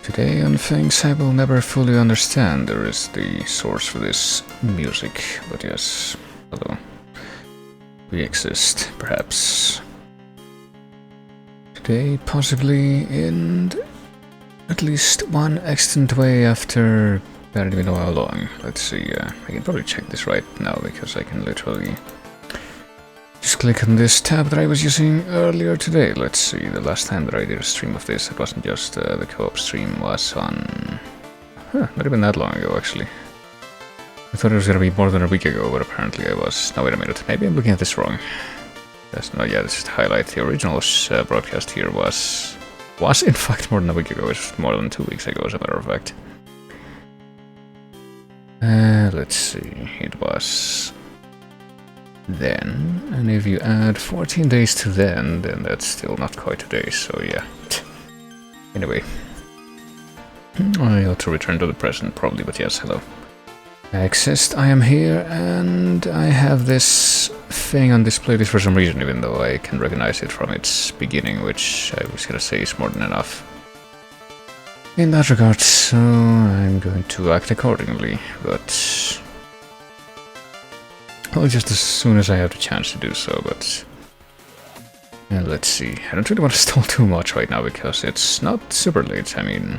Today on things I will never fully understand, there is the source for this music, but yes, hello. We exist, perhaps. Today, possibly in at least one extant way after I don't even know how long. Let's see, I can probably check this right now because I can literally just click on this tab that I was using earlier today. Let's see, the last time that I did a stream of this, it wasn't just the co-op stream, was on... not even that long ago, actually. I thought it was gonna be more than a week ago, but apparently I was... No, wait a minute, maybe I'm looking at this wrong. That's not, yeah, this is the highlight. The original broadcast here was in fact more than a week ago. It was more than 2 weeks ago, as a matter of fact. Let's see, it was... then, and if you add 14 days to then that's still not quite a day, so yeah. Anyway. I ought to return to the present, probably, but yes, hello. I exist, I am here, and I have this thing on this playlist for some reason, even though I can recognize it from its beginning, which I was gonna say is more than enough. In that regard, so I'm going to act accordingly, but... well, just as soon as I have the chance to do so, but... let's see. I don't really want to stall too much right now, because it's not super late. I mean,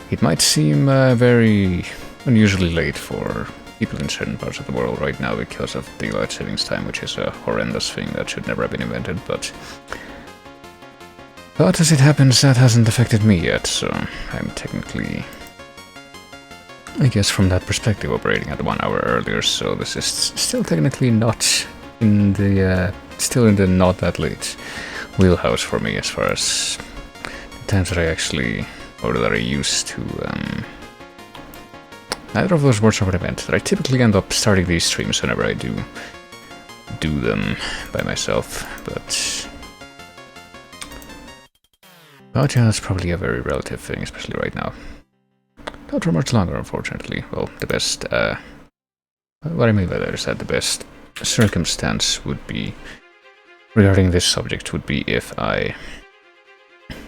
it might seem very unusually late for people in certain parts of the world right now because of daylight savings time, which is a horrendous thing that should never have been invented, but... but as it happens, that hasn't affected me yet, so I'm technically... I guess from that perspective operating at 1 hour earlier, so this is still technically not in the, still in the not that late wheelhouse for me as far as the times that I actually, or that I used to, neither of those words are what I meant, that I typically end up starting these streams whenever I do them by myself, but yeah, that's probably a very relative thing, especially right now. Not for much longer, unfortunately. Well, the best, what I mean by that is that the best circumstance would be, regarding this subject, would be if I,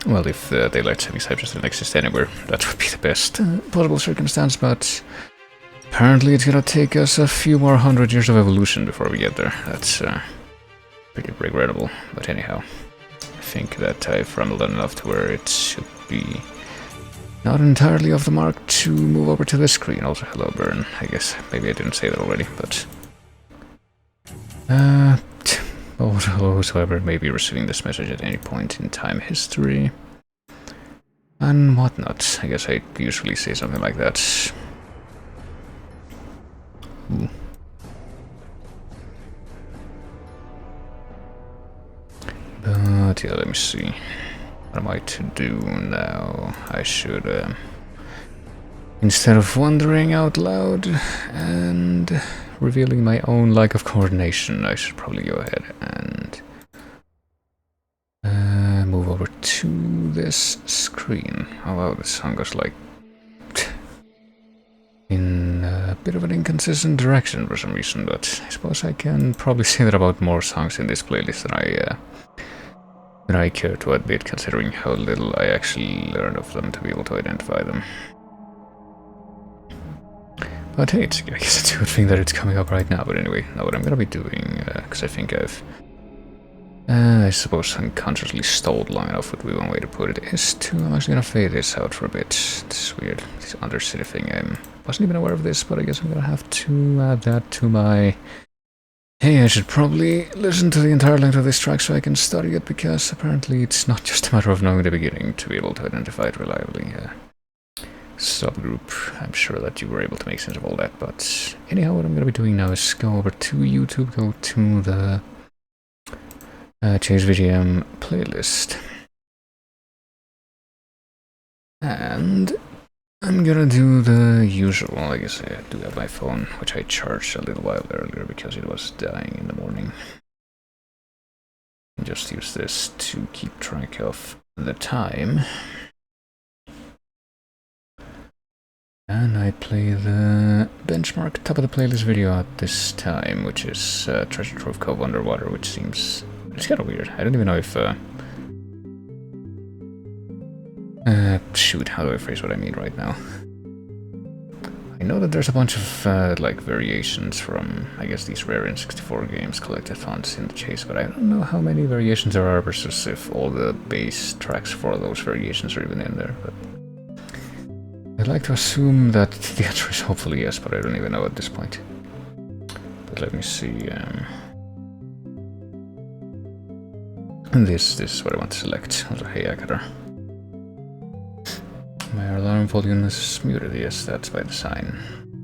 well, if the daylight savings time just didn't exist anywhere. That would be the best possible circumstance, but apparently it's gonna take us a few more 100 years of evolution before we get there. That's pretty regrettable, but anyhow, I think that I've rambled on enough to where it should be not entirely off the mark to move over to this screen. Also, hello, Burn. I guess maybe I didn't say that already, but... whosoever may be receiving this message at any point in time history. And whatnot. I guess I usually say something like that. Ooh. But yeah, let me see. What am I to do now? I should, instead of wondering out loud and revealing my own lack of coordination, I should probably go ahead and move over to this screen. Oh wow, this song goes like in a bit of an inconsistent direction for some reason, but I suppose I can probably say that about more songs in this playlist than I care to admit, considering how little I actually learned of them to be able to identify them. But hey, I guess it's a good thing that it's coming up right now, but anyway, now what I'm gonna be doing, because I think I've, I suppose unconsciously stalled long enough would be one way to put it, is to, I'm actually gonna fade this out for a bit. This is weird, this Undercity thing, I wasn't even aware of this, but I guess I'm gonna have to add that to my... Hey, I should probably listen to the entire length of this track so I can study it, because apparently it's not just a matter of knowing the beginning to be able to identify it reliably. Subgroup, I'm sure that you were able to make sense of all that, but anyhow, what I'm going to be doing now is go over to YouTube, go to the Chase VGM playlist, and I'm gonna do the usual. I guess I do have my phone, which I charged a little while earlier because it was dying in the morning. Just use this to keep track of the time. And I play the benchmark top of the playlist video at this time, which is Treasure Trove Cove Underwater, which seems... it's kind of weird. I don't even know if Shoot, how do I phrase what I mean right now? I know that there's a bunch of, like, variations from, I guess, these rare N64 games, collected fonts in the chase, but I don't know how many variations there are versus if all the base tracks for those variations are even in there, but I'd like to assume that the answer is hopefully yes, but I don't even know at this point. But let me see, this is what I want to select. Also, hey, Akara. My alarm volume is muted, yes, that's by design.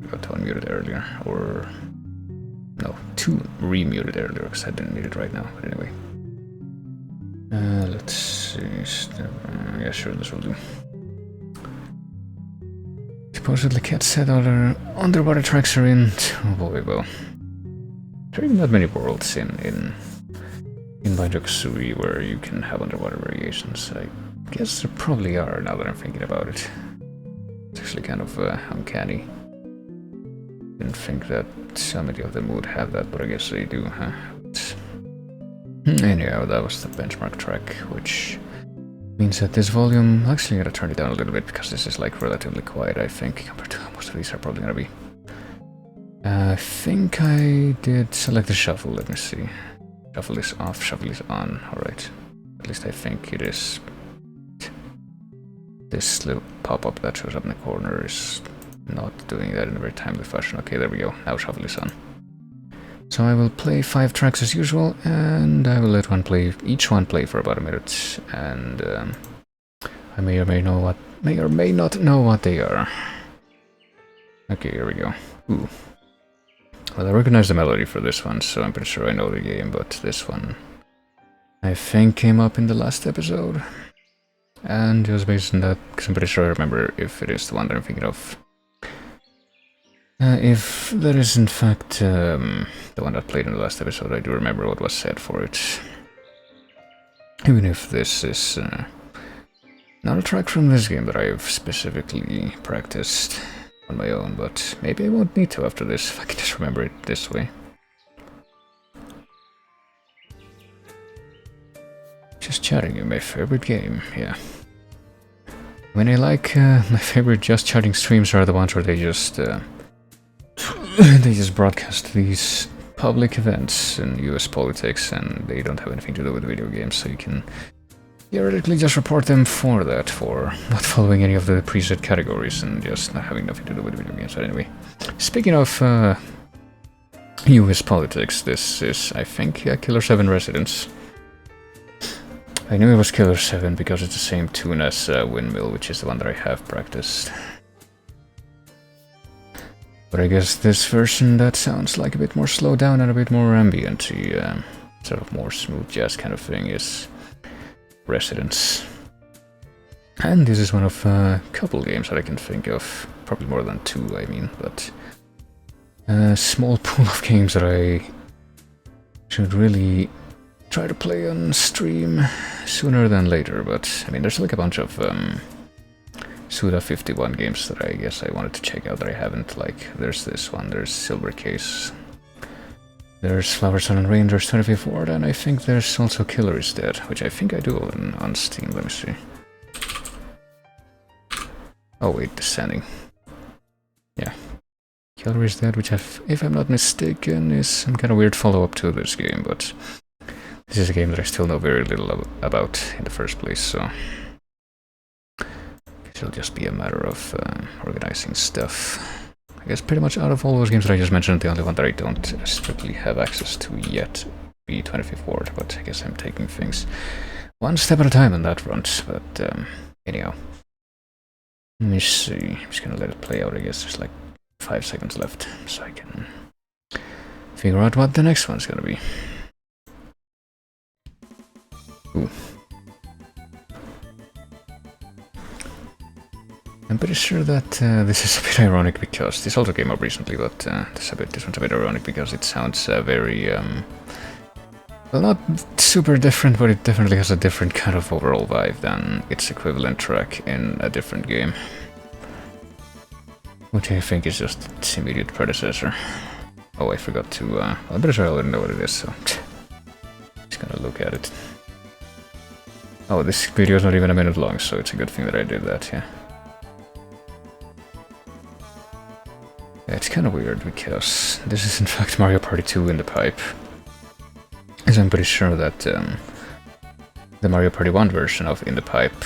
I got to unmute it earlier, or... no, to re-mute it earlier, because I didn't need it right now, but anyway. Let's see... yeah, sure, this will do. Supposedly Cat said other underwater tracks are in... oh boy, well... there are even that many worlds in Banjo-Kazooie where you can have underwater variations. I guess there probably are, now that I'm thinking about it. It's actually kind of uncanny. Didn't think that so many of them would have that, but I guess they do, huh? Anyhow, that was the benchmark track, which means that this volume... actually I'm gonna turn it down a little bit, because this is like relatively quiet, I think, compared to how most of these are probably gonna be. I think I did select the shuffle, let me see. Shuffle is off, shuffle is on, alright. At least I think it is. This little pop-up that shows up in the corner is not doing that in a very timely fashion. Okay, there we go, now shuffle is on. So I will play 5 tracks as usual, and I will let each one play for about a minute, and I may or may not know what they are. Okay, here we go. Ooh. Well, I recognize the melody for this one, so I'm pretty sure I know the game, but this one I think came up in the last episode. And it was based on that, because I'm pretty sure I remember if it is the one that I'm thinking of. If that is in fact the one that played in the last episode, I do remember what was said for it. Even if this is not a track from this game that I've specifically practiced on my own, but maybe I won't need to after this, if I can just remember it this way. Just chatting in my favorite game, yeah. I mean, I like my favorite just chatting streams are the ones where they just broadcast these public events in US politics, and they don't have anything to do with video games, so you can theoretically just report them for that, for not following any of the preset categories and just not having nothing to do with video games. But anyway, speaking of US politics, this is, I think, Killer 7 Residence. I knew it was Killer 7 because it's the same tune as Windmill, which is the one that I have practiced. But I guess this version that sounds like a bit more slowed down and a bit more ambient-y, sort of more smooth jazz kind of thing, is Residence. And this is one of a couple games that I can think of, probably more than 2, I mean, but a small pool of games that I should really try to play on stream sooner than later. But I mean, there's like a bunch of Suda 51 games that I guess I wanted to check out that I haven't. Like, there's this one, there's Silver Case, there's Flower, Sun and Rain, there's 25th Ward, and I think there's also Killer is Dead, which I think I do on Steam. Let me see. Oh wait, Descending. Yeah. Killer is Dead, which if I'm not mistaken, is some kind of weird follow-up to this game, but this is a game that I still know very little about in the first place, so it'll just be a matter of organizing stuff. I guess pretty much out of all those games that I just mentioned, the only one that I don't strictly have access to yet be 25th Ward, but I guess I'm taking things one step at a time on that front. But anyhow, let me see. I'm just gonna let it play out. I guess there's like 5 seconds left, so I can figure out what the next one's gonna be. Ooh. I'm pretty sure that this is a bit ironic because this also came up recently, but this one's a bit ironic because it sounds very, well, not super different, but it definitely has a different kind of overall vibe than its equivalent track in a different game, which I think is just its immediate predecessor. Oh, I forgot to, I'm pretty sure I already know what it is, so just gonna look at it. Oh, this video is not even a minute long, so it's a good thing that I did that, yeah. Yeah, it's kind of weird because this is in fact Mario Party 2 in the pipe. As I'm pretty sure that the Mario Party 1 version of In the Pipe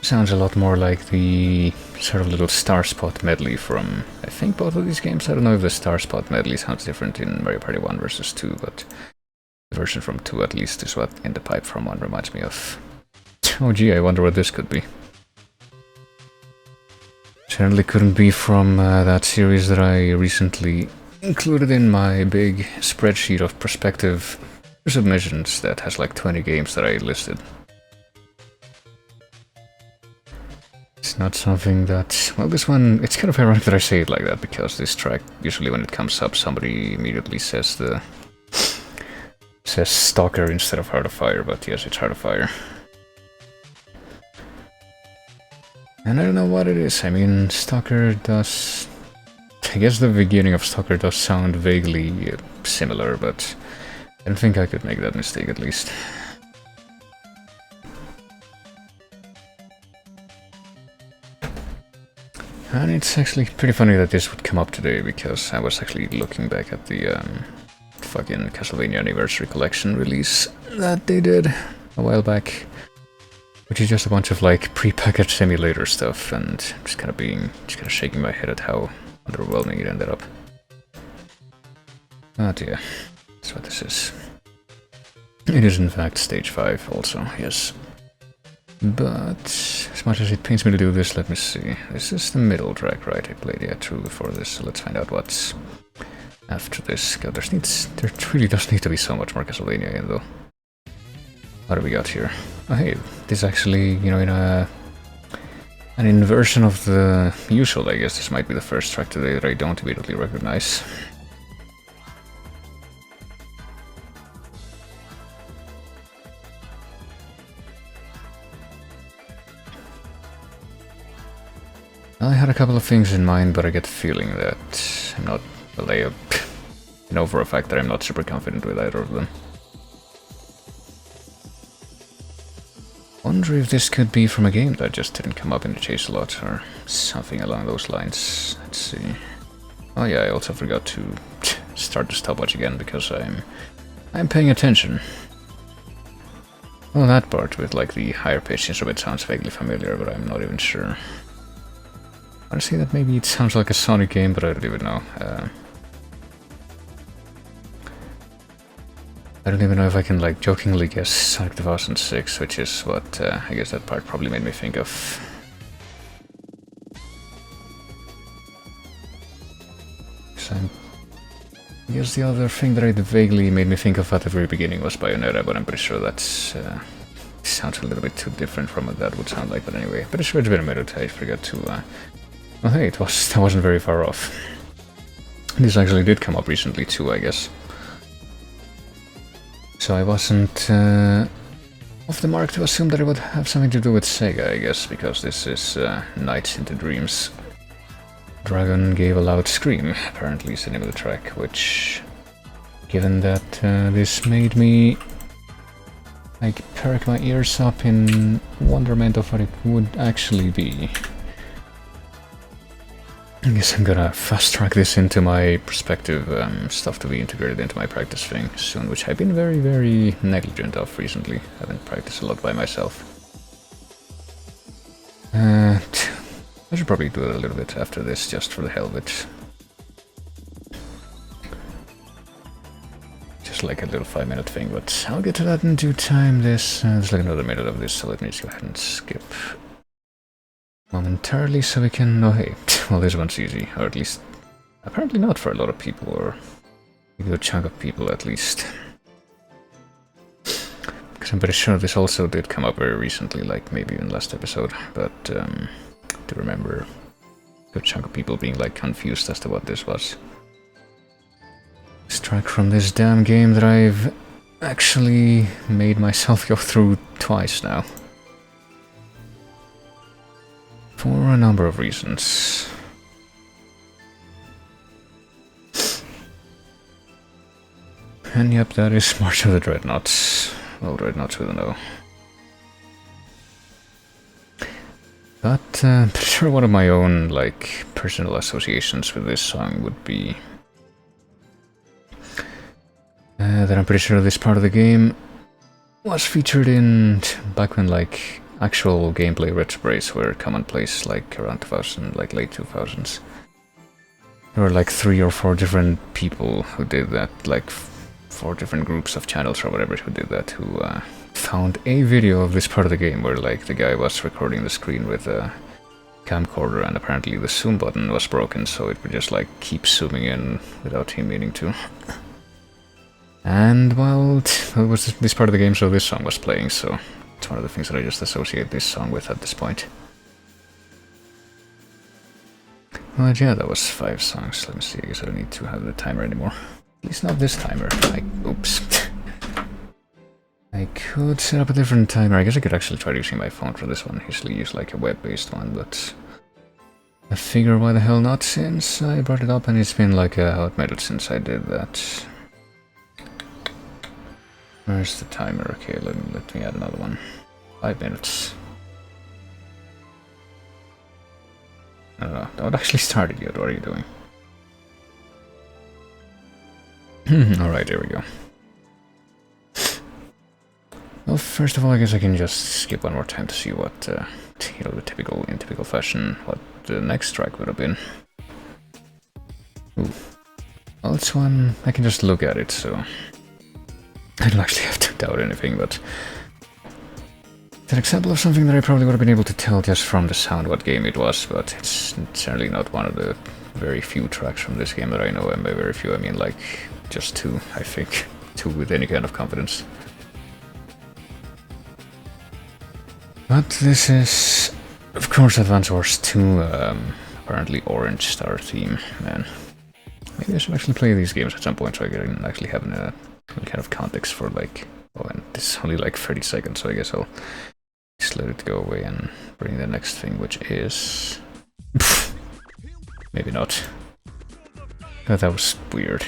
sounds a lot more like the sort of little Star Spot medley from, I think, both of these games. I don't know if the Star Spot medley sounds different in Mario Party 1 versus 2, but the version from 2 at least is what In the Pipe from 1 reminds me of. Oh gee, I wonder what this could be. Certainly couldn't be from that series that I recently included in my big spreadsheet of prospective submissions that has like 20 games that I listed. It's not something that... Well, this one, it's kind of ironic that I say it like that, because this track, usually when it comes up, somebody immediately says says Stalker instead of Heart of Fire, but yes, it's Heart of Fire. And I don't know what it is. I mean, Stalker does... I guess the beginning of Stalker does sound vaguely similar, but I don't think I could make that mistake, at least. And it's actually pretty funny that this would come up today, because I was actually looking back at the fucking Castlevania Anniversary Collection release that they did a while back, which is just a bunch of like pre-packaged simulator stuff, and just kind of shaking my head at how underwhelming it ended up. Oh dear, that's what this is. It is in fact stage 5 also, yes. But as much as it pains me to do this, let me see. This is the middle track, right? I played the true before this, so let's find out what's after this. God, there really does need to be so much more Castlevania in, though. What do we got here? Oh hey, this actually, you know, in an inversion of the usual, I guess this might be the first track today that I don't immediately recognize. I had a couple of things in mind, but I get the feeling that I'm not... Well, I know for a fact that I'm not super confident with either of them. Wonder if this could be from a game that just didn't come up in the chase a lot, or something along those lines. Let's see. Oh yeah, I also forgot to start the stopwatch again, because I'm paying attention. Well, that part with like the higher pitch instrument sounds vaguely familiar, but I'm not even sure. I want to say that maybe it sounds like a Sonic game, but I don't even know. I don't even know if I can like jokingly guess Sonic 2006, which is what I guess that part probably made me think of. I guess the other thing that it vaguely made me think of at the very beginning was Bayonetta, but I'm pretty sure that's sounds a little bit too different from what that would sound like. But anyway, pretty sure it's been a minute. I forgot to. Oh hey, that wasn't very far off. This actually did come up recently too, I guess. So I wasn't off the mark to assume that it would have something to do with Sega, I guess, because this is Nights into Dreams. Dragon gave a loud scream, apparently is the name of the track, which, given that this made me like perk my ears up in wonderment of what it would actually be, I guess I'm gonna fast track this into my prospective stuff to be integrated into my practice thing soon, which I've been very, very negligent of recently. I haven't practiced a lot by myself. I should probably do it a little bit after this, just for the hell of it. Just like a little 5-minute thing, but I'll get to that in due time. There's like another minute of this, so let me just go ahead and skip momentarily so we can... Oh hey, well this one's easy, or at least apparently not for a lot of people, or a good chunk of people at least. Because I'm pretty sure this also did come up very recently, like maybe even last episode, but to remember a good chunk of people being like confused as to what this was. This track from this damn game that I've actually made myself go through twice now. For a number of reasons. And yep, that is March of the Dreadnoughts. Well, Dreadnoughts with an O. But pretty sure one of my own, like, personal associations with this song would be that I'm pretty sure this part of the game was featured in back when, like, actual gameplay retroplays were commonplace, like around 2000, like late 2000s. There were like 3 or 4 different people who did that, like 4 different groups of channels or whatever who did that, who found a video of this part of the game where, like, the guy was recording the screen with a camcorder, and apparently the zoom button was broken, so it would just, like, keep zooming in without him meaning to. And, well, it was this part of the game, so this song was playing, so it's one of the things that I just associate this song with at this point. But yeah, that was 5 songs. Let me see, I guess I don't need to have the timer anymore. At least not this timer. Oops. I could set up a different timer. I guess I could actually try using my phone for this one. I usually use like a web-based one, but I figure why the hell not, since I brought it up and it's been like a hot minute since I did that. Where's the timer? Okay, let me add another one. 5 minutes. I don't know, not actually started yet. What are you doing? Alright, there we go. Well, first of all, I guess I can just skip one more time to see what, you know, in typical fashion, what the next track would have been. Ooh. Well, it's one I can just look at it, so I don't actually have to doubt anything, but it's an example of something that I probably would have been able to tell just from the sound what game it was, but it's certainly not one of the very few tracks from this game that I know, and by very few I mean like just 2, I think. 2 with any kind of confidence. But this is, of course, Advance Wars 2, apparently Orange Star theme, man. Maybe I should actually play these games at some point so I can actually have a kind of context for, like, oh, and this is only like 30 seconds, so I guess I'll just let it go away and bring the next thing, which is... maybe not. That was weird.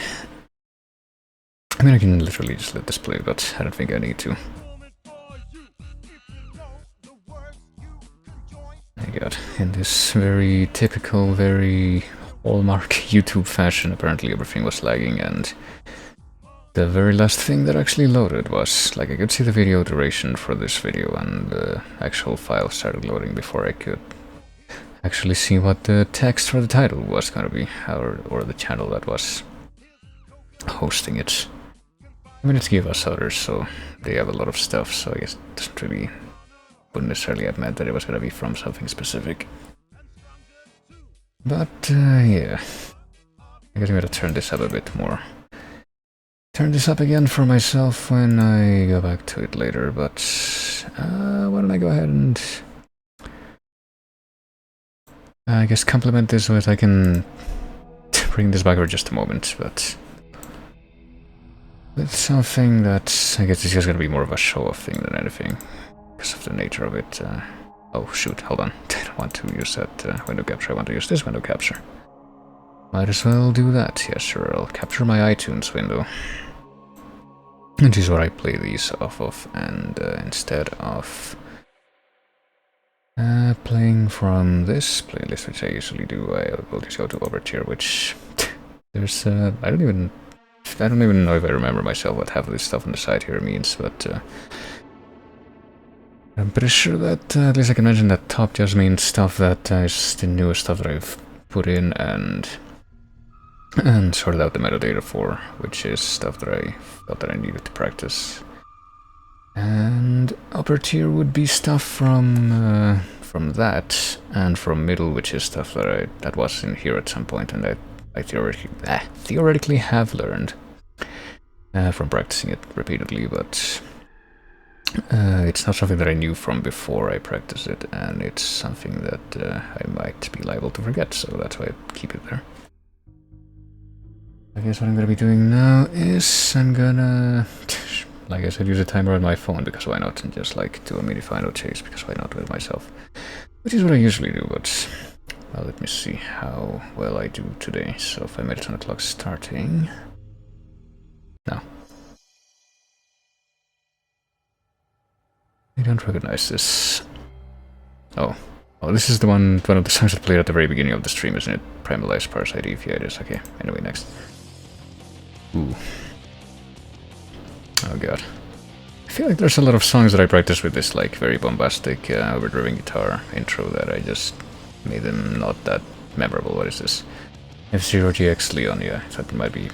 I mean, I can literally just let this play, but I don't think I need to. My god, in this very typical, very hallmark YouTube fashion, apparently everything was lagging, and the very last thing that actually loaded was, like, I could see the video duration for this video, and the actual file started loading before I could actually see what the text for the title was going to be, or the channel that was hosting it. I mean, it's Give Us Others, so they have a lot of stuff, so I guess it doesn't really, wouldn't necessarily have meant that it was going to be from something specific. But, yeah. I guess I'm going to turn this up a bit more. Turn this up again for myself when I go back to it later, but why don't I go ahead and I guess complement this with, I can bring this back for just a moment, but with something that I guess is just going to be more of a show-off thing than anything, because of the nature of it. Oh shoot, hold on, I don't want to use that window capture, I want to use this window capture. Might as well do that. Yes, sure, I'll capture my iTunes window, which is what I play these off of, and instead of playing from this playlist, which I usually do, I will just go to Overture, which there's I don't even know if I remember myself what half of this stuff on the side here means, but I'm pretty sure that at least I can mention that top just means stuff that is the newest stuff that I've put in and sorted out the metadata for, which is stuff that I felt that I needed to practice. And upper tier would be stuff from that, and from middle, which is stuff that was in here at some point, and that I theoretically have learned from practicing it repeatedly, but it's not something that I knew from before I practiced it, and it's something that I might be liable to forget, so that's why I keep it there. I guess what I'm gonna be doing now is I'm gonna, like I said, use a timer on my phone, because why not, and just like do a mini final chase, because why not with myself, which is what I usually do, but well, let me see how well I do today. So 5 minutes on the clock starting. No. I don't recognize this. Oh, Oh, this is the one of the songs that played at the very beginning of the stream, isn't it? Primalized Parasite EV, yeah, it is. Okay, anyway, next. Ooh. Oh god. I feel like there's a lot of songs that I practice with this, like, very bombastic, overdriven guitar intro that I just made them not that memorable. What is this? F-Zero GX Leon, yeah, I thought it might be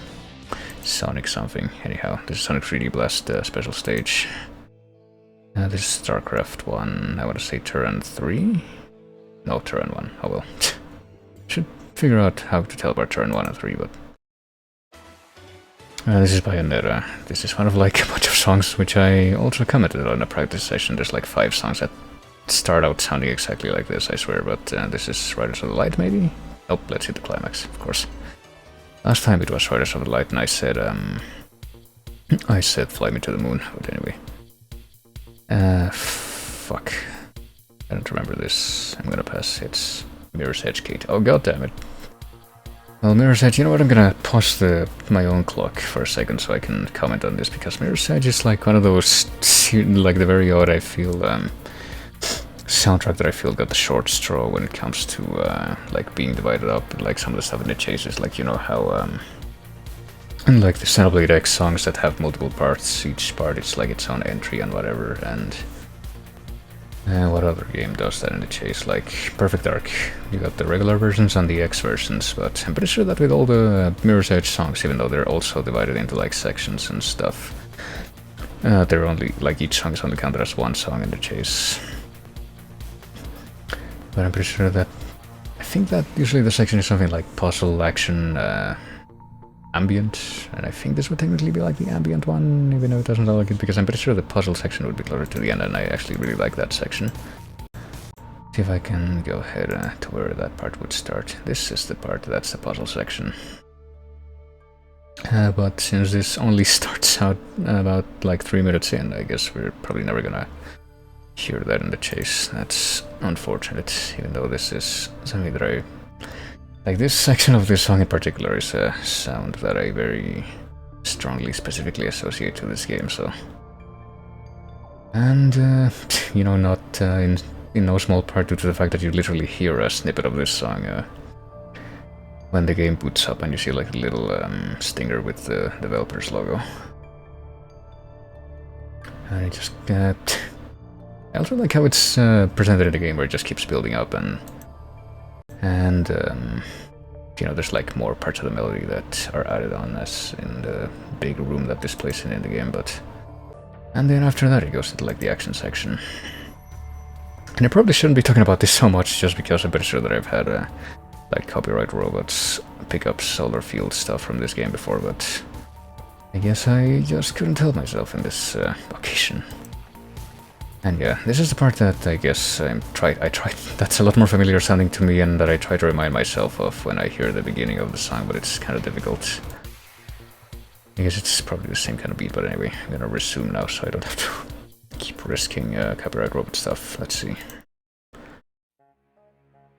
Sonic something. Anyhow, this is Sonic 3D Blast special stage. This is StarCraft 1, I want to say Turn 3? No, Turn 1, oh well. Should figure out how to tell about Turn 1 and 3, but... this is Bayonetta. This is one of like a bunch of songs which I also commented on a practice session. There's like 5 songs that start out sounding exactly like this, I swear, but this is Riders of the Light, maybe? Nope, let's hit the climax, of course. Last time it was Riders of the Light and I said Fly Me to the Moon, but anyway. Fuck. I don't remember this. I'm gonna pass. It's Mirror's Edge Gate. Oh, god damn it. Well, Mirror's Edge, you know what, I'm gonna pause my own clock for a second so I can comment on this, because Mirror's Edge is like one of those, like the very odd, I feel, soundtrack that I feel got the short straw when it comes to, like, being divided up, like some of the stuff in the chases, like, you know how, and like the Xenoblade X songs that have multiple parts, each part is like its own entry and whatever, and what other game does that in the chase? Like Perfect Dark, you got the regular versions and the X versions, but I'm pretty sure that with all the Mirror's Edge songs, even though they're also divided into like sections and stuff, they're only, like each song is only counted as one song in the chase. But I'm pretty sure that, I think that usually the section is something like puzzle, action, ambient, and I think this would technically be like the ambient one, even though it doesn't look like it, because I'm pretty sure the puzzle section would be closer to the end, and I actually really like that section. See if I can go ahead to where that part would start. This is the part that's the puzzle section. But since this only starts out about like 3 minutes in, I guess we're probably never gonna hear that in the chase. That's unfortunate, even though this is something that I... Like, this section of this song in particular is a sound that I very strongly, specifically associate to this game, so... And, you know, not in no small part due to the fact that you literally hear a snippet of this song when the game boots up and you see, like, a little stinger with the developer's logo. And it just... I also like how it's presented in the game, where it just keeps building up and you know, there's like more parts of the melody that are added on as in the big room that this plays in the game, but... And then after that it goes into like the action section. And I probably shouldn't be talking about this so much, just because I'm pretty sure that I've had like copyright robots pick up solar field stuff from this game before, but I guess I just couldn't help myself in this occasion. And yeah, this is the part that I guess I tried, that's a lot more familiar sounding to me, and that I try to remind myself of when I hear the beginning of the song, but it's kind of difficult. I guess it's probably the same kind of beat, but anyway, I'm gonna resume now so I don't have to keep risking copyright robot stuff. Let's see.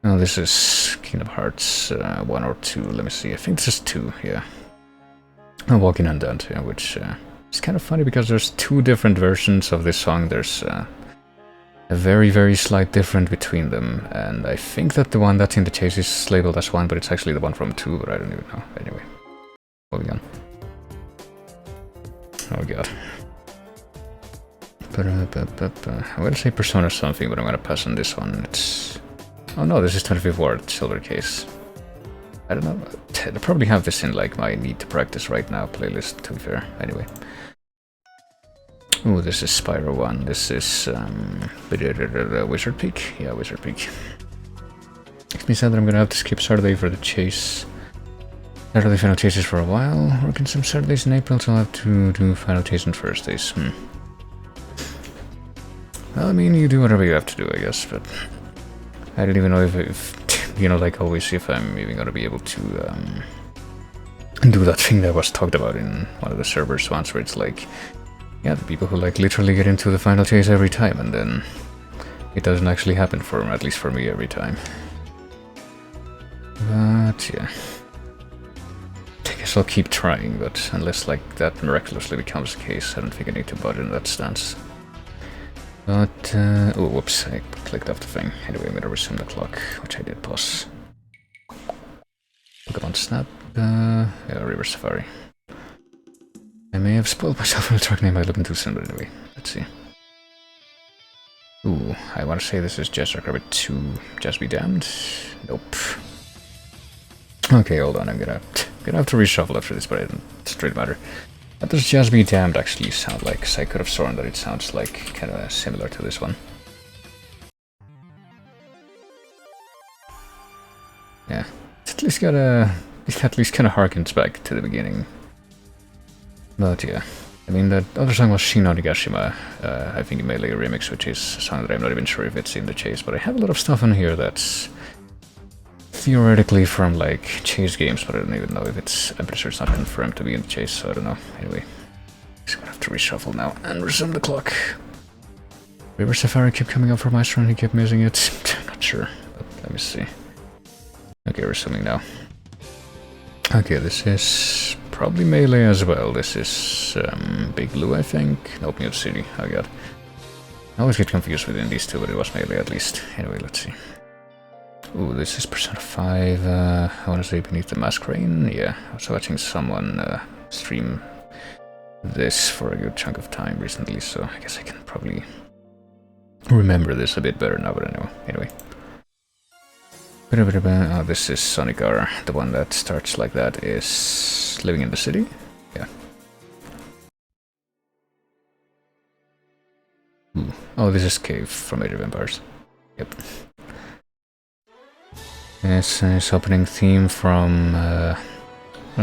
Oh, this is Kingdom Hearts 1 or 2, let me see, I think this is 2, yeah. Walking on Dante, which... It's kind of funny because there's 2 different versions of this song. There's a very, very slight difference between them, and I think that the one that's in the chase is labeled as 1, but it's actually the one from 2, but I don't even know. Anyway, moving on. Oh god. I'm gonna say Persona something, but I'm gonna pass on this one. It's... Oh no, this is 25th Ward, Silver Case. I don't know, I probably have this in like my need to practice right now playlist, to be fair. Anyway. Oh, this is Spyro 1. This is Wizard Peak? Yeah, Wizard Peak. Makes me sad that I'm gonna have to skip Saturday for the chase. Saturday final chases for a while. Working some Saturdays in April, so I'll have to do final chase on Thursdays. Well, I mean, you do whatever you have to do, I guess, but... I don't even know if you know, like always, if I'm even gonna be able to do that thing that was talked about in one of the servers once, where it's like, yeah, the people who like literally get into the final chase every time, and then it doesn't actually happen for them, at least for me, every time. But yeah, I guess I'll keep trying, but unless like that miraculously becomes the case, I don't think I need to budge in that stance. But, oh, whoops, I clicked off the thing. Anyway, I'm gonna resume the clock, which I did pause. Pokemon Snap, yeah, River Safari. I may have spoiled myself in the track name by looking too soon, but anyway, let's see. Ooh, I want to say this is Jazz Rabbit 2, Just Be Damned. Nope. Okay, hold on, I'm gonna have to reshuffle after this, but it doesn't really matter. What does Just Be Damned actually sound like? Because I could have sworn that it sounds like kind of similar to this one. Yeah, it's at least got a... It at least kind of harkens back to the beginning. But yeah, I mean, that other song was Shin no Nigashima, I think the Melee remix, which is a song that I'm not even sure if it's in the Chase, but I have a lot of stuff on here that's theoretically from like Chase games, but I don't even know if it's... I'm pretty sure it's not confirmed to be in the Chase, so I don't know. Anyway, just gonna have to reshuffle now and resume the clock. River Safari kept coming up for my turn and he kept missing it. I'm not sure, but let me see. Okay, resuming now. Okay, this is probably Melee as well. This is Big Blue, I think. Nope, Mute City. Oh god. I always get confused within these two, but it was Melee at least. Anyway, let's see. Ooh, this is Persona 5. I want to say Beneath the Mask Rain. Yeah, I was watching someone stream this for a good chunk of time recently, so I guess I can probably remember this a bit better now, but anyway. Oh, this is Sonic R. The one that starts like that is Living in the City? Yeah. Ooh. Oh, this is Cave from Age of Empires. Yep. This is opening theme from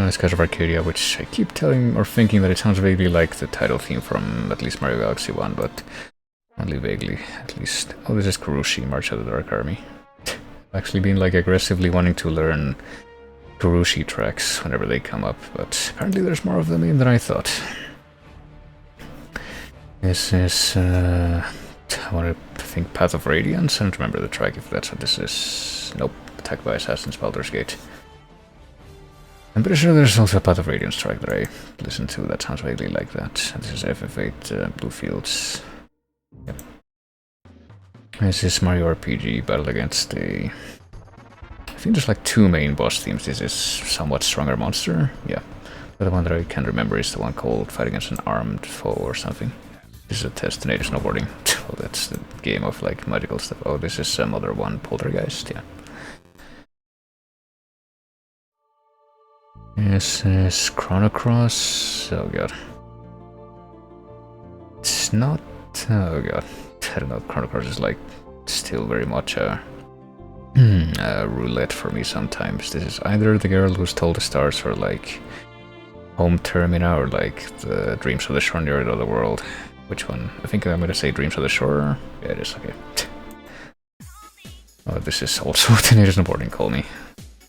Skies of Arcadia, which I keep telling or thinking that it sounds vaguely like the title theme from at least Mario Galaxy 1, but only vaguely, at least. Oh, this is Kurushi, March of the Dark Army. I've actually been like aggressively wanting to learn Kurushi tracks whenever they come up, but apparently there's more of them in than I thought. This is, I want to think Path of Radiance. I don't remember the track if that's what this is. Nope, Attacked by Assassins, Baldur's Gate. I'm pretty sure there's also a Path of Radiance track that I listened to that sounds vaguely like that. This is FF8 Bluefields. Yep. This is Mario RPG battle against a... I think there's like two main boss themes. This is Somewhat Stronger Monster. Yeah. But the one that I can remember is the one called Fight Against an Armed Foe or something. This is a Testinator Snowboarding. Oh, that's the game of like magical stuff. Oh, this is some other one, Poltergeist, yeah. This is Chrono Cross. Oh god. It's not... Oh god. I don't know, Chrono Cross is like still very much a roulette for me sometimes. This is either The Girl Who Stole the Stars or like Home Termina or like the Dreams of the Shore near the Other World. Which one? I think I'm gonna say Dreams of the Shore. Yeah, it is, okay. Oh, this is also Teenage Snowboarding, Call Me.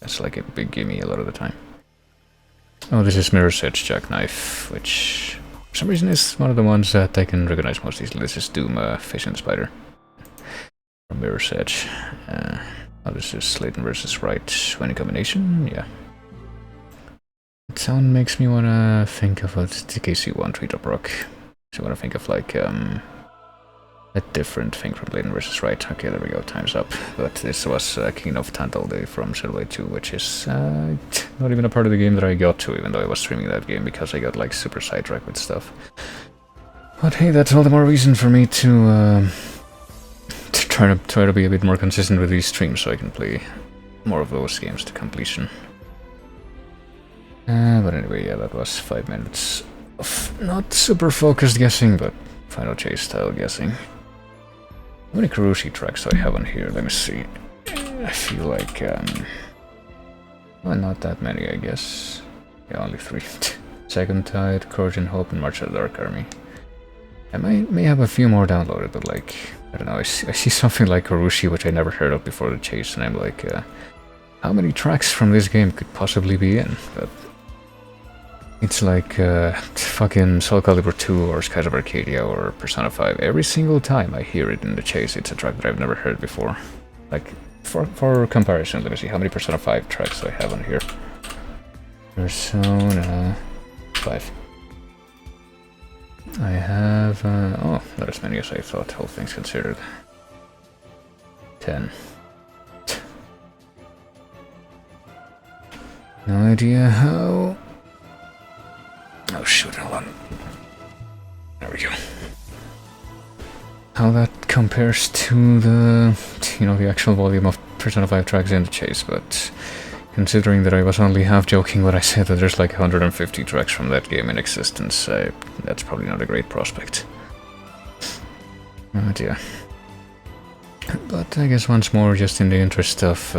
That's like a big gimme a lot of the time. Oh, this is Mirror's Edge Jackknife, which for some reason is one of the ones that I can recognize most easily. This is Doom Facing the Spider from Mirror's Edge. Oh, this is Slayton vs. Wright Winning Combination, yeah. That sound makes me wanna think of a TKC1 Treetop Rock. So I wanna think of like a different thing from Slayton vs. Wright. Okay, there we go, time's up. But this was King of Tantalde from Xenoblade 2, which is not even a part of the game that I got to, even though I was streaming that game because I got like super sidetracked with stuff. But hey, that's all the more reason for me to try to be a bit more consistent with these streams so I can play more of those games to completion. But anyway, yeah, that was 5 minutes of not super focused guessing, but Final Chase style guessing. How many Kurushi tracks do I have on here? Let me see. I feel like, well, not that many, I guess. Yeah, only 3. Second Tide, Courage and Hope, and March of the Dark Army. I may have a few more downloaded, but like, I don't know, I see something like Kurushi, which I never heard of before the chase, and I'm like, how many tracks from this game could possibly be in? But it's like fucking Soul Calibur 2 or Skies of Arcadia or Persona 5. Every single time I hear it in the chase, it's a track that I've never heard before. Like, for comparison, let me see how many Persona 5 tracks do I have on here. Persona 5. I have, oh, not as many as I thought, all things considered. 10. No idea how... Oh shoot, hold on. There we go. How that compares to the, the actual volume of Persona 5 tracks in the chase, but considering that I was only half joking when I said that there's like 150 tracks from that game in existence, that's probably not a great prospect. Oh dear. But I guess once more, just in the interest of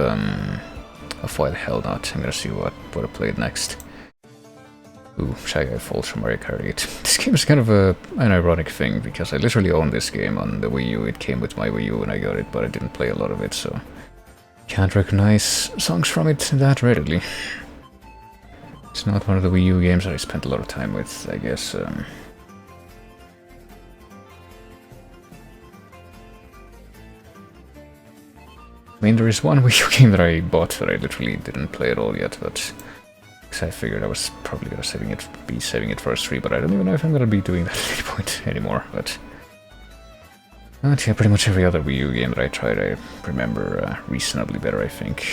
why the hell not, I'm gonna see what I played next. Ooh, Shy Guy Falls from Mario Kart 8. This game is kind of an ironic thing, because I literally own this game on the Wii U. It came with my Wii U when I got it, but I didn't play a lot of it, so can't recognize songs from it that readily. It's not one of the Wii U games that I spent a lot of time with, I guess. I mean, there is one Wii U game that I bought that I literally didn't play at all yet, but because I figured I was probably gonna be saving it for a stream, but I don't even know if I'm gonna be doing that at any point anymore. But yeah, pretty much every other Wii U game that I tried, I remember reasonably better, I think.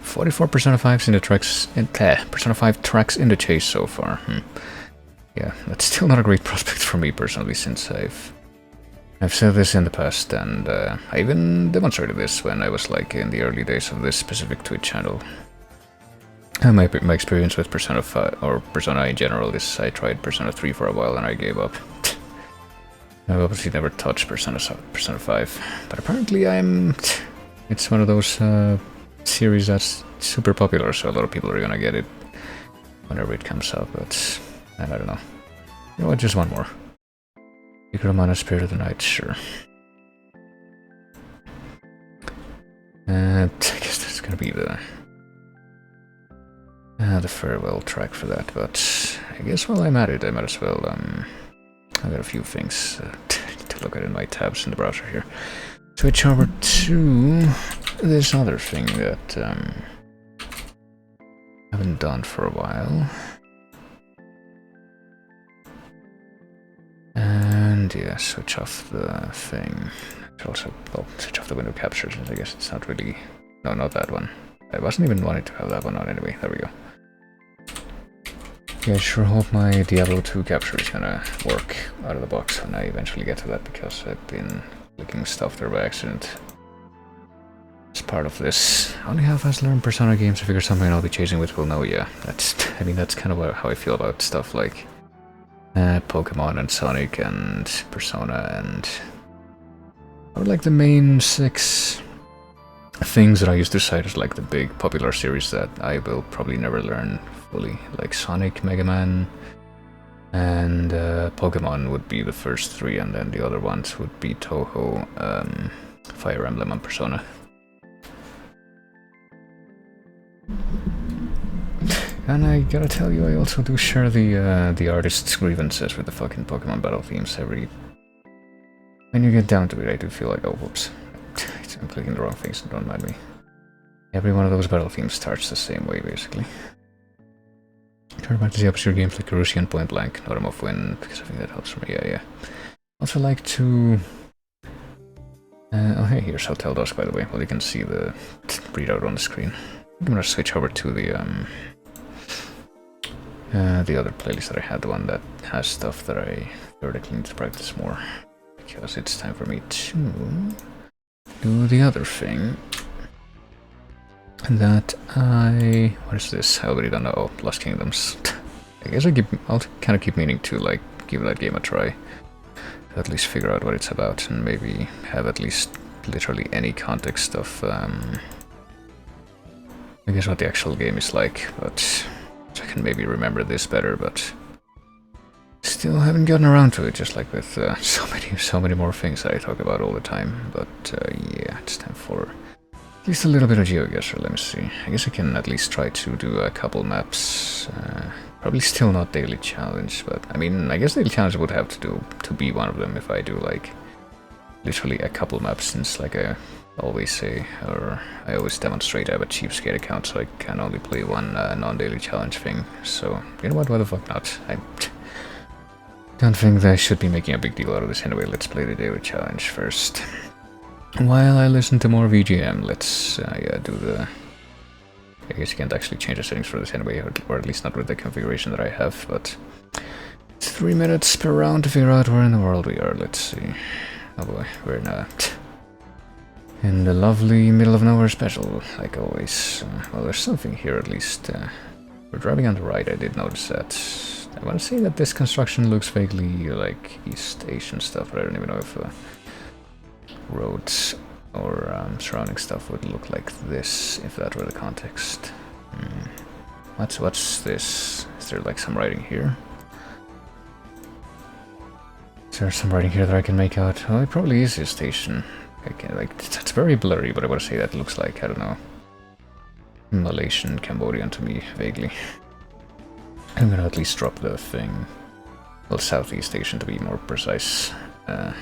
44 Persona 5s in the tracks, Persona 5 tracks in the chase so far. Yeah, that's still not a great prospect for me personally, since I've said this in the past, and I even demonstrated this when I was like in the early days of this specific Twitch channel. My experience with Persona 5, or Persona in general, is I tried Persona 3 for a while and I gave up. I've obviously never touched Persona 5, but apparently it's one of those series that's super popular, so a lot of people are gonna get it whenever it comes out, but I don't know. You know what, just one more. Secret of Mana, Spirit of the Night, sure. And I guess that's gonna be the farewell track for that, but I guess while I'm at it, I might as well, I've got a few things to look at in my tabs in the browser here. Switch over to this other thing that I haven't done for a while. And yeah, switch off the thing. Also, well, switch off the window capture, since I guess it's not really... No, not that one. I wasn't even wanting to have that one on anyway. There we go. Yeah, I sure hope my Diablo 2 capture is gonna work out of the box when I eventually get to that, because I've been clicking stuff there by accident. As part of this, only half has learned Persona games. I figure something I'll be chasing with will know. Yeah, that's kind of how I feel about stuff like Pokemon and Sonic and Persona, and or like the main 6 things that I used to cite as like the big popular series that I will probably never learn fully, like Sonic, Mega Man, and Pokemon would be the first 3, and then the other ones would be Toho, Fire Emblem, and Persona. And I gotta tell you, I also do share the artist's grievances with the fucking Pokemon battle themes. When you get down to it, I do feel like, oh, whoops, I'm clicking the wrong things, don't mind me. Every one of those battle themes starts the same way, basically. Turn back to the obscure games like Karushi and Point Blank, Autumn of Wind, because I think that helps for me, yeah. Also like to... oh hey, here's Hotel Dusk, by the way. Well, you can see the readout on the screen. I'm gonna switch over to the other playlist that I had, the one that has stuff that I theoretically need to practice more, because it's time for me to do the other thing that what is this? I already don't know. Oh, Lost Kingdoms. I guess I'll kind of keep meaning to like give that game a try, to at least figure out what it's about, and maybe have at least literally any context of I guess what the actual game is like, but so I can maybe remember this better, but still haven't gotten around to it, just like with so many more things that I talk about all the time. But yeah, it's time for at least a little bit of GeoGuessr. Let me see. I guess I can at least try to do a couple maps. Probably still not Daily Challenge, but I mean, I guess Daily Challenge would have to be one of them if I do like literally a couple maps, since like I always say, or I always demonstrate, I have a cheapskate account, so I can only play one non-daily challenge thing. So you know what? Why the fuck not? I don't think that I should be making a big deal out of this anyway. Let's play the daily challenge first. while I listen to more VGM, let's yeah, do the... I guess you can't actually change the settings for this anyway, or at least not with the configuration that I have, but... It's 3 minutes per round to figure out where in the world we are. Let's see. Oh boy, we're in the lovely middle of nowhere special, like always. Well, there's something here at least. We're driving on the right, I did notice that. I want to say that this construction looks vaguely like East Asian stuff, but I don't even know if roads or surrounding stuff would look like this, if that were the context. What's this? Is there like some writing here? Is there some writing here that I can make out? Well, it probably is a station. Like, it's very blurry, but I want to say that looks like, I don't know, Malaysian, Cambodian to me, vaguely. I'm gonna at least drop the thing. Well, Southeast Asian to be more precise. I'm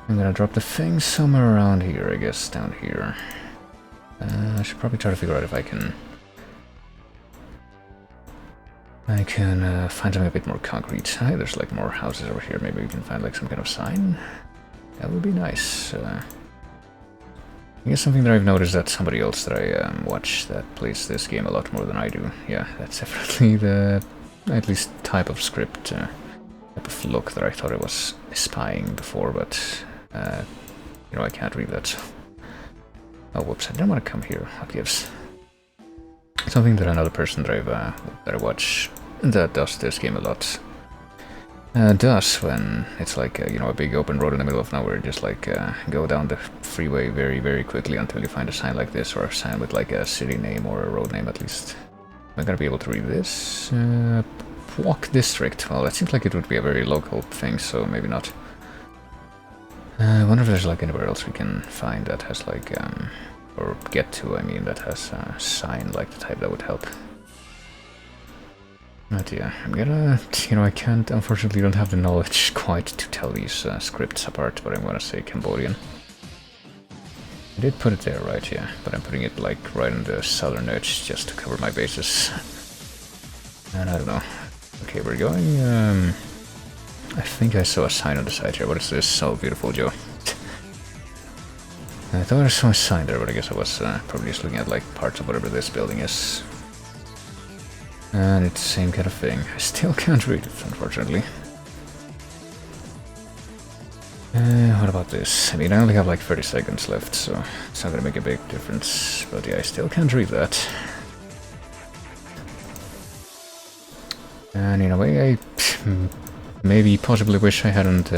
gonna drop the thing somewhere around here, I guess, down here. I should probably try to figure out if I can find something a bit more concrete. Hey, there's like more houses over here. Maybe we can find like some kind of sign. That would be nice. I guess something that I've noticed that somebody else that I watch that plays this game a lot more than I do. Yeah, that's definitely the at least type of script, type of look that I thought I was spying before, but you know, I can't read that. Oh, whoops! I didn't want to come here. What gives? Something that another person that I watch that does this game a lot does when it's like you know, a big open road in the middle of nowhere. Just like go down the freeway very, very quickly until you find a sign like this, or a sign with like a city name or a road name at least. Am I gonna be able to read this? Walk District. Well, that seems like it would be a very local thing, so maybe not. I wonder if there's like anywhere else we can find that has like or get to, I mean, that has a sign like the type that would help. But yeah, I'm gonna, you know, I can't, unfortunately don't have the knowledge quite to tell these scripts apart, but I'm gonna say Cambodian. I did put it there, right, yeah, but I'm putting it like right on the southern edge just to cover my bases. And I don't know. Okay, we're going, I think I saw a sign on the side here. What is this? So beautiful, Joe. I thought I saw a sign there, but I guess I was probably just looking at like parts of whatever this building is. And it's the same kind of thing. I still can't read it, unfortunately. What about this? I mean, I only have like 30 seconds left, so it's not gonna make a big difference. But yeah, I still can't read that. And in a way, I maybe possibly wish I hadn't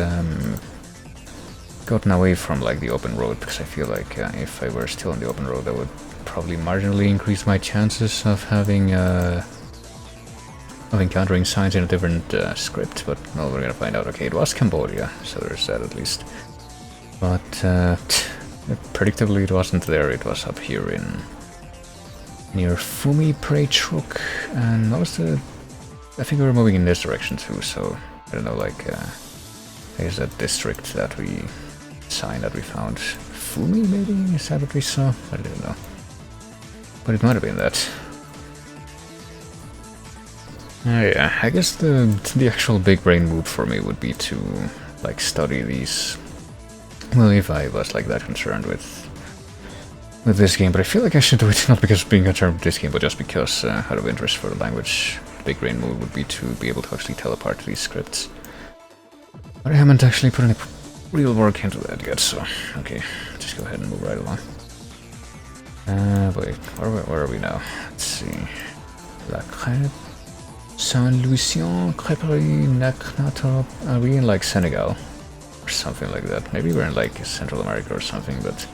gotten away from like the open road, because I feel like if I were still on the open road, that would probably marginally increase my chances of having of encountering signs in a different script. But well, we're gonna find out. Okay, it was Cambodia, so there's that at least. But predictably, it wasn't there. It was up here in near Fumi Prechuk, and what was the? I think we were moving in this direction too. So I don't know, like I guess that district that we. Sign that we found. Fumi, maybe? Is that what we saw? I didn't know. But it might have been that. Yeah, I guess the actual big brain move for me would be to like study these. Well, if I was like that concerned with this game, but I feel like I should do it not because of being concerned with this game, but just because out of interest for the language. The big brain move would be to be able to actually tell apart these scripts. But I haven't actually put any real work into that yet, so okay, just go ahead and move right along. Wait, where are we now? Let's see. La Crêpe, Saint-Lucien, Crêperie, Naknator. Are we in like Senegal? Or something like that. Maybe we're in like Central America or something, but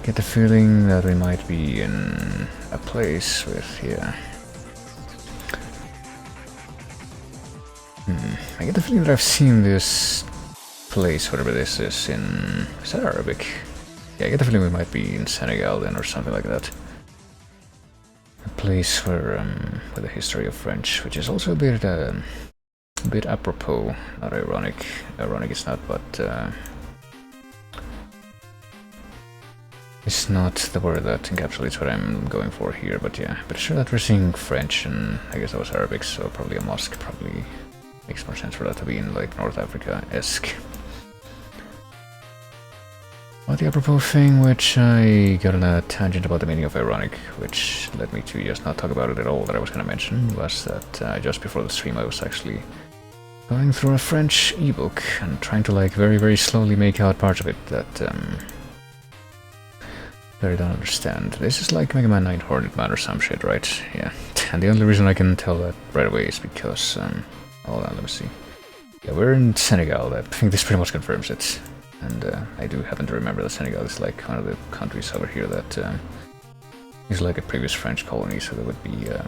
get the feeling that we might be in a place with, yeah. I get the feeling that I've seen this place, whatever this is, in... Is that Arabic? Yeah, I get the feeling we might be in Senegal then, or something like that. A place where, with a history of French, which is also a bit apropos, not ironic. Ironic it's not, but it's not the word that encapsulates what I'm going for here, but yeah. But sure that we're seeing French, and I guess that was Arabic, so probably a mosque probably makes more sense for that to be in like North Africa-esque. Well, the apropos thing, which I got on a tangent about the meaning of ironic, which led me to just not talk about it at all, that I was going to mention, was that just before the stream I was actually going through a French ebook and trying to like very, very slowly make out parts of it that I don't understand. This is like Mega Man 9 Hornet Man or some shit, right? Yeah. And the only reason I can tell that right away is because, hold on, let me see. Yeah, we're in Senegal. I think this pretty much confirms it. And I do happen to remember that Senegal is like one of the countries over here that is like a previous French colony, so there would be, they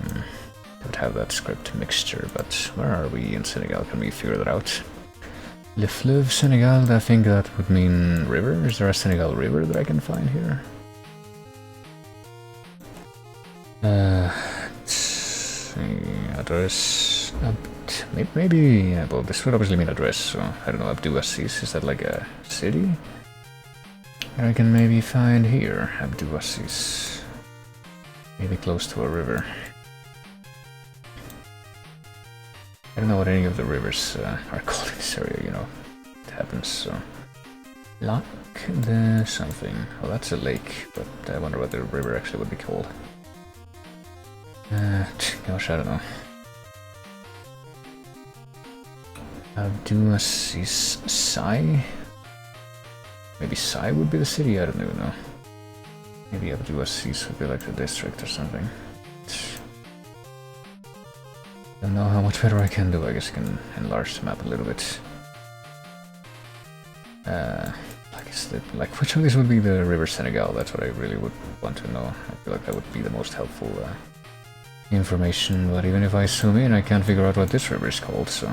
would have that script mixture. But where are we in Senegal? Can we figure that out? Le Fleuve Senegal, I think that would mean river. Is there a Senegal river that I can find here? Address. Maybe, yeah, well, this would obviously mean address, so I don't know. Abdou Assis, is that like a city? I can maybe find here. Abdou Assis. Maybe close to a river. I don't know what any of the rivers are called in this area, you know. It happens, so. Lac de something. Well, that's a lake, but I wonder what the river actually would be called. Gosh, I don't know. Abdou Assis Sai? Maybe Sai would be the city? I don't even know. Maybe Abdou Assis would be like the district or something. Don't know how much better I can do. I guess I can enlarge the map a little bit. Like which of these would be the River Senegal? That's what I really would want to know. I feel like that would be the most helpful information, but even if I zoom in, I can't figure out what this river is called, so...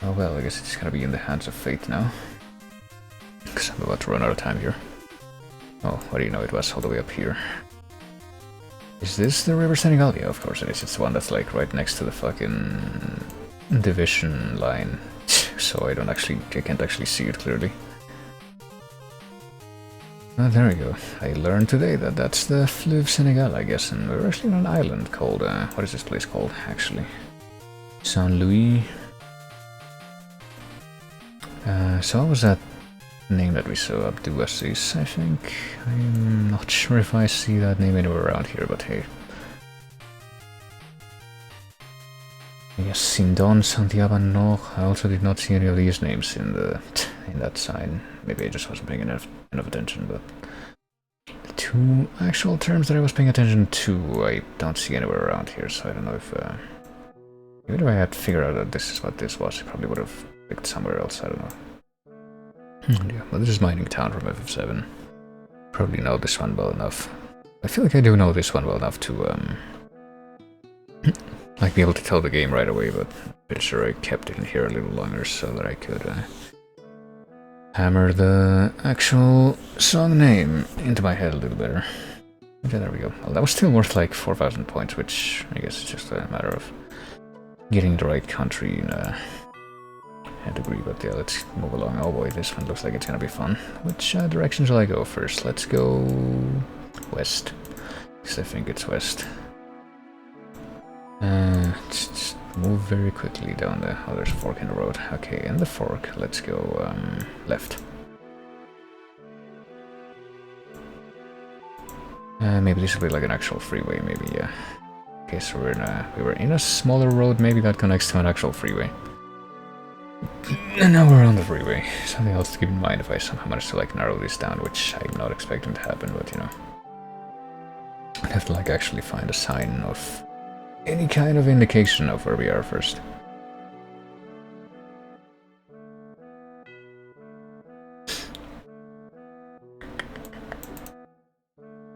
Oh well, I guess it's gonna be in the hands of fate now. Because I'm about to run out of time here. Oh, what do you know, it was all the way up here. Is this the River Senegal? Yeah, of course it is. It's the one that's like right next to the fucking division line. So I can't actually see it clearly. Oh, there we go. I learned today that that's the Fleuve Senegal, I guess, and we're actually on an island called, what is this place called, actually? Saint-Louis. So what was that name that we saw? Abdou Assis, I think? I'm not sure if I see that name anywhere around here, but hey. Yes, Sindon, Santiago Nord. I also did not see any of these names in that sign. Maybe I just wasn't paying enough attention, but the two actual terms that I was paying attention to, I don't see anywhere around here, so I don't know if even if I had figured out that this is what this was, I probably would have picked somewhere else, I don't know. Yeah, well, this is Mining Town from FF7. Probably know this one well enough. I feel like I do know this one well enough to like be able to tell the game right away, but I'm pretty sure I kept it in here a little longer so that I could hammer the actual song name into my head a little better. Okay, there we go. Well, that was still worth like 4,000 points, which I guess is just a matter of getting the right country in a degree, but yeah, let's move along. Oh boy, this one looks like it's gonna be fun. Which direction shall I go first? Let's go west, because I think it's west. Just move very quickly down the... Oh, there's a fork in the road. Okay, in the fork, let's go left. Maybe this will be like an actual freeway, maybe, yeah. Okay, so we were in a smaller road, maybe that connects to an actual freeway. And now we're on the freeway. Something else to keep in mind if I somehow manage to like narrow this down, which I'm not expecting to happen, but you know. I'd have to like actually find a sign of any kind of indication of where we are first.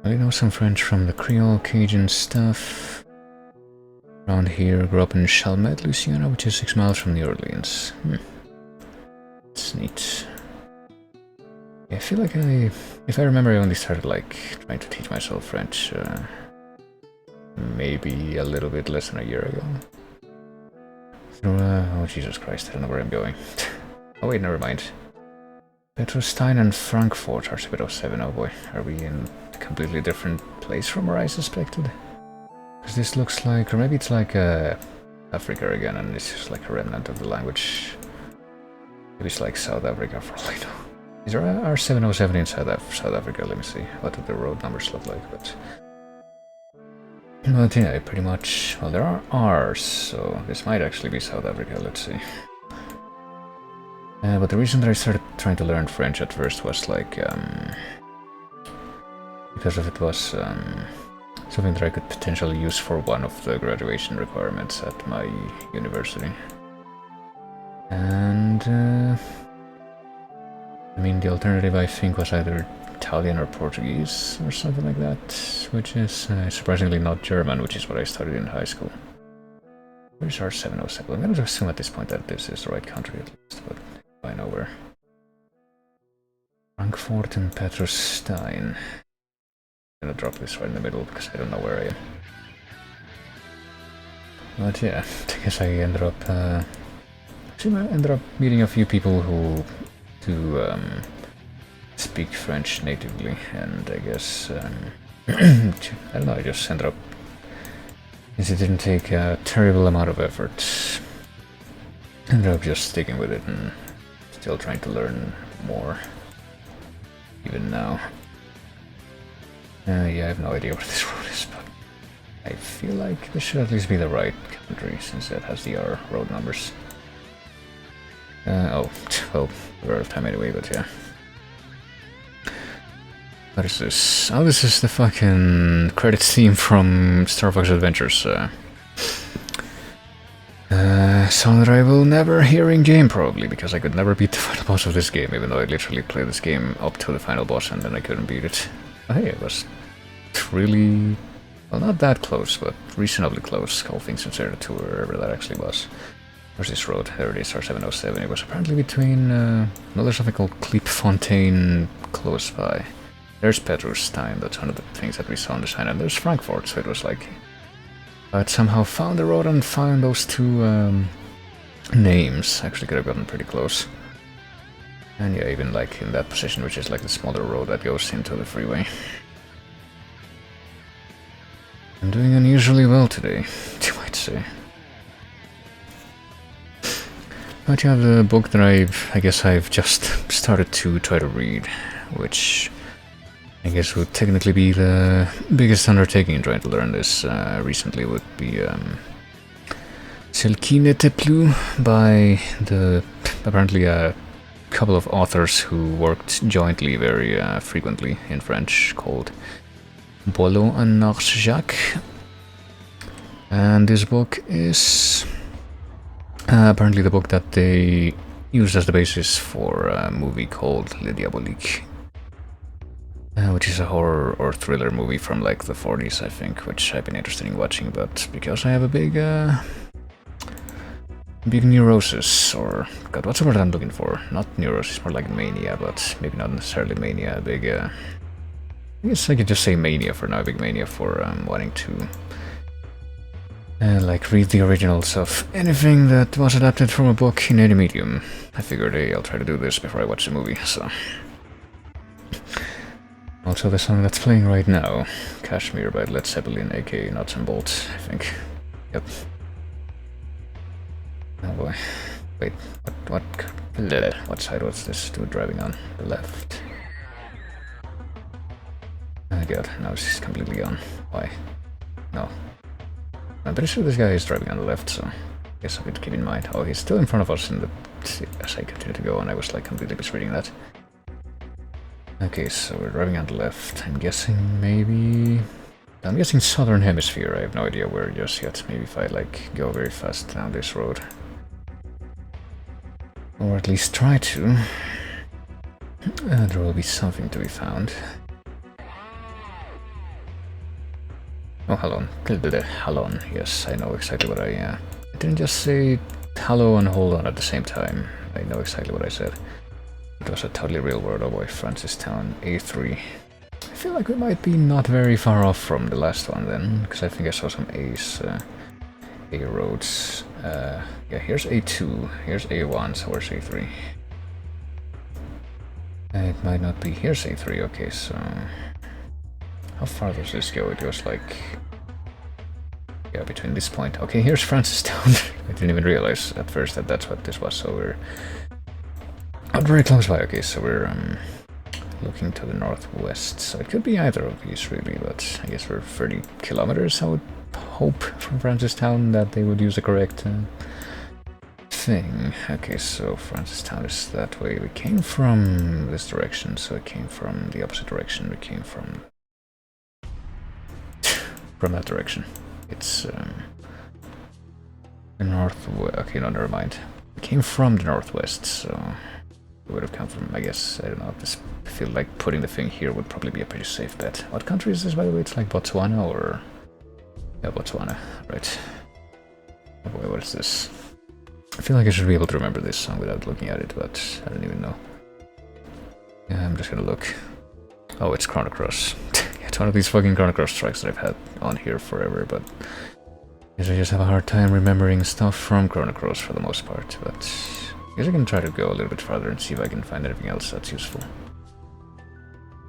I know some French from the Creole Cajun stuff. Around here, grew up in Chalmette, Louisiana, which is 6 miles from New Orleans. It's neat. Yeah, I feel like if I remember, I only started like trying to teach myself French maybe a little bit less than a year ago. Through, oh Jesus Christ, I don't know where I'm going. Oh wait, never mind. Petrostein and Frankfurt are bit of 7. Oh boy, are we in a completely different place from where I suspected? Because this looks like, or maybe it's like Africa again, and it's just like a remnant of the language. Maybe it's like South Africa for all I know. Is there a R707 in South Africa? Let me see what the road numbers look like. But yeah, pretty much. Well, there are R's, so this might actually be South Africa. Let's see. But the reason that I started trying to learn French at first was like because of it was something that I could potentially use for one of the graduation requirements at my university. And I mean, the alternative I think was either Italian or Portuguese or something like that, which is surprisingly not German, which is what I studied in high school. Where's our 707? I'm going to assume at this point that this is the right country at least, but I know where. Frankfurt and Petrosstein. I'm going to drop this right in the middle because I don't know where I am. But yeah, I guess I ended up meeting a few people who do speak French natively, and I guess I don't know. I just ended up, since it didn't take a terrible amount of effort, ended up just sticking with it and still trying to learn more, even now. Yeah, I have no idea what this road is, but I feel like this should at least be the right country since it has the R road numbers. Oh, well, we're out of time anyway, but yeah. What is this? Oh, this is the fucking credits theme from Star Fox Adventures. Song that I will never hear in game, probably, because I could never beat the final boss of this game, even though I literally played this game up to the final boss and then I couldn't beat it. Oh, hey, it was really, well, not that close, but reasonably close, all things considered, to wherever that actually was. Where's this road? There it is, R707. It was apparently between, there's something called Kleepfontein close by. There's Petrosstein, that's one of the things that we saw on the sign, and there's Frankfurt, so it was like, I'd somehow found the road and found those two names. Actually could have gotten pretty close. And yeah, even like in that position, which is like the smaller road that goes into the freeway. I'm doing unusually well today, you might say. But yeah, the book that I guess I've just started to try to read, which I guess would technically be the biggest undertaking in trying to learn this recently, would be Celle qui n'était plus by the apparently a couple of authors who worked jointly very frequently in French, called Boileau and Narcejac. And this book is apparently the book that they used as the basis for a movie called Le Diabolique, which is a horror or thriller movie from like the 40s, I think, which I've been interested in watching, but because I have a big neurosis, or God, what's the word I'm looking for? Not neurosis, more like mania, but maybe not necessarily mania. A big, I guess I could just say mania for now. A big mania for wanting to like read the originals of anything that was adapted from a book in any medium. I figured, hey, I'll try to do this before I watch the movie. So, also the song that's playing right now, Kashmir by Led Zeppelin, aka Nuts and Bolts, I think. Yep. Oh boy. Wait, what side was this dude driving on? The left. Oh god, now it's completely gone. Why? No. I'm pretty sure this guy is driving on the left, so I guess I could keep in mind. Oh, he's still in front of us in the, as I continue to go, and I was like completely misreading that. Okay, so we're driving on the left. I'm guessing maybe... I'm guessing Southern Hemisphere. I have no idea where just yet. Maybe if I like go very fast down this road. Or at least try to. There will be something to be found. Oh, hello. Hello. Yes, I know exactly what I didn't just say hello and hold on at the same time. I know exactly what I said. It was a totally real word. Oh boy, Francistown, A3. I feel like we might be not very far off from the last one then, because I think I saw some A's, A roads. Yeah, here's A2, here's A1, so where's A3? It might not be. Here's A3, okay, so... How far does this go? It goes like... Yeah, between this point. Okay, here's Francistown. I didn't even realize at first that that's what this was, so we're Not very close by. Okay, so we're looking to the northwest, so it could be either of these really, but I guess we're 30 kilometers. I would hope from Francistown that they would use the correct thing. Okay, so Francistown is that way. We came from this direction, so it came from the opposite direction. We came from that direction. It's the northwest. Okay, no, never mind. We came from the northwest, so it would have come from, I guess, I don't know, I feel like putting the thing here would probably be a pretty safe bet. What country is this, by the way? It's like Botswana or... yeah, Botswana, right. Oh boy, what is this? I feel like I should be able to remember this song without looking at it, but I don't even know. Yeah, I'm just gonna look. Oh, it's Chrono Cross. It's one of these fucking Chrono Cross tracks that I've had on here forever, but I guess I just have a hard time remembering stuff from Chrono Cross for the most part, but I guess I can try to go a little bit further and see if I can find anything else that's useful.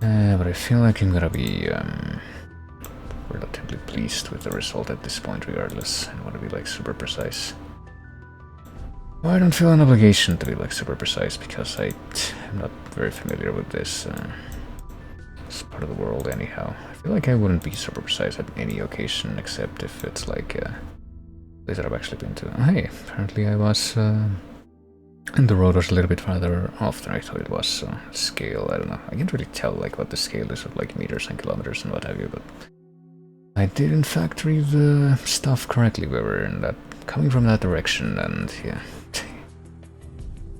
But I feel like I'm gonna be relatively pleased with the result at this point regardless. I don't want to be like super precise. Well, I don't feel an obligation to be like super precise because I'm not very familiar with this part of the world anyhow. I feel like I wouldn't be super precise at any occasion except if it's like a place that I've actually been to. Oh, hey, apparently I was and the road was a little bit farther off than I thought it was, so scale, I don't know. I can't really tell like what the scale is of like meters and kilometers and what have you, but I did in fact read the stuff correctly. We were in that, coming from that direction, and yeah,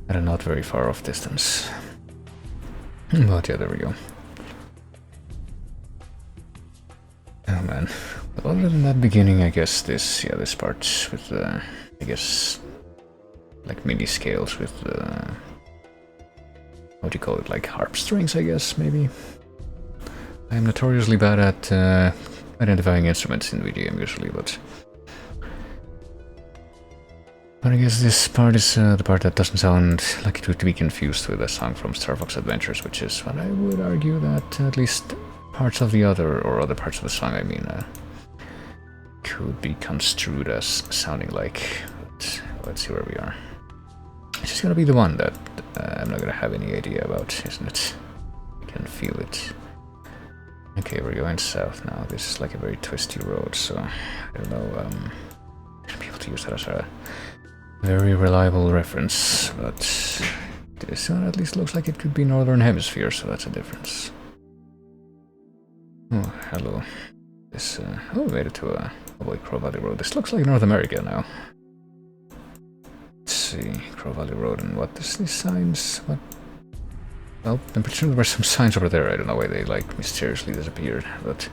at a not very far off distance. But yeah, there we go. Oh man. But other than that beginning, I guess this part with the, I guess, like mini scales with the, what do you call it, like harp strings, I guess, maybe? I'm notoriously bad at identifying instruments in VGM usually, but I guess this part is the part that doesn't sound like it would be confused with a song from Star Fox Adventures, which is what I would argue that at least parts of the other parts of the song, I mean, could be construed as sounding like. But let's see where we are. It's just gonna be the one that I'm not gonna have any idea about, isn't it? I can feel it. Okay, we're going south now. This is like a very twisty road, so I don't know. I'm gonna be able to use that as a very reliable reference, but this one at least looks like it could be Northern Hemisphere, so that's a difference. Oh, hello. This, oh, we made it to a, oh boy, Crow Valley Road. This looks like North America now. Let's see, Crow Valley Road, and what is these signs? What? Well, I'm pretty sure there were some signs over there. I don't know why they, like, mysteriously disappeared, but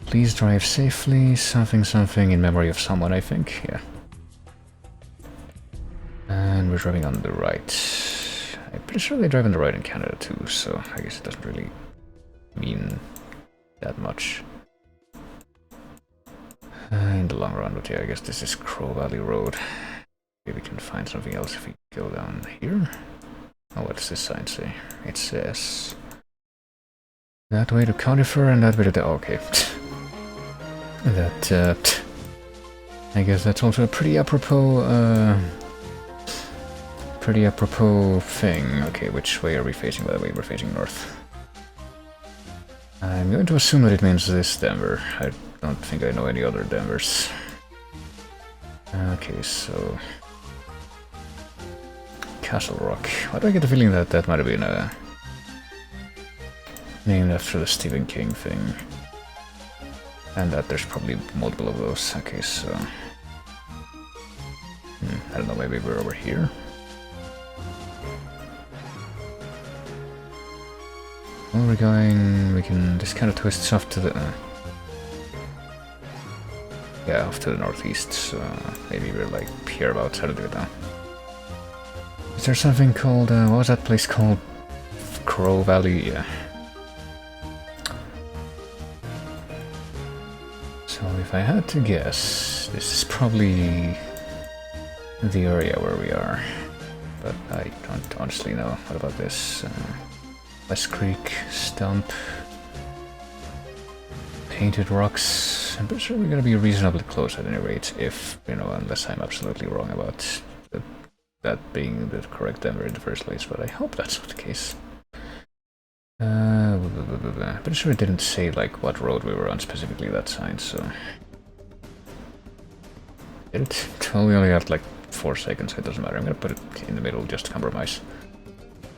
please drive safely, something something in memory of someone, I think, yeah. And we're driving on the right. I'm pretty sure they drive on the right in Canada too, so I guess it doesn't really mean that much in the long run, but yeah, I guess this is Crow Valley Road. Maybe we can find something else if we go down here. Oh, what does this sign say? It says that way to Conifer and that way to the... Oh, okay. That, I guess that's also a pretty apropos thing. Okay, which way are we facing, by the way? We're facing north. I'm going to assume that it means this Denver. I don't think I know any other Denvers. Okay, so... Castle Rock. Why do I get the feeling that that might have been named after the Stephen King thing? And that there's probably multiple of those. Okay, so... I don't know, maybe we're over here? Well, we're going... we can... this kind of twists off to the... yeah, off to the northeast, so maybe we're like here about how to do it now. Is there something called... what was that place called? Crow Valley? Yeah. So if I had to guess, this is probably the area where we are. But I don't honestly know. What about this? West Creek, Stump, Painted Rocks. I'm pretty sure we're gonna be reasonably close at any rate, if, you know, unless I'm absolutely wrong about the that being the correct number in the first place, but I hope that's not the case. Pretty sure it didn't say like what road we were on specifically that sign, so... Did it? Well, we only got like 4 seconds, so it doesn't matter. I'm gonna put it in the middle just to compromise.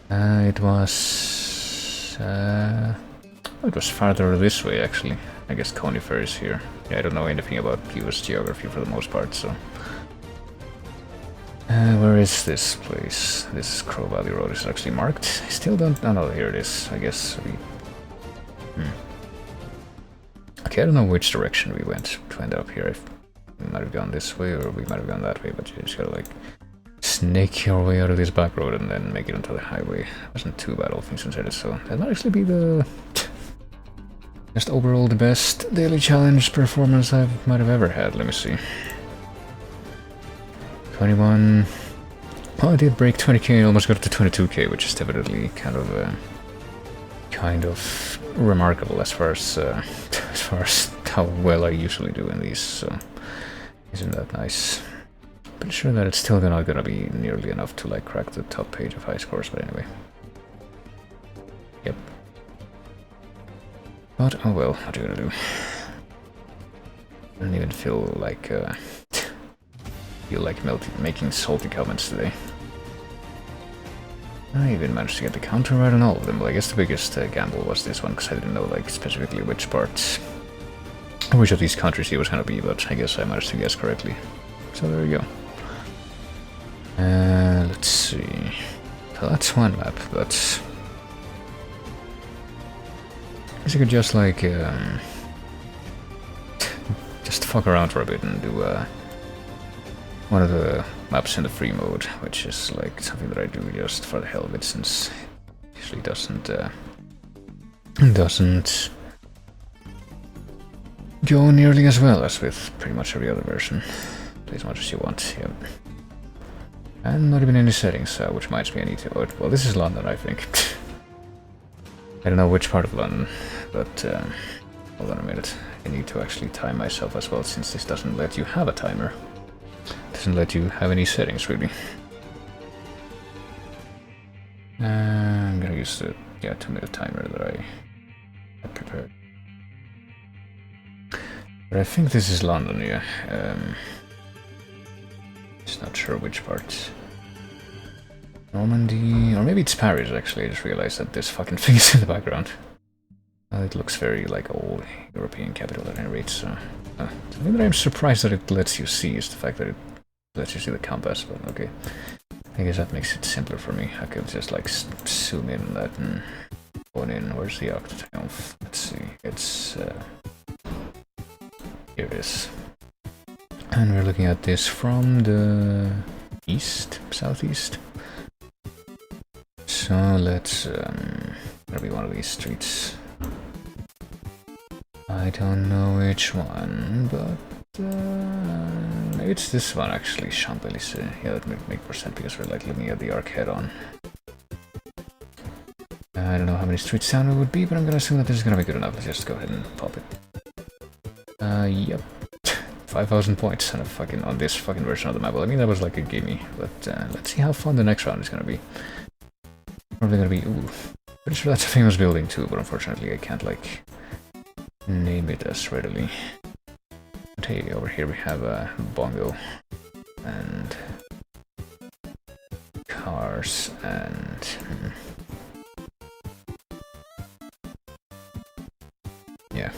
It was... oh, it was farther this way, actually. I guess Conifer is here. Yeah, I don't know anything about US geography for the most part, so... where is this place? This is Crow Valley Road. Is it actually marked? I still don't... Oh no, here it is. I guess we... Okay, I don't know which direction we went to end up here. We might have gone this way, or we might have gone that way, but you just gotta, like, snake your way out of this back road and then make it onto the highway. It wasn't too bad, all things considered, so that might actually be the... just overall the best daily challenge performance I might have ever had. Let me see. 21... Well, I did break 20k, almost got to 22k, which is definitely kind of remarkable as far as how well I usually do in these, so isn't that nice? Pretty sure that it's still not gonna be nearly enough to like crack the top page of high scores, but anyway. Yep. But oh well, what are you gonna do? I don't even feel like making salty comments today. I even managed to get the counter right on all of them. Well, I guess the biggest gamble was this one, because I didn't know like specifically which parts, which of these countries he was gonna be, but I guess I managed to guess correctly. So there you go. Let's see. So that's one map, but I guess I could just like just fuck around for a bit and do one of the maps in the free mode, which is like something that I do just for the hell of it, since it usually doesn't go nearly as well as with pretty much every other version. Play as much as you want, yep. And not even any settings, which reminds me I need to... well, this is London, I think. I don't know which part of London, but hold on a minute. I need to actually time myself as well, since this doesn't let you have a timer. Doesn't let you have any settings, really. I'm gonna use the 2-minute timer that I had prepared. But I think this is London, yeah. Just not sure which part. Normandy, or maybe it's Paris, actually. I just realized that this fucking thing is in the background. It looks very like old European capital at any rate, so... something that I'm surprised that it lets you see is the fact that it lets you see the compass, but okay. I guess that makes it simpler for me. I could just like zoom in on that and go in. Where's the Arc de Triomphe? Let's see. It's... here it is. And we're looking at this from the east, southeast. So let's maybe one of these streets. I don't know which one, but maybe it's this one actually, Champs-Élysées. Yeah, that would make more sense because we're like looking at the arc head on. I don't know how many streets down it would be, but I'm gonna assume that this is gonna be good enough. Let's just go ahead and pop it. Yep. 5,000 points on this fucking version of the map. Well, I mean, that was like a gimme, but let's see how fun the next round is gonna be. Probably gonna be, ooh, pretty sure that's a famous building too, but unfortunately I can't like name it as readily. But hey, over here we have a bongo and cars and yeah.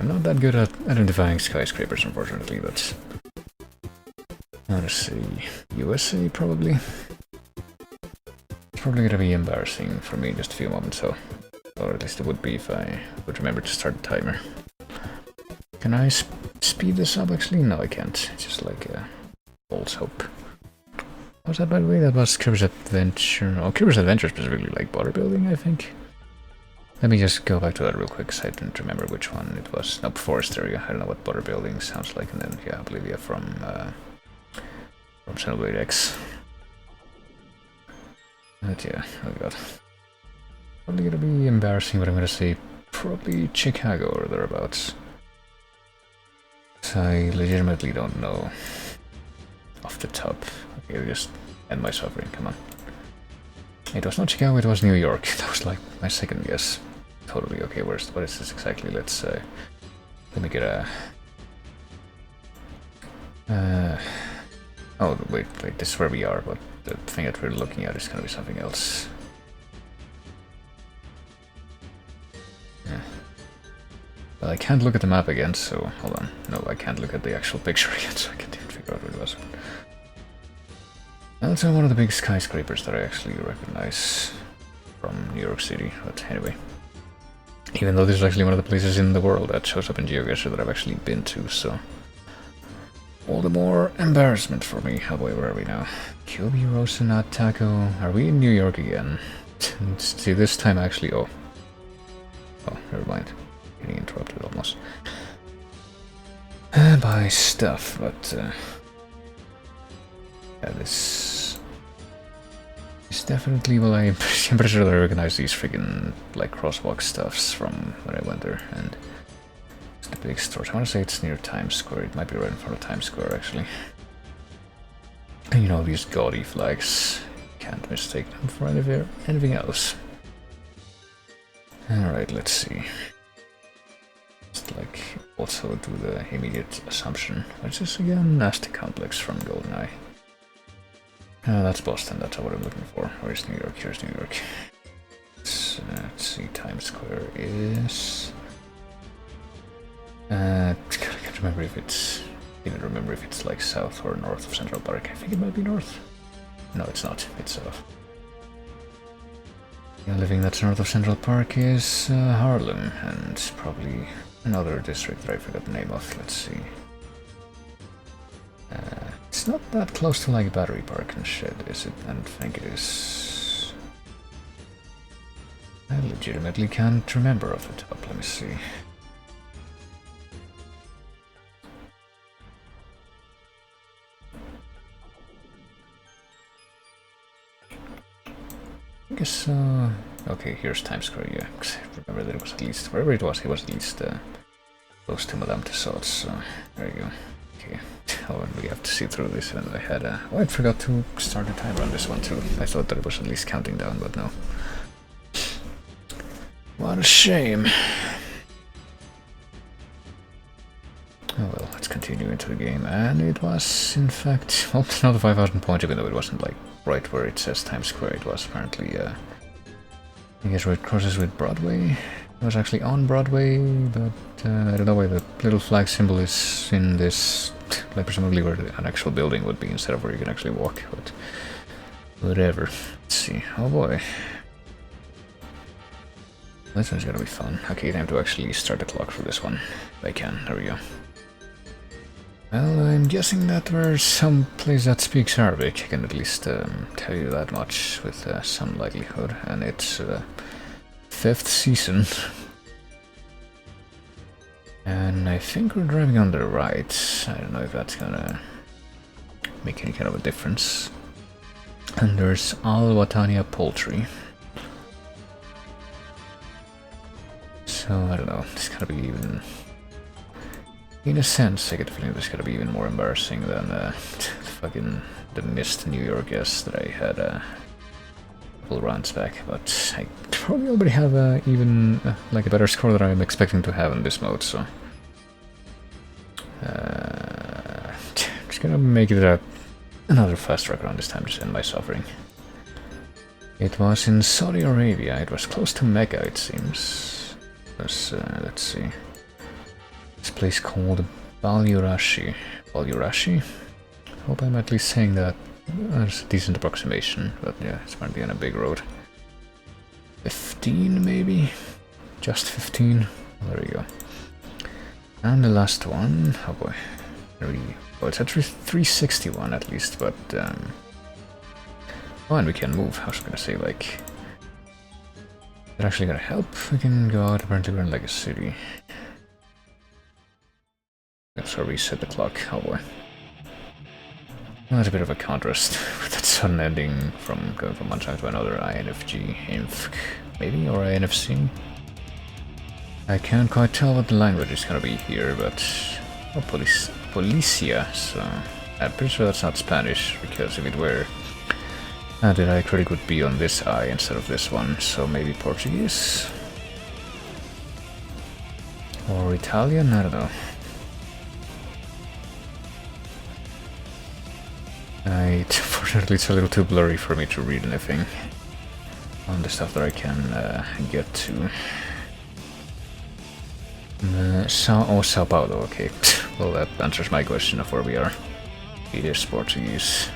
I'm not that good at identifying skyscrapers, unfortunately, but let's see, USA probably. It's probably gonna be embarrassing for me in just a few moments, so, or at least it would be if I would remember to start the timer. Can I speed this up actually? No, I can't. It's just like a false hope. What was that, by the way? That was Kirby's Adventure. Oh, Kirby's Adventure specifically, like border building, I think. Let me just go back to that real quick, because I didn't remember which one it was. Nope, Forest Area. I don't know what border building sounds like, and then, yeah, Oblivia from Xenoblade X. But yeah, oh god. Probably gonna be embarrassing, but I'm gonna say probably Chicago or thereabouts. So I legitimately don't know off the top. Okay, just end my suffering, come on. It was not Chicago, it was New York. That was like my second guess. Totally okay, what is this exactly? Let's let me get a oh wait, this is where we are, but the thing that we're looking at is gonna be something else. Yeah. Well, I can't look at the map again, so hold on. No, I can't look at the actual picture again, so I can't even figure out what it was. That's one of the big skyscrapers that I actually recognize from New York City, but anyway. Even though this is actually one of the places in the world that shows up in GeoGuessr that I've actually been to, so... all the more embarrassment for me. Oh boy, where are we now? QB Rosa, not Taco. Are we in New York again? See, this time actually... oh, never mind. Getting interrupted almost. By stuff, but... yeah, this... it's definitely... well, I'm pretty sure that I recognize these freaking, like, crosswalk stuffs from when I went there, and... it's the big stores. I want to say it's near Times Square. It might be right in front of Times Square, actually. And you know, these gaudy flags. Can't mistake them for anything else. Alright, let's see. Just, like, also do the immediate assumption. Which is, again, Nasty Complex from GoldenEye. That's Boston, that's what I'm looking for. Where's New York? Here's New York. Let's see, Times Square is... I can't remember if it's... even remember if it's like south or north of Central Park. I think it might be north. No, it's not. It's south. The only thing that's north of Central Park is Harlem, and probably another district that I forgot the name of. Let's see. It's not that close to like Battery Park and shit, is it? I don't think it is. I legitimately can't remember off the top. Let me see. I guess, okay, here's Times Square, yeah. Remember that it was at least, wherever it was at least close to Madame Tussauds, so there you go. Okay, oh, and we have to see through this, and I had oh, I forgot to start the timer on this one too. I thought that it was at least counting down, but no. What a shame. Oh well, let's continue into the game, and it was, in fact, well, another 5,000 points, even though it wasn't like right where it says Times Square. It was apparently, I guess where it crosses with Broadway. It was actually on Broadway, but I don't know why the little flag symbol is in this, like presumably where an actual building would be instead of where you can actually walk, but whatever. Let's see. Oh boy. This one's gonna be fun. Okay, time to actually start the clock for this one. If I can. There we go. Well, I'm guessing that there's some place that speaks Arabic. I can at least tell you that much with some likelihood. And it's 5th season. And I think we're driving on the right. I don't know if that's gonna make any kind of a difference. And there's Al Watania Poultry. So, I don't know, it's gotta be even... in a sense, I get the feeling this gotta be even more embarrassing than fucking the missed New York guess that I had a couple rounds back, but I probably already have even like a better score than I'm expecting to have in this mode, so... just gonna make it another fast track around this time, just end my suffering. It was in Saudi Arabia, it was close to Mecca, it seems. Let's see. This place called Balyurashi. Balyurashi? Hope I'm at least saying that. That's a decent approximation, but yeah, it's going to be on a big road. 15 maybe? Just 15? There we go. And the last one, oh boy. Oh, it's at 361 at least, but oh, and we can move. I was gonna say, like, that actually gonna help. We can go out. Apparently, we're in like a city. Let's reset the clock. Oh boy. Well, that's a bit of a contrast with that sudden ending from going from one side to another. INFG, INFC, maybe, or INFC. I can't quite tell what the language is gonna be here, but oh, Policia. So I'm pretty sure that's not Spanish, because if it were, Did I critic would be on this eye instead of this one, so maybe Portuguese? Or Italian? I don't know. Unfortunately, it's a little too blurry for me to read anything on the stuff that I can get to. Sao Paulo, okay. Well, that answers my question of where we are. It is Portuguese.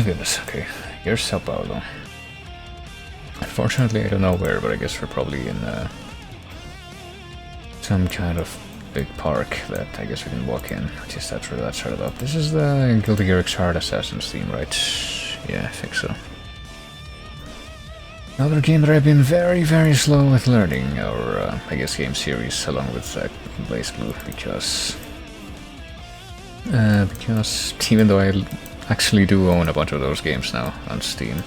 Goodness, okay. Here's Sao Paulo. Unfortunately, I don't know where, but I guess we're probably in some kind of big park that I guess we can walk in, which is that sort of up. This is the Guilty Gear's Hard Assassin's theme, right? Yeah, I think so. Another game that I've been very, very slow with learning, or I guess game series, along with Blaze Blue, because even though I actually do own a bunch of those games now on Steam,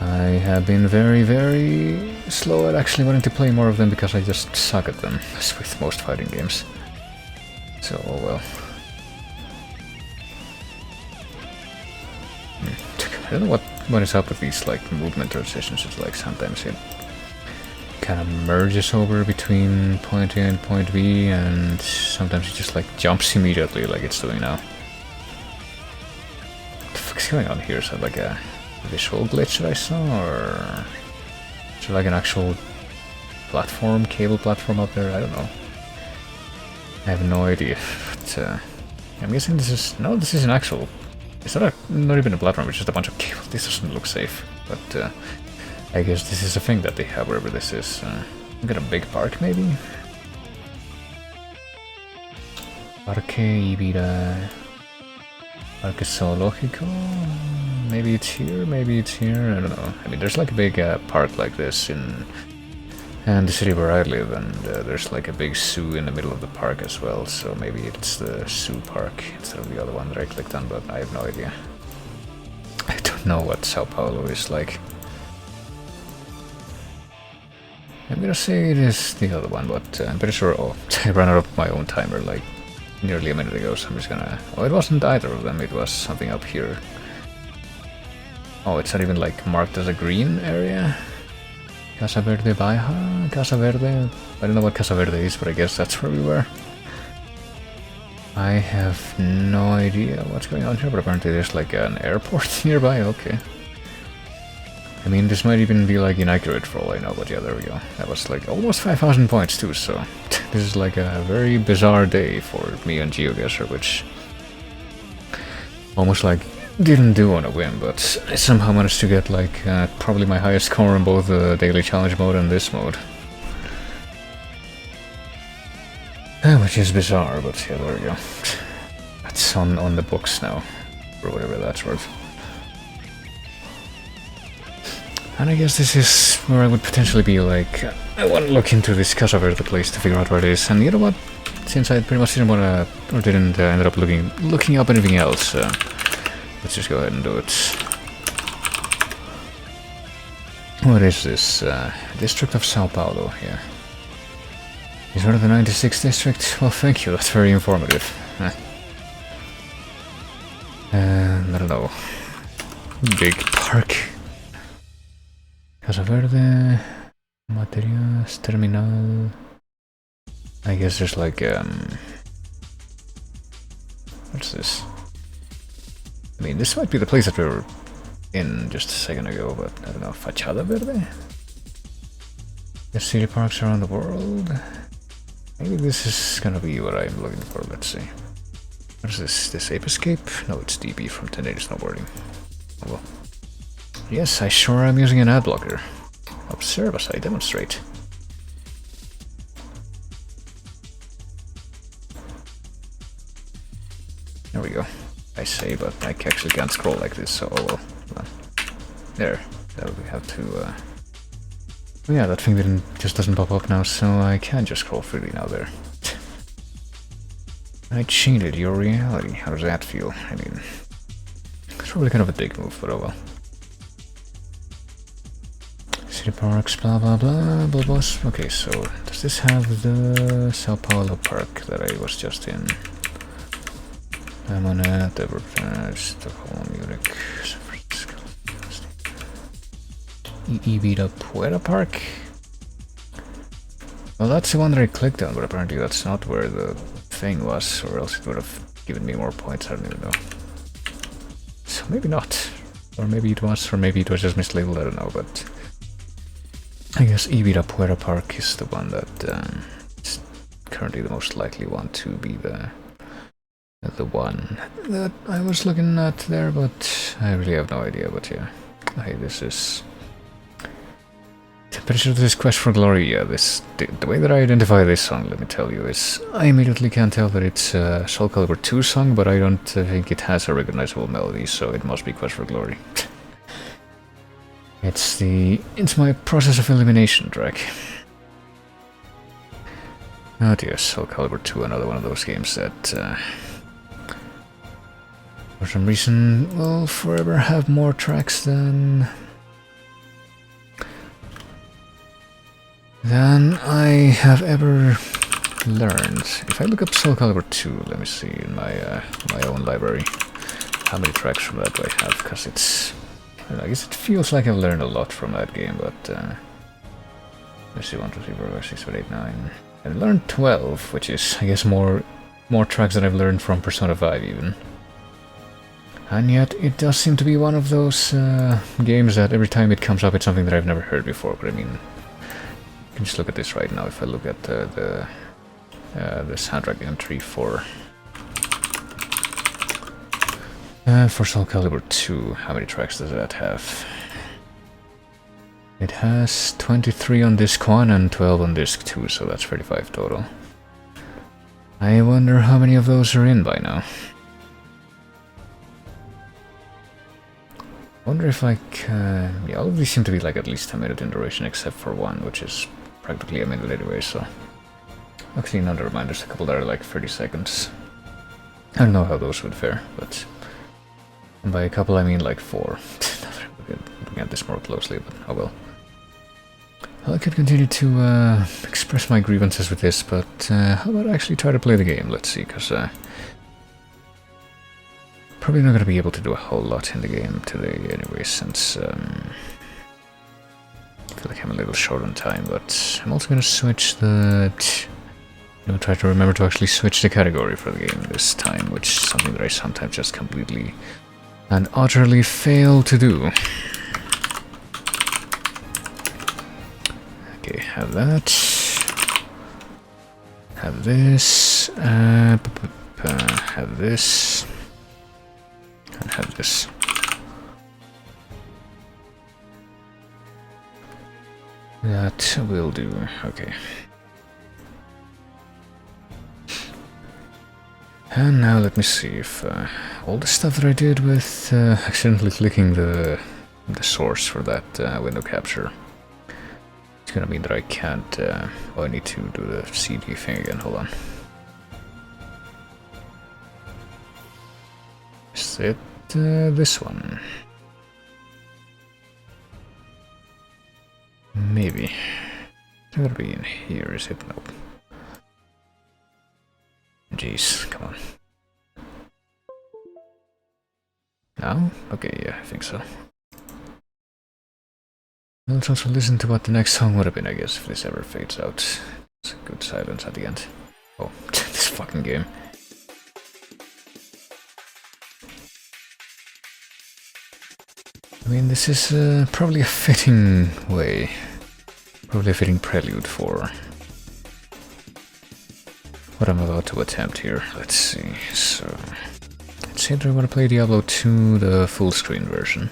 I have been very, very slow at actually wanting to play more of them because I just suck at them, as with most fighting games. So, oh well. I don't know what is up with these like movement transitions. It's like sometimes it kind of merges over between point A and point B, and sometimes it just like jumps immediately like it's doing now. What the fuck's going on here? Is that like a visual glitch that I saw, or is there like an actual platform, cable platform up there? I don't know. I have no idea. But, I'm guessing this is... No, this is an actual... It's not even a platform, it's just a bunch of cables. This doesn't look safe, but I guess this is a thing that they have wherever this is. Got a big park, maybe? Parque Ibira... Parque Zoológico? Maybe it's here, maybe it's here, I don't know. I mean, there's like a big park like this in the city where I live, and there's like a big zoo in the middle of the park as well, so maybe it's the zoo park instead of the other one that I clicked on, but I have no idea. I don't know what Sao Paulo is like. I'm gonna say it is the other one, but I'm pretty sure... Oh, I ran out of my own timer like nearly a minute ago, so I'm just gonna... Oh, it wasn't either of them, it was something up here. Oh, it's not even like marked as a green area? Casa Verde Baja? Casa Verde? I don't know what Casa Verde is, but I guess that's where we were. I have no idea what's going on here, but apparently there's like an airport nearby, okay. I mean, this might even be like inaccurate for all I know, but yeah, there we go. That was like almost 5,000 points too, so this is like a very bizarre day for me and GeoGuessr, which almost like didn't do on a whim, but I somehow managed to get like probably my highest score in both the daily challenge mode and this mode. Which is bizarre, but yeah, there we go. That's on the books now, or whatever that's worth. And I guess this is where I would potentially be like, I want to look into this Casa Verde place to figure out where it is, and you know what? Since I pretty much didn't want to, or didn't end up looking up anything else, let's just go ahead and do it. What is this? District of Sao Paulo here. Is one of the 96th district? Well, thank you, that's very informative. I don't know. Big park. Casa Verde. Materias. Terminal. I guess there's like, what's this? I mean, this might be the place that we were in just a second ago, but I don't know. Fachada Verde? There's city parks around the world. Maybe this is gonna be what I'm looking for, let's see. What is this? This Ape Escape? No, it's DB from 10 Days Snowboarding. Oh well. Yes, I sure am using an ad blocker. Observe as I demonstrate. There we go. I say, but I actually can't scroll like this, so oh well. There. There we have to... Oh yeah, that thing just doesn't pop up now, so I can just scroll freely now there. I cheated your reality. How does that feel? I mean, it's probably kind of a big move, but oh well. City parks, blah blah blah, blah blah. Okay, so does this have the Sao Paulo park that I was just in? I'm on Stockholm, Munich, San Francisco. Ibiza Puerto Park? Well, that's the one that I clicked on, but apparently that's not where the thing was, or else it would have given me more points, I don't even know. So maybe not. Or maybe it was, or maybe it was just mislabeled, I don't know, but I guess Ibiza Puerto Park is the one that is currently the most likely one to be the one that I was looking at there, but I really have no idea. But yeah, hey, this is... Pretty sure this is Quest for Glory. Yeah, the way that I identify this song, let me tell you, is I immediately can tell that it's a Soul Calibur 2 song, but I don't think it has a recognizable melody, so it must be Quest for Glory. It's my Process of Elimination track. Oh dear, Soul Calibur 2, another one of those games that for some reason will forever have more tracks than I have ever learned. If I look up Soul Calibur 2, let me see in my own library how many tracks from that do I have, because it's... I guess it feels like I've learned a lot from that game, but let's see, 1, 2, 3, 4, 5, 6, 7, 8, 9. I've learned 12, which is, I guess, more tracks than I've learned from Persona 5 even. And yet, it does seem to be one of those games that every time it comes up, it's something that I've never heard before. But I mean, you can just look at this right now. If I look at the soundtrack entry for Soul Calibur 2, how many tracks does that have? It has 23 on disc 1 and 12 on disc 2, so that's 35 total. I wonder how many of those are in by now. I wonder if, like, yeah, all of these seem to be like at least a minute in duration, except for one, which is practically a minute anyway, so... Actually, no, never mind, there's a couple that are like 30 seconds. I don't know how those would fare, but... And by a couple I mean like 4. Looking at this more closely, but oh well. Well, I could continue to express my grievances with this, but how about I actually try to play the game? Let's see, because... probably not going to be able to do a whole lot in the game today anyway, since I feel like I'm a little short on time, but I'm also going to switch the... try to remember to actually switch the category for the game this time, which is something that I sometimes just completely and utterly fail to do. Okay, have that. Have this. Have this. And have this. That will do. Okay. And now let me see if all the stuff that I did with accidentally clicking the source for that window capture, it's gonna mean that I can't. Oh, I need to do the CD thing again. Hold on. Is it this one? Maybe. It's gotta be in here, is it? Nope. Jeez, come on. Now? Okay, yeah, I think so. Let's also listen to what the next song would have been, I guess, if this ever fades out. It's a good silence at the end. Oh, this fucking game. I mean, this is probably a fitting way. Probably a fitting prelude for what I'm about to attempt here. Let's see. So, let's say that I want to play Diablo 2, the full screen version.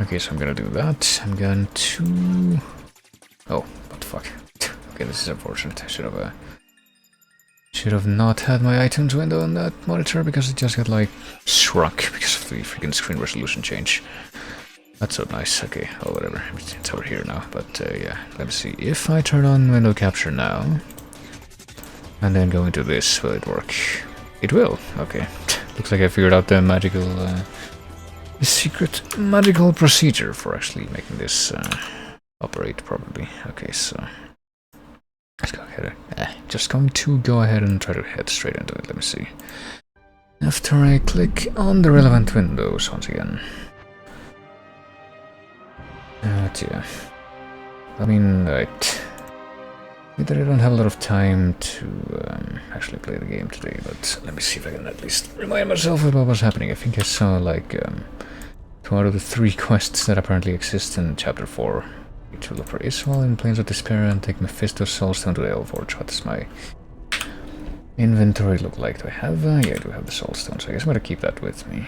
Okay, so I'm gonna do that. I'm going to... Oh, what the fuck. Okay, this is unfortunate. I should have not had my items window on that monitor, because it just got, like, shrunk because of the freaking screen resolution change. That's so nice. Okay, oh, whatever. It's over here now. But, yeah, let me see. If I turn on window capture now, and then go into this, will it work? It will. Okay. Looks like I figured out the magical, the secret magical procedure for actually making this, operate properly. Okay, so... Let's go ahead. Just going to go ahead and try to head straight into it. Let me see. After I click on the relevant windows once again. Yeah. I mean, right. I don't have a lot of time to actually play the game today, but let me see if I can at least remind myself of what was happening. I think I saw like 2 out of the 3 quests that apparently exist in Chapter 4. You to look for Israel in Plains of Despair and take Mephisto's Soulstone to the Elforge. What does my inventory look like? Do I have? Yeah, I do have the Soulstone, so I guess I'm gonna keep that with me.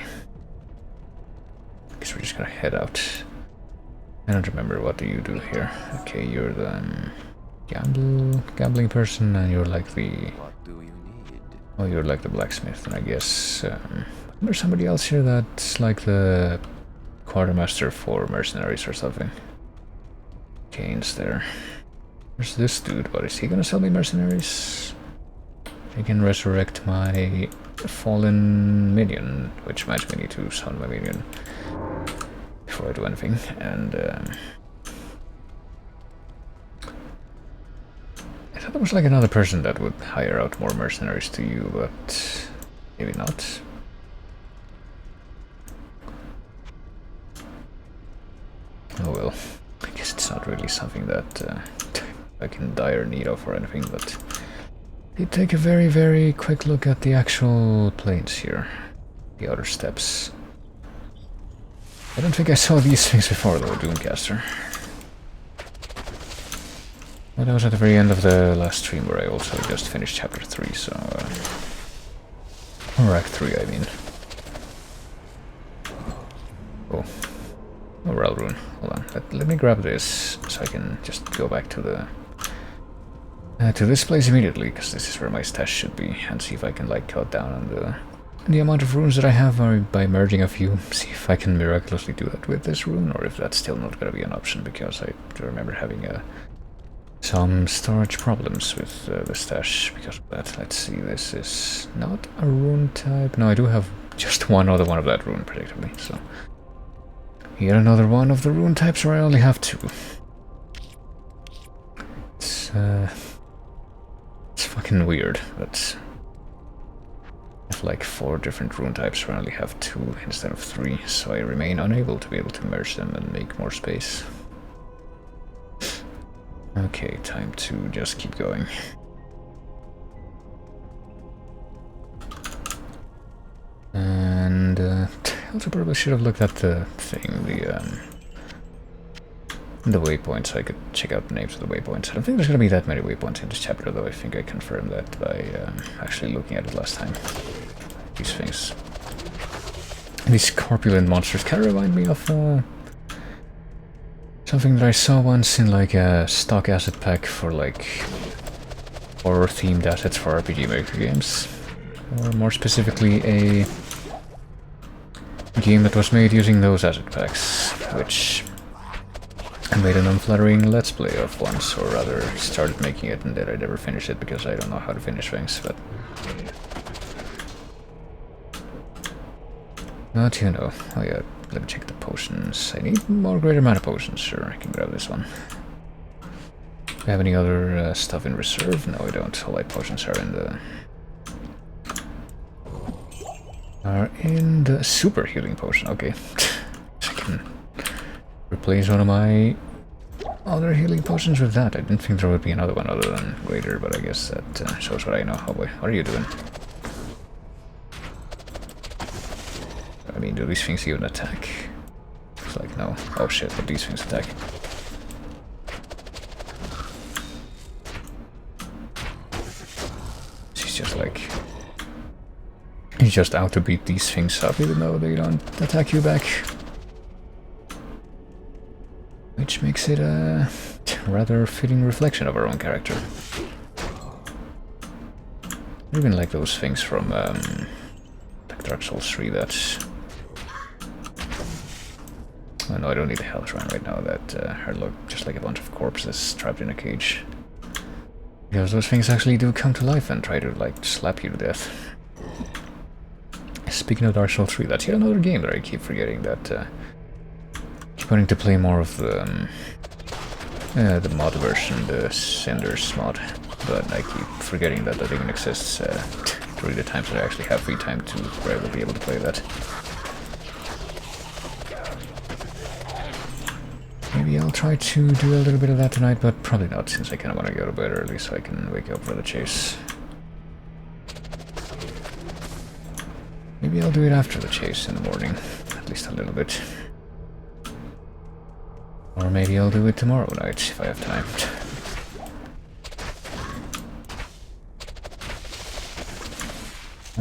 I guess we're just gonna head out. I don't remember, what do you do here? Okay, you're the gambling person, and you're like the... What do you need? Oh, you're like the blacksmith, and I guess there's somebody else here that's like the quartermaster for mercenaries or something. Kane's there. There's this dude. What is he gonna sell me? Mercenaries? I can resurrect my fallen minion, which might me need to summon my minion before I do anything. And I thought there was like another person that would hire out more mercenaries to you, but maybe not. Oh well. I guess it's not really something that I'm in dire need of or anything, but you take a very, very quick look at the actual planes here. The outer steps. I don't think I saw these things before though, Doomcaster. Well, that was at the very end of the last stream where I also just finished Chapter 3, so... or Act 3, I mean. Oh. Oh, Rune. Hold on. Let me grab this so I can just go back to the to this place immediately, because this is where my stash should be, and see if I can like cut down on the amount of runes that I have by merging a few. See if I can miraculously do that with this rune, or if that's still not going to be an option, because I do remember having some storage problems with the stash because of that. Let's see. This is not a rune type. No, I do have just one other one of that rune, predictably. So. Yet another one of the rune types where I only have 2. It's fucking weird, but I have like 4 different rune types where I only have 2 instead of 3, so I remain unable to be able to merge them and make more space. Okay, time to just keep going. And I also probably should have looked at the thing, the waypoints, so I could check out the names of the waypoints. I don't think there's going to be that many waypoints in this chapter, though. I think I confirmed that by actually looking at it last time. These things. And these corpulent monsters kind of remind me of something that I saw once in like a stock asset pack for like horror-themed assets for RPG Maker games. Or more specifically, a game that was made using those asset packs, which I made an unflattering let's play of once, or rather started making it and then I never finished it because I don't know how to finish things, but you know. Oh yeah, let me check the potions. I need more greater mana potions. Sure, I can grab this one. Do I have any other stuff in reserve? No, I don't. All my potions are in the super healing potion. Okay. I can replace one of my other healing potions with that. I didn't think there would be another one other than greater, but I guess that shows what I know. Oh boy, what are you doing? I mean, do these things even attack? It's like, no. Oh shit, but these things attack. She's just like... He's just out to beat these things up, even though they don't attack you back. Which makes it a rather fitting reflection of our own character. Even like those things from like Dark Souls 3 that... Oh no, I don't need a health run right now, that her look just like a bunch of corpses trapped in a cage. Because those things actually do come to life and try to like slap you to death. Speaking of Dark Souls 3, that's yet another game that I keep forgetting that keep wanting to play more of the The mod version, the Senders mod, but I keep forgetting that that even exists during the times that I actually have free time to where I will be able to play that. Maybe I'll try to do a little bit of that tonight, but probably not, since I kind of want to go to bed early so I can wake up for the chase. Maybe I'll do it after the chase in the morning, at least a little bit. Or maybe I'll do it tomorrow night, if I have time.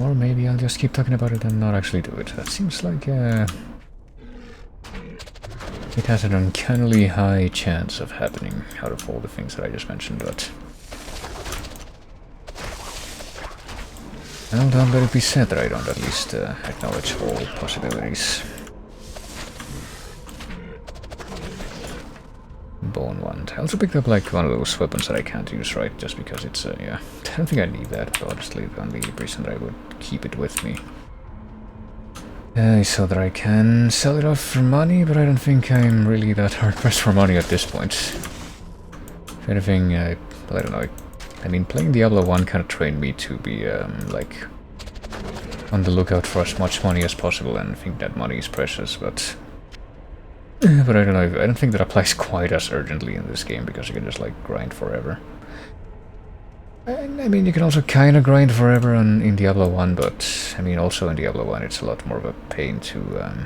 Or maybe I'll just keep talking about it and not actually do it. That seems like it has an uncannily high chance of happening out of all the things that I just mentioned, but... Well, don't let it be said that I don't at least acknowledge all possibilities. Bone wand. I also picked up like one of those weapons that I can't use, right? Just because it's, yeah. I don't think I need that, but honestly, the only reason that I would keep it with me. So that I can sell it off for money, but I don't think I'm really that hard pressed for money at this point. If anything, well, I don't know. I mean, playing Diablo 1 kind of trained me to be, like, on the lookout for as much money as possible and think that money is precious, but... But I don't know, I don't think that applies quite as urgently in this game, because you can just, like, grind forever. I mean, you can also kind of grind forever in Diablo 1, but, I mean, also in Diablo 1 it's a lot more of a pain to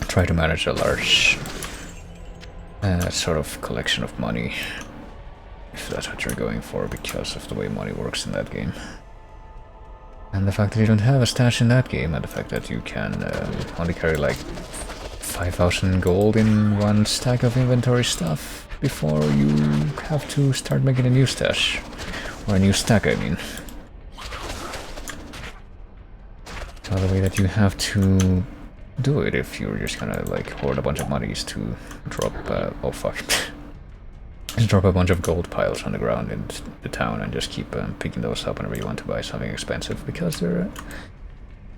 try to manage a large sort of collection of money, if that's what you're going for, because of the way money works in that game. And the fact that you don't have a stash in that game, and the fact that you can only carry like 5,000 gold in one stack of inventory stuff before you have to start making a new stash. Or a new stack, I mean. So the way that you have to do it if you're just gonna like hoard a bunch of money is to drop, oh fuck. Just drop a bunch of gold piles on the ground in the town and just keep picking those up whenever you want to buy something expensive, because there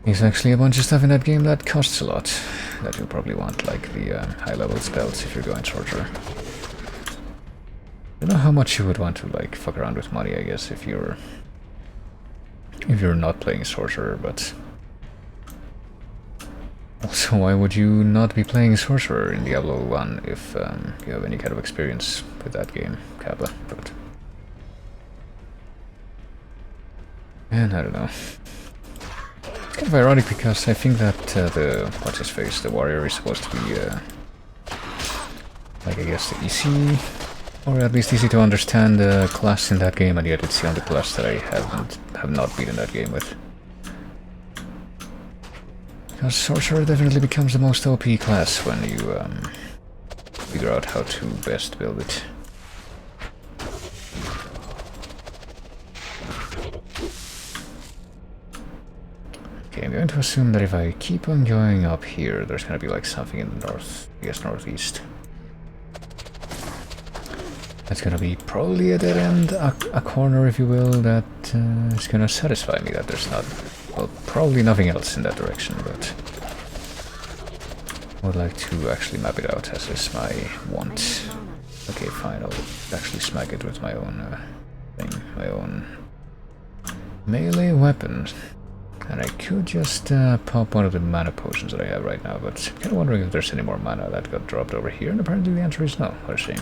is actually a bunch of stuff in that game that costs a lot that you'll probably want, like the high-level spells if you're going sorcerer. I don't know how much you would want to like fuck around with money, I guess, if you're not playing sorcerer, but also why would you not be playing sorcerer in Diablo 1 if you have any kind of experience with that game, Kappa? But and I don't know. It's kind of ironic because I think that the what's his face, the warrior, is supposed to be like, I guess, the easy, or at least easy to understand class in that game, and yet it's the only class that I have not beaten that game with. Because sorcerer definitely becomes the most OP class when you figure out how to best build it. Okay, I'm going to assume that if I keep on going up here, there's going to be like something in the north, I guess northeast. That's going to be probably a dead end, a corner if you will, that is going to satisfy me that there's not, well, probably nothing else in that direction, but I would like to actually map it out as is my want. Okay, fine, I'll actually smack it with my own thing, my own melee weapon. And I could just pop one of the mana potions that I have right now, but I'm kind of wondering if there's any more mana that got dropped over here, and apparently the answer is no. What a shame.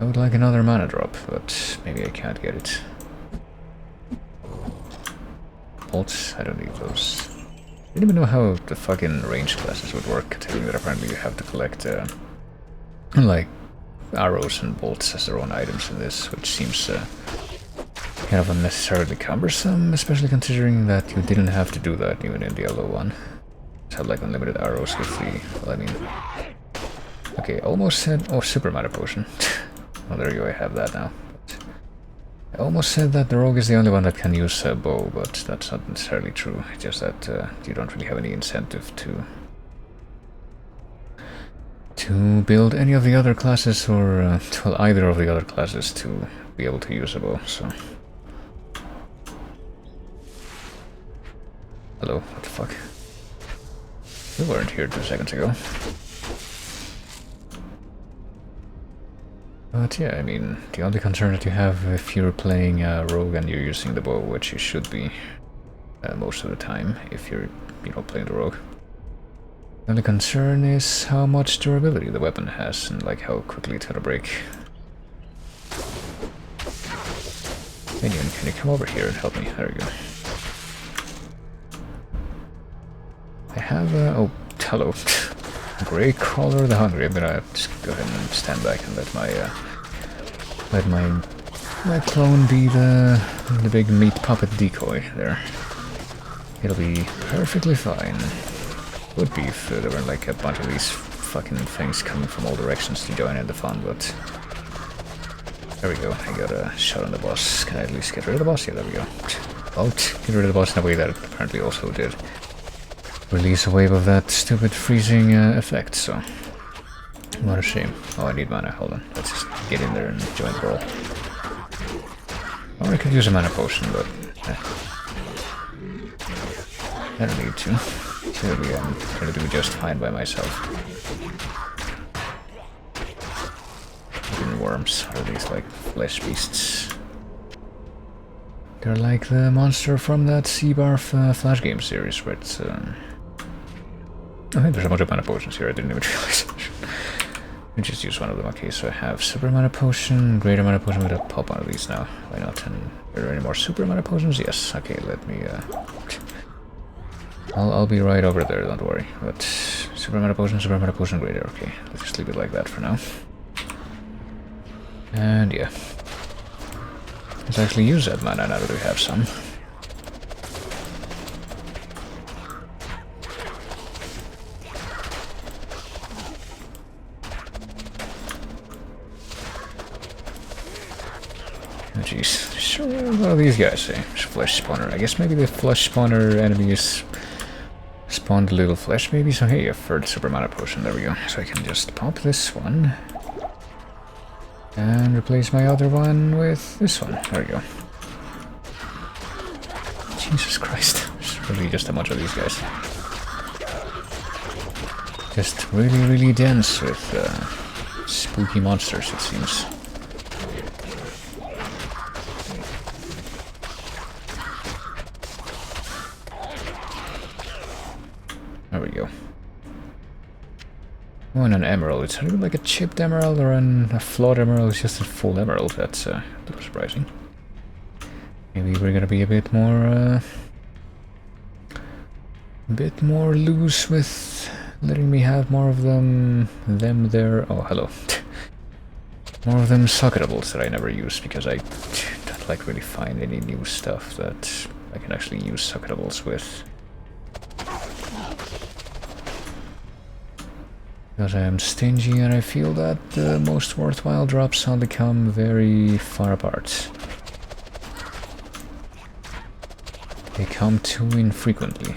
I would like another mana drop, but maybe I can't get it. Bolts, I don't need those. I didn't even know how the fucking range classes would work, considering that apparently you have to collect like arrows and bolts as their own items in this, which seems kind of unnecessarily cumbersome, especially considering that you didn't have to do that even in Diablo 1. Just had like unlimited arrows with the, well, I mean... Okay, almost said... Oh, super mana potion. Well, there you go, I have that now. But I almost said that the rogue is the only one that can use a bow, but that's not necessarily true. It's just that you don't really have any incentive to build any of the other classes, or well, either of the other classes to be able to use a bow, so... Hello, what the fuck? You weren't here 2 seconds ago. But yeah, I mean, the only concern that you have if you're playing Rogue and you're using the bow, which you should be most of the time if you're, playing the Rogue. The only concern is how much durability the weapon has and like how quickly it's gonna break. Minion, can you come over here and help me? There we go. I have oh, hello. Grey Crawler the Hungry. I'm gonna just go ahead and stand back and let my clone be the big meat puppet decoy there. It'll be perfectly fine. Would be if there weren't like a bunch of these fucking things coming from all directions to join in the fun, but there we go. I got a shot on the boss. Can I at least get rid of the boss? Yeah, there we go. I'll get rid of the boss in a way that it apparently also did release a wave of that stupid freezing effect, so what a shame. Oh, I need mana. Hold on. Let's just get in there and join the brawl. Or I could use a mana potion, but I don't need to. Clearly I'm gonna do just fine by myself. Even worms are these like flesh beasts. They're like the monster from that Seabarf Flash game series, where it's I think there's a bunch of mana potions here, I didn't even realize. Let me just use one of them. Okay, so I have super mana potion, greater mana potion. I'm gonna pop one of these now. Why not? And are there any more super mana potions? Yes. Okay, let me I'll be right over there, don't worry. But super mana potion, greater. Okay, let's just leave it like that for now. And yeah. Let's actually use that mana now that we have some. Oh jeez, sure, what are these guys say? Flesh spawner. I guess maybe the flesh spawner enemies spawned a little flesh maybe? So hey, a third super mana potion, there we go. So I can just pop this one. And replace my other one with this one. There we go. Jesus Christ. There's really just a bunch of these guys. Just really, really dense with spooky monsters, it seems. There we go. Oh, and an emerald. It's not even like a chipped emerald or a flawed emerald. It's just a full emerald. That's a little surprising. Maybe we're gonna be a bit more loose with letting me have more of them there. Oh, hello. More of them socketables that I never use because I don't like really find any new stuff that I can actually use socketables with. Because I am stingy and I feel that the most worthwhile drops only come very far apart. They come too infrequently.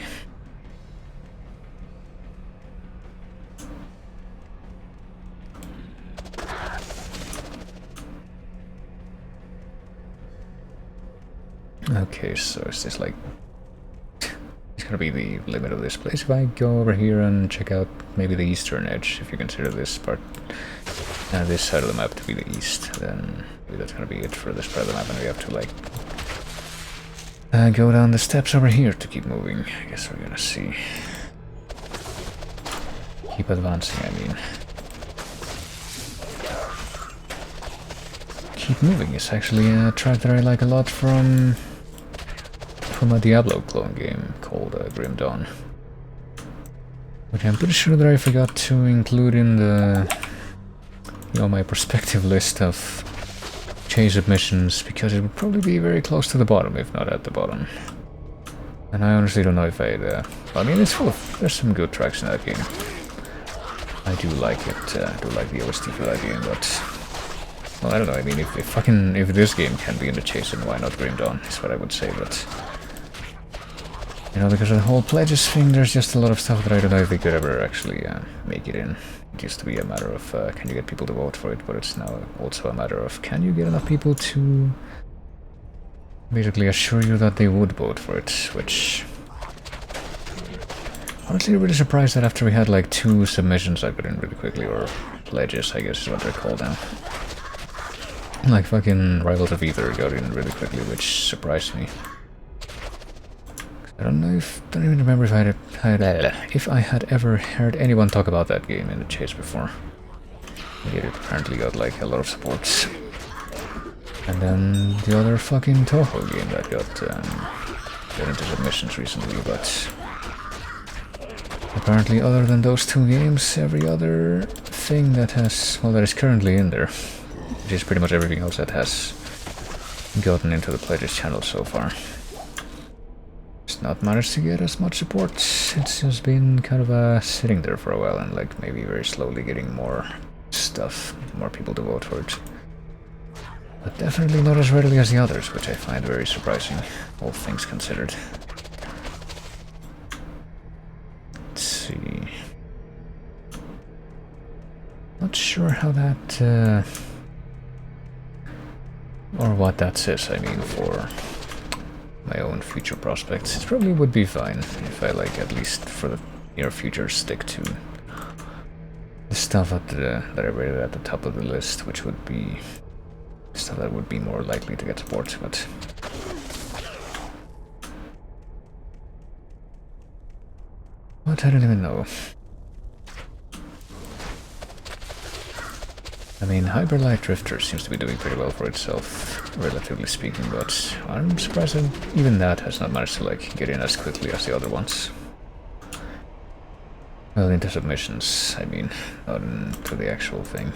Okay, so is this like... It's gonna be the limit of this place if I go over here and check out maybe the eastern edge, if you consider this part, this side of the map to be the east, then maybe that's gonna be it for this part of the map, and we have to like go down the steps over here to keep moving. I guess we're gonna see. Keep advancing, I mean. Keep moving is actually a track that I like a lot from a Diablo clone game called Grim Dawn, which I'm pretty sure that I forgot to include in the, my perspective list of chase-up missions, because it would probably be very close to the bottom, if not at the bottom. And I honestly don't know if I'd... I mean, it's full of... There's some good tracks in that game. I do like it. I do like the OST for that game, but... Well, I don't know. I mean, if this game can be in the chase, then why not Grim Dawn, is what I would say, but... because of the whole pledges thing, there's just a lot of stuff that I don't know if they could ever actually make it in. It used to be a matter of can you get people to vote for it, but it's now also a matter of can you get enough people to basically assure you that they would vote for it, which... Honestly, I'm really surprised that after we had like 2 submissions I got in really quickly, or pledges I guess is what they're called now. Like fucking Rivals of Ether got in really quickly, which surprised me. I don't even remember if I had ever heard anyone talk about that game in the chase before. It apparently got like a lot of supports. And then the other fucking Toho game that got into submissions recently, but apparently other than those two games, every other thing that is currently in there, which is pretty much everything else that has gotten into the player's channel so far, it's not managed to get as much support. It's just been kind of sitting there for a while and like maybe very slowly getting more stuff, more people to vote for it. But definitely not as readily as the others, which I find very surprising, all things considered. Let's see. Not sure how that, or what that says, I mean, for my own future prospects. It probably would be fine if I, like, at least for the near future, stick to the stuff that I rated at the top of the list, which would be stuff that would be more likely to get support, but what? I don't even know. I mean, Hyperlight Drifter seems to be doing pretty well for itself, relatively speaking, but I'm surprised that even that has not managed to like get in as quickly as the other ones. Well, into submissions, I mean, not into the actual thing.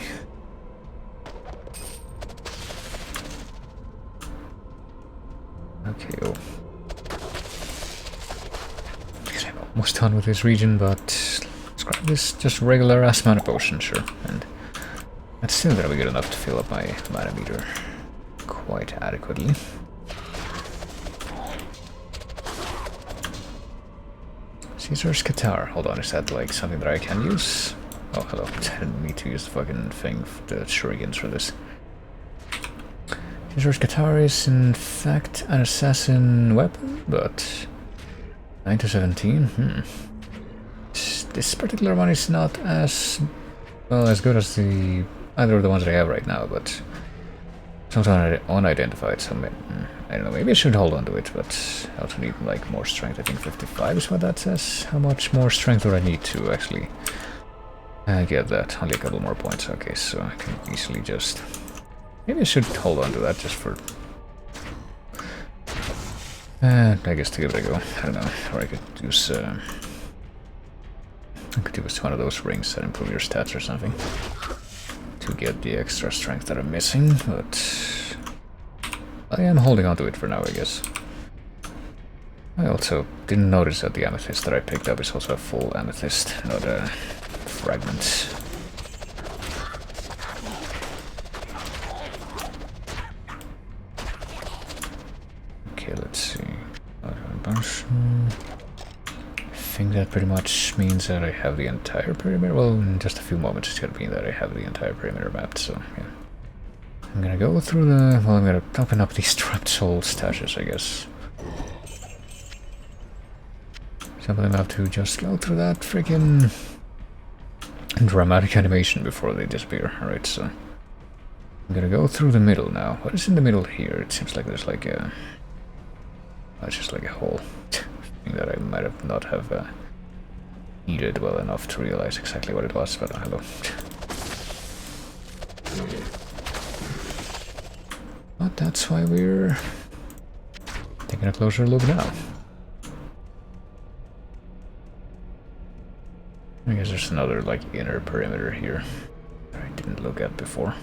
Okay, oh. I'm almost done with this region, but let's grab this just regular ass mana potion, sure. And that's still gonna be good enough to fill up my mana meter quite adequately. Caesar's Qatar. Hold on, is that like something that I can use? Oh, hello. I didn't need to use the fucking thing, the shurikens for this. Caesar's Qatar is in fact an assassin weapon, but 9 to 17? This particular one is not as well as good as the either of the ones that I have right now, but it's also unidentified, so I don't know, maybe I should hold on to it, but I also need like more strength. I think 55 is what that says. How much more strength do I need to actually get that? Only a couple more points. Okay, so I can easily just... Maybe I should hold on to that just for... I guess to give it a go. I don't know. Or I could use... I could use one of those rings that improve your stats or something to get the extra strength that I'm missing, but I am holding on to it for now, I guess. I also didn't notice that the amethyst that I picked up is also a full amethyst, not a fragment. Okay, let's see. I think that pretty much means that I have the entire perimeter. Well, in just a few moments it's gonna mean that I have the entire perimeter mapped, so yeah. I'm gonna go through the... well, I'm gonna open up these trapped soul stashes, I guess. Some of them have to just go through that freaking dramatic animation before they disappear. Alright, so I'm gonna go through the middle now. What is in the middle here? It seems like there's like a... oh, it's just like a hole. That I might have not have needed well enough to realize exactly what it was, but hello. But that's why we're taking a closer look now. I guess there's another like inner perimeter here that I didn't look at before.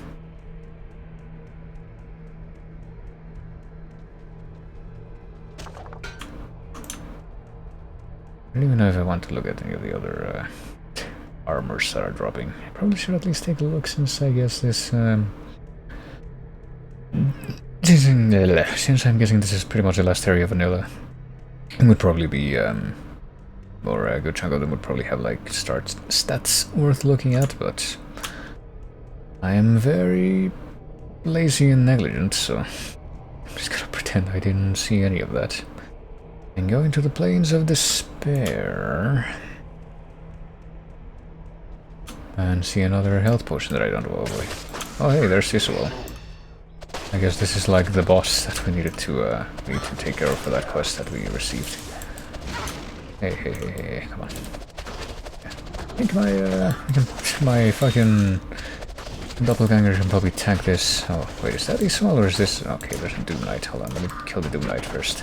I don't even know if I want to look at any of the other armors that are dropping. I probably should at least take a look, since I guess this... since I'm guessing this is pretty much the last area of vanilla. It would probably be... or a good chunk of them would probably have like stats worth looking at, but I am very lazy and negligent, so I'm just gonna pretend I didn't see any of that. And going to the Plains of Despair and see another health potion that I don't know about. Oh hey, there's Isuel. I guess this is like the boss that we needed to take care of for that quest that we received. Hey, come on. Yeah. I think my fucking doppelganger can probably tank this. Oh, wait, is that Iswal or is this? Okay, there's a Doom Knight. Hold on, let me kill the Doom Knight first.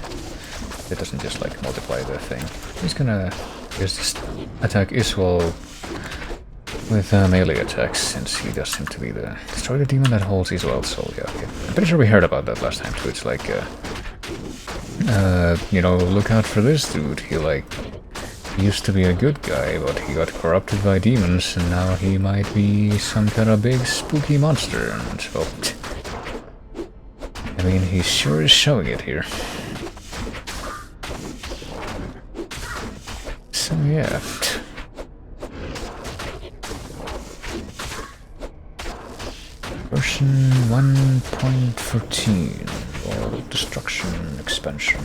It doesn't just like multiply the thing. He's gonna just attack Iswal with melee attacks, since he does seem to be the destroy the demon that holds Iswal's soul. Yeah, okay. I'm pretty sure we heard about that last time too. It's like, you know, look out for this dude. He used to be a good guy, but he got corrupted by demons, and now he might be some kind of big spooky monster. And well, I mean, he sure is showing it here. So yeah. Version 1.14, Lord Destruction Expansion.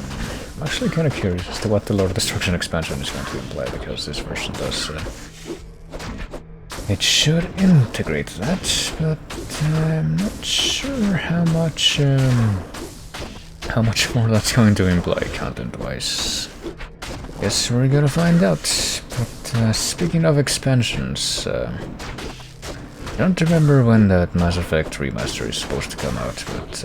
I'm actually kind of curious as to what the Lord Destruction Expansion is going to imply, because this version does... it should integrate that, but I'm not sure how much more that's going to imply content-wise. Guess we're gonna find out. But speaking of expansions, I don't remember when that Mass Effect remaster is supposed to come out, but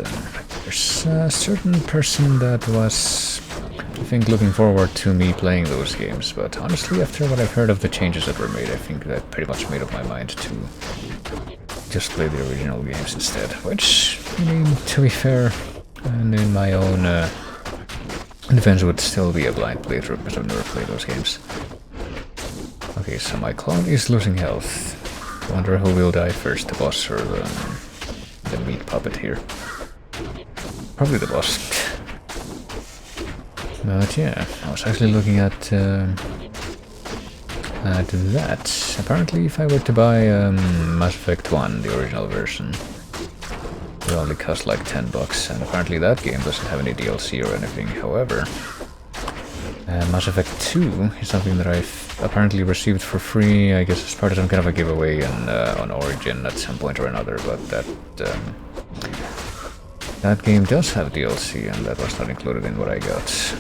there's a certain person that was, I think, looking forward to me playing those games, but honestly, after what I've heard of the changes that were made, I think that pretty much made up my mind to just play the original games instead, which, I mean, to be fair, and in my own defense would still be a blind playthrough, because I've never played those games. Okay, so my clone is losing health. Wonder who will die first, the boss or the meat puppet here. Probably the boss. But yeah, I was actually looking at that. Apparently, if I were to buy Mass Effect 1, the original version, it would only cost like $10, and apparently that game doesn't have any DLC or anything. However, Mass Effect 2 is something that I've apparently received for free, I guess as part of some kind of a giveaway on Origin at some point or another, but that game does have DLC, and that was not included in what I got.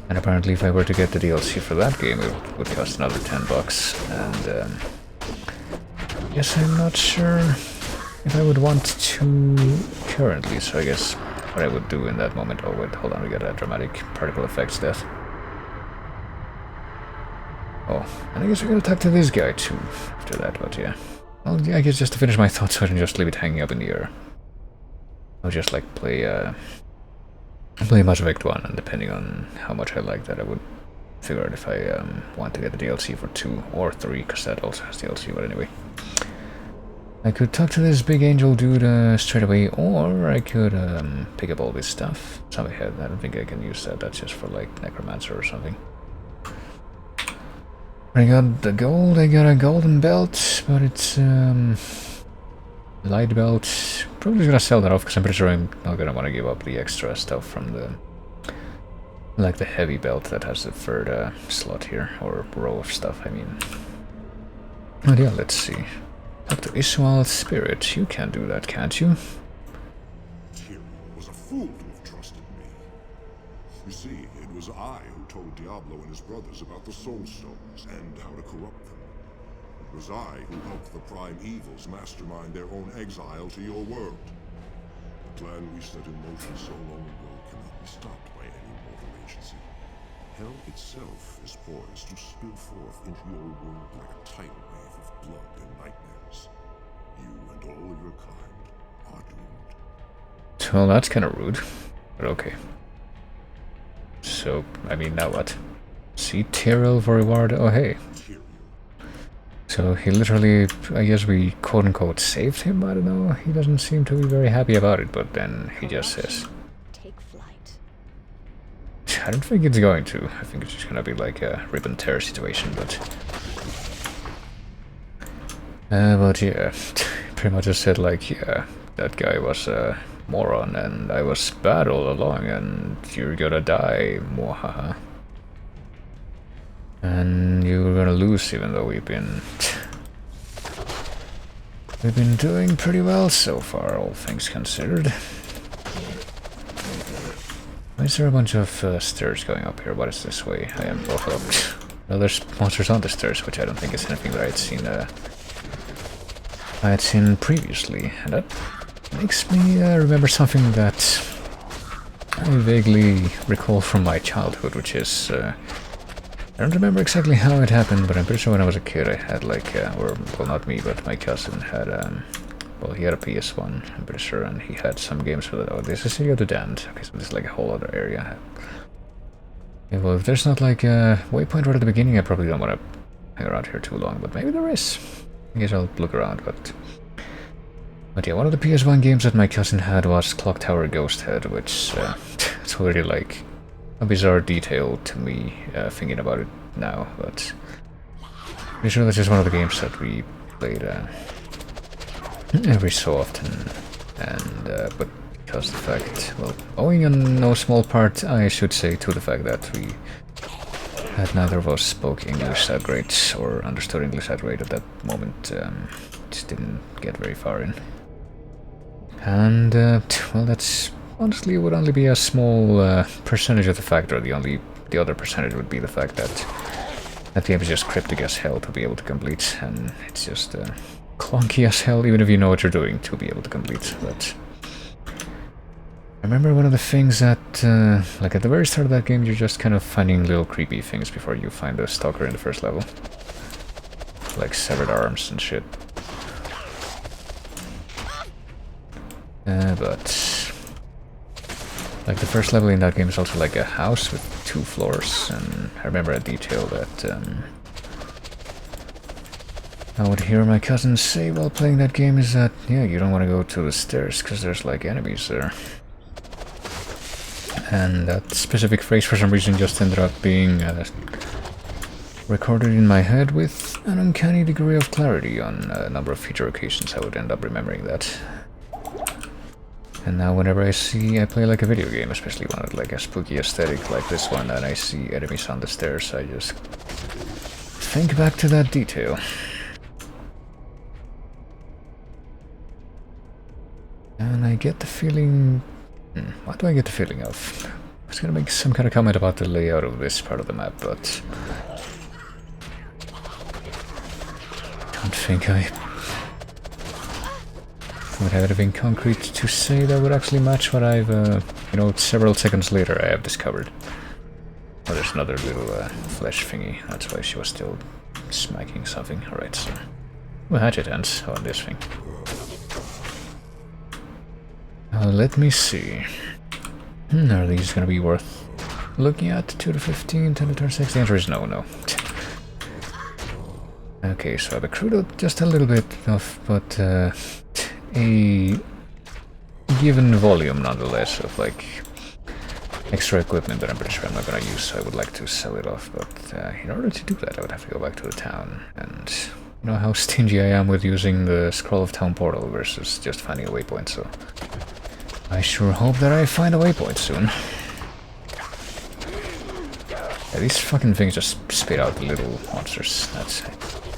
And apparently if I were to get the DLC for that game, it would cost another $10, and yes, I'm not sure if I would want to currently, so I guess what I would do in that moment... Oh wait, hold on, we got a dramatic particle effects death. Oh, and I guess we're gonna talk to this guy too after that, but yeah. Well, yeah, I guess just to finish my thoughts, so I can just leave it hanging up in the air. I'll just like play Mass Effect 1, and depending on how much I like that, I would figure out if I want to get the DLC for 2 or 3, because that also has DLC, but anyway. I could talk to this big angel dude straight away, or I could pick up all this stuff. Something I don't think I can use that, that's just for like Necromancer or something. I got the gold, I got a golden belt, but it's light belt. Probably gonna sell that off, because I'm pretty sure I'm not gonna want to give up the extra stuff from the, like the heavy belt that has the third slot here, or row of stuff, I mean. But yeah, let's see. Talk to Iswald's spirit. You can do that, can't you? Tyrion was a fool to have trusted me. You see, it was I who told Diablo and his brothers about the Soul Stones and how to corrupt them. It was I who helped the Prime Evils mastermind their own exile to your world. The plan we set in motion so long ago cannot be stopped by any mortal agency. Hell itself is poised to spill forth into your world like a tidal wave of blood and nightmares. You and all your kind are doomed. Well, that's kind of rude, but okay. So, I mean, now what? See Tyrell for reward? Oh, hey. So he literally, I guess we quote-unquote saved him? I don't know. He doesn't seem to be very happy about it, but then he just says... Take flight. I don't think it's going to. I think it's just gonna be like a rip and tear situation, but yeah, pretty much just said like, yeah, that guy was a moron and I was bad all along and you're gonna die, mwahaha. And you're gonna lose even though we've been... we've been doing pretty well so far, all things considered. Why is there a bunch of stairs going up here? What is this way? I am both up. Well, there's monsters on the stairs, which I don't think is anything that I had seen previously, and that makes me remember something that I vaguely recall from my childhood, which is I don't remember exactly how it happened, but I'm pretty sure when I was a kid I had like, or well, not me, but my cousin had well, he had a PS1, I'm pretty sure, and he had some games with it. Oh, this is Area of the Damned. Okay, so this is like a whole other area. Okay, well, if there's not like a waypoint right at the beginning, I probably don't want to hang around here too long, but maybe there is. I guess I'll look around, but yeah, one of the PS1 games that my cousin had was Clock Tower Ghost Head, which it's already like a bizarre detail to me thinking about it now, but I'm pretty sure that's just one of the games that we played every so often, and but because the fact, well, owing in no small part, I should say, to the fact that we had neither of us spoke English that great or understood English that great at that moment, just didn't get very far in. And well, that's honestly would only be a small percentage of the factor. The other percentage would be the fact that that game is just cryptic as hell to be able to complete, and it's just clunky as hell, even if you know what you're doing to be able to complete. But I remember one of the things that, like at the very start of that game, you're just kind of finding little creepy things before you find the stalker in the first level. Like severed arms and shit. But like the first level in that game is also like a house with 2 floors, and I remember a detail that I would hear my cousin say while playing that game is that, yeah, you don't want to go to the stairs because there's like enemies there. And that specific phrase for some reason just ended up being recorded in my head with an uncanny degree of clarity. On a number of future occasions I would end up remembering that. And now whenever I play like a video game, especially one with like a spooky aesthetic like this one, and I see enemies on the stairs, I just think back to that detail. And I get the feeling... what do I get the feeling of? I was gonna make some kind of comment about the layout of this part of the map, but don't think I would have anything concrete to say that would actually match what I've, you know, several seconds later I have discovered. Oh, there's another little flesh thingy. That's why she was still smacking something. Alright, so... well, hatchet ends on this thing. Let me see. Are these gonna be worth looking at? 2 to 15, 10 to 36? The answer is no. Okay, so I've accrued just a little bit of, but a given volume nonetheless of like extra equipment that I'm pretty sure I'm not gonna use, so I would like to sell it off, but in order to do that I would have to go back to the town, and you know how stingy I am with using the Scroll of Town portal versus just finding a waypoint, so I sure hope that I find a waypoint soon. Yeah, these fucking things just spit out little monsters. I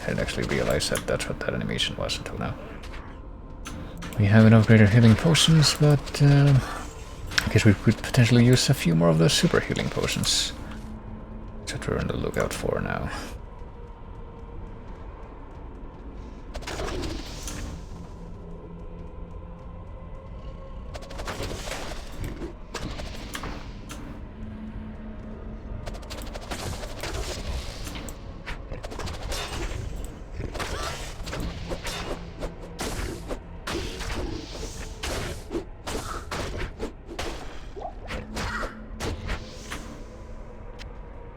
didn't actually realize that that's what that animation was until now. We haven't upgraded healing potions, but I guess we could potentially use a few more of those super healing potions. That's what we're on the lookout for now.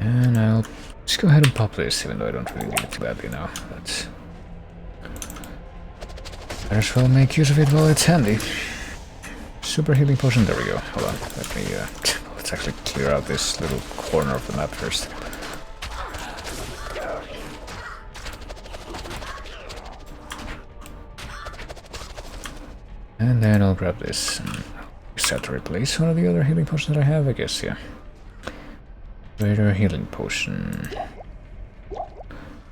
And I'll just go ahead and pop this, even though I don't really need it too badly now. But might as well make use of it while it's handy. Super healing potion, there we go. Hold on, let me, let's actually clear out this little corner of the map first. And then I'll grab this and use that to replace one of the other healing potions that I have, I guess, yeah. Greater healing potion.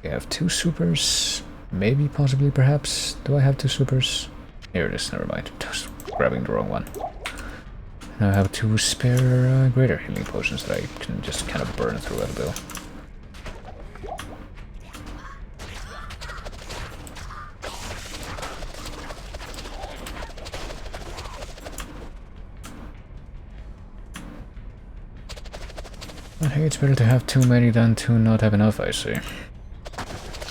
We have 2 supers. Maybe, possibly, perhaps. Do I have 2 supers? Here it is, never mind. Just grabbing the wrong one. Now I have 2 spare greater healing potions that I can just kind of burn through at will. But hey, it's better to have too many than to not have enough, I say.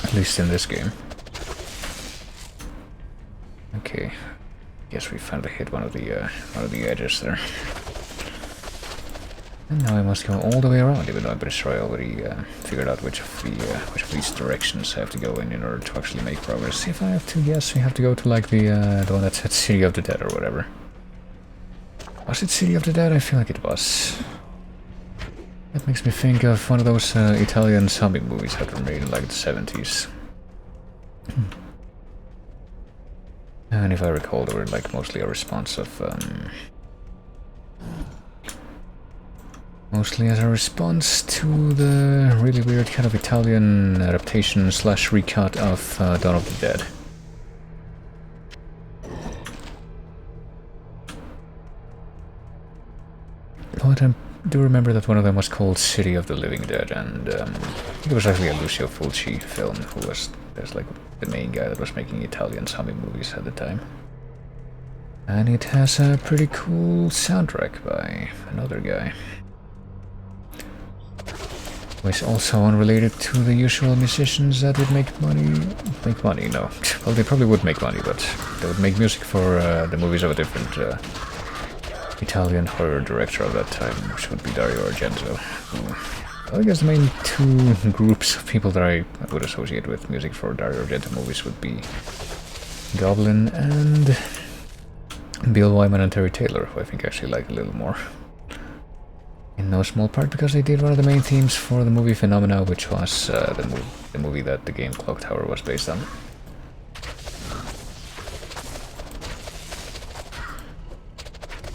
At least in this game. Okay, guess we finally hit one of the edges there. And now I must go all the way around, even though I'm pretty sure I already figured out which of these directions I have to go in order to actually make progress. If I have to guess, we have to go to like the one that said City of the Dead or whatever. Was it City of the Dead? I feel like it was. That makes me think of one of those Italian zombie movies that were made in like the 70s. And if I recall, they were like mostly a response of mostly as a response to the really weird kind of Italian adaptation slash recut of Dawn of the Dead. But I do remember that one of them was called City of the Living Dead, and I think it was actually a Lucio Fulci film, who was like the main guy that was making Italian zombie movies at the time. And it has a pretty cool soundtrack by another guy, who is also unrelated to the usual musicians that would make money. Make money? No. Well, they probably would make money, but they would make music for the movies of a different Italian horror director of that time, which would be Dario Argento. Who, I guess the main 2 groups of people that I would associate with music for Dario Argento movies would be Goblin and Bill Wyman and Terry Taylor, who I think I actually like a little more. In no small part because they did one of the main themes for the movie Phenomena, which was the movie that the game Clock Tower was based on.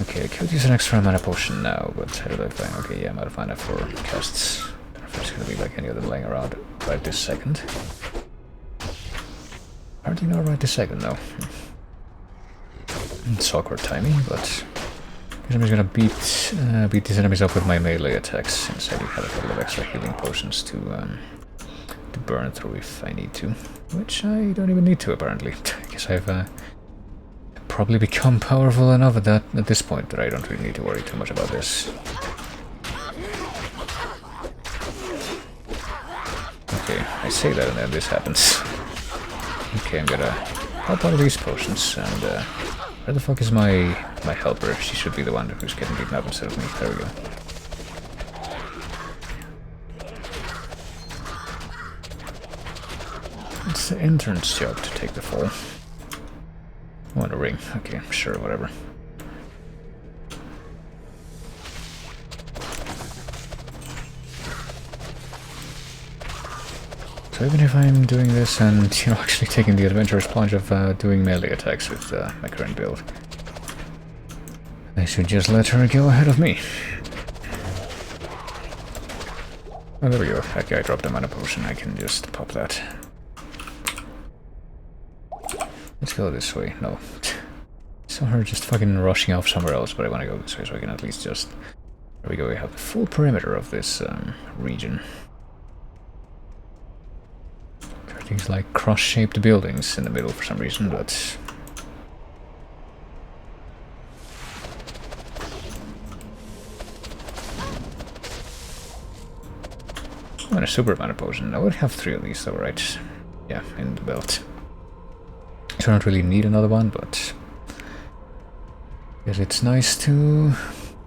Okay, I could use an extra mana potion now, but how do I find? Okay, yeah, I'm out of mana for casts. I don't know if there's gonna be like any of them laying around right this second. Hardly know right this second, though. It's awkward timing, but I'm just gonna beat these enemies up with my melee attacks, since I do have a couple of extra healing potions to burn through if I need to, which I don't even need to apparently. I guess I've probably become powerful enough at this point that I don't really need to worry too much about this. Okay, I say that and then this happens. Okay, I'm gonna pop one of these potions, and where the fuck is my helper? She should be the one who's getting beaten up instead of me. There we go. It's the intern's job to take the fall. I want a ring. Okay, sure, whatever. So even if I'm doing this and, actually taking the adventurous plunge of doing melee attacks with my current build, I should just let her go ahead of me. Oh, there we go. Okay, I dropped a mana potion. I can just pop that. Let's go this way. No. Saw her just fucking rushing off somewhere else, but I want to go this way so I can at least just... There we go, we have the full perimeter of this region. There are things like cross-shaped buildings in the middle for some reason, but... Oh, and a super mana potion. I would have 3 of these though, right? Yeah, in the belt. So I don't really need another one, but... Yes, it's nice to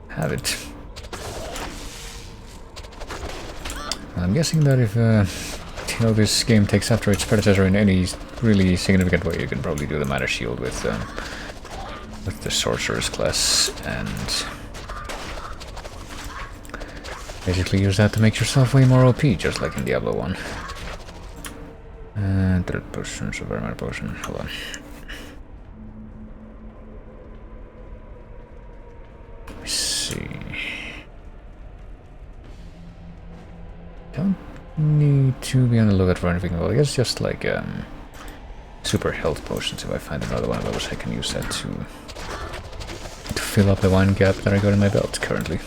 have it. I'm guessing that if this game takes after its predecessor in any really significant way, you can probably do the mana shield with the sorcerer's class and basically use that to make yourself way more OP, just like in Diablo 1. Third potion, super mana potion. Hold on. See. Don't need to be on the lookout for anything. Well, I guess just like super health potions. If I find another one of those, I can use that to fill up the one gap that I got in my belt currently.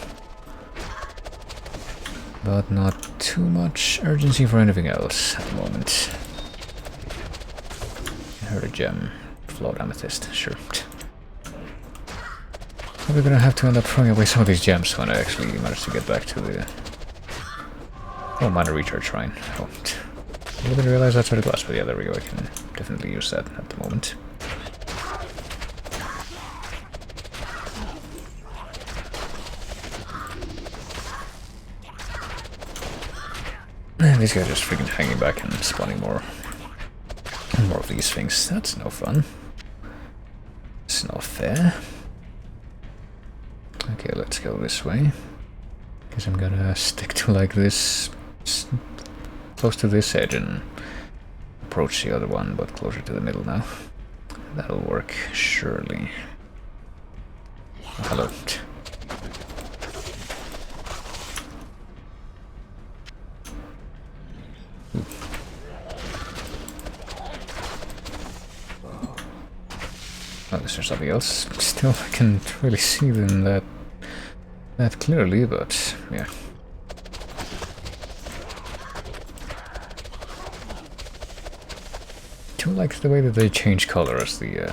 But not too much urgency for anything else at the moment. I heard a gem. Flawed amethyst, sure. Probably gonna have to end up throwing away some of these gems when I actually manage to get back to the... Oh, minor recharge shrine. Oh, I didn't realize that's what it was, but yeah, there we go. I can definitely use that at the moment. And these guys just freaking hanging back and spawning more of these things. That's no fun. It's not fair. Okay, let's go this way. Guess I'm gonna stick to like this, close to this edge and approach the other one, but closer to the middle now. That'll work, surely. Oh, hello. Oh, is there something else? Still, I can't really see them that clearly, but yeah. I do like the way that they change color as the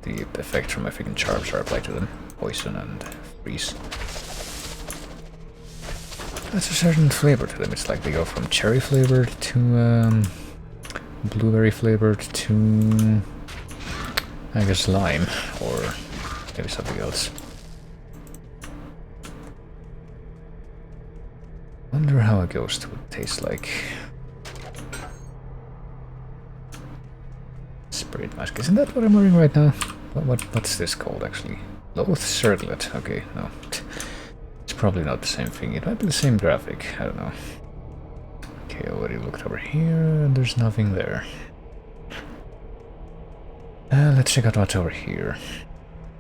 effect from my freaking charms are applied to them. Poison and freeze. There's a certain flavor to them. It's like they go from cherry flavored to blueberry flavored to, I guess, lime, or maybe something else. Wonder how a ghost would taste like. Spirit mask, isn't that what I'm wearing right now? What's this called actually? Loath circlet. Okay, no. It's probably not the same thing. It might be the same graphic. I don't know. Okay, I already looked over here and there's nothing there. Let's check out what's over here.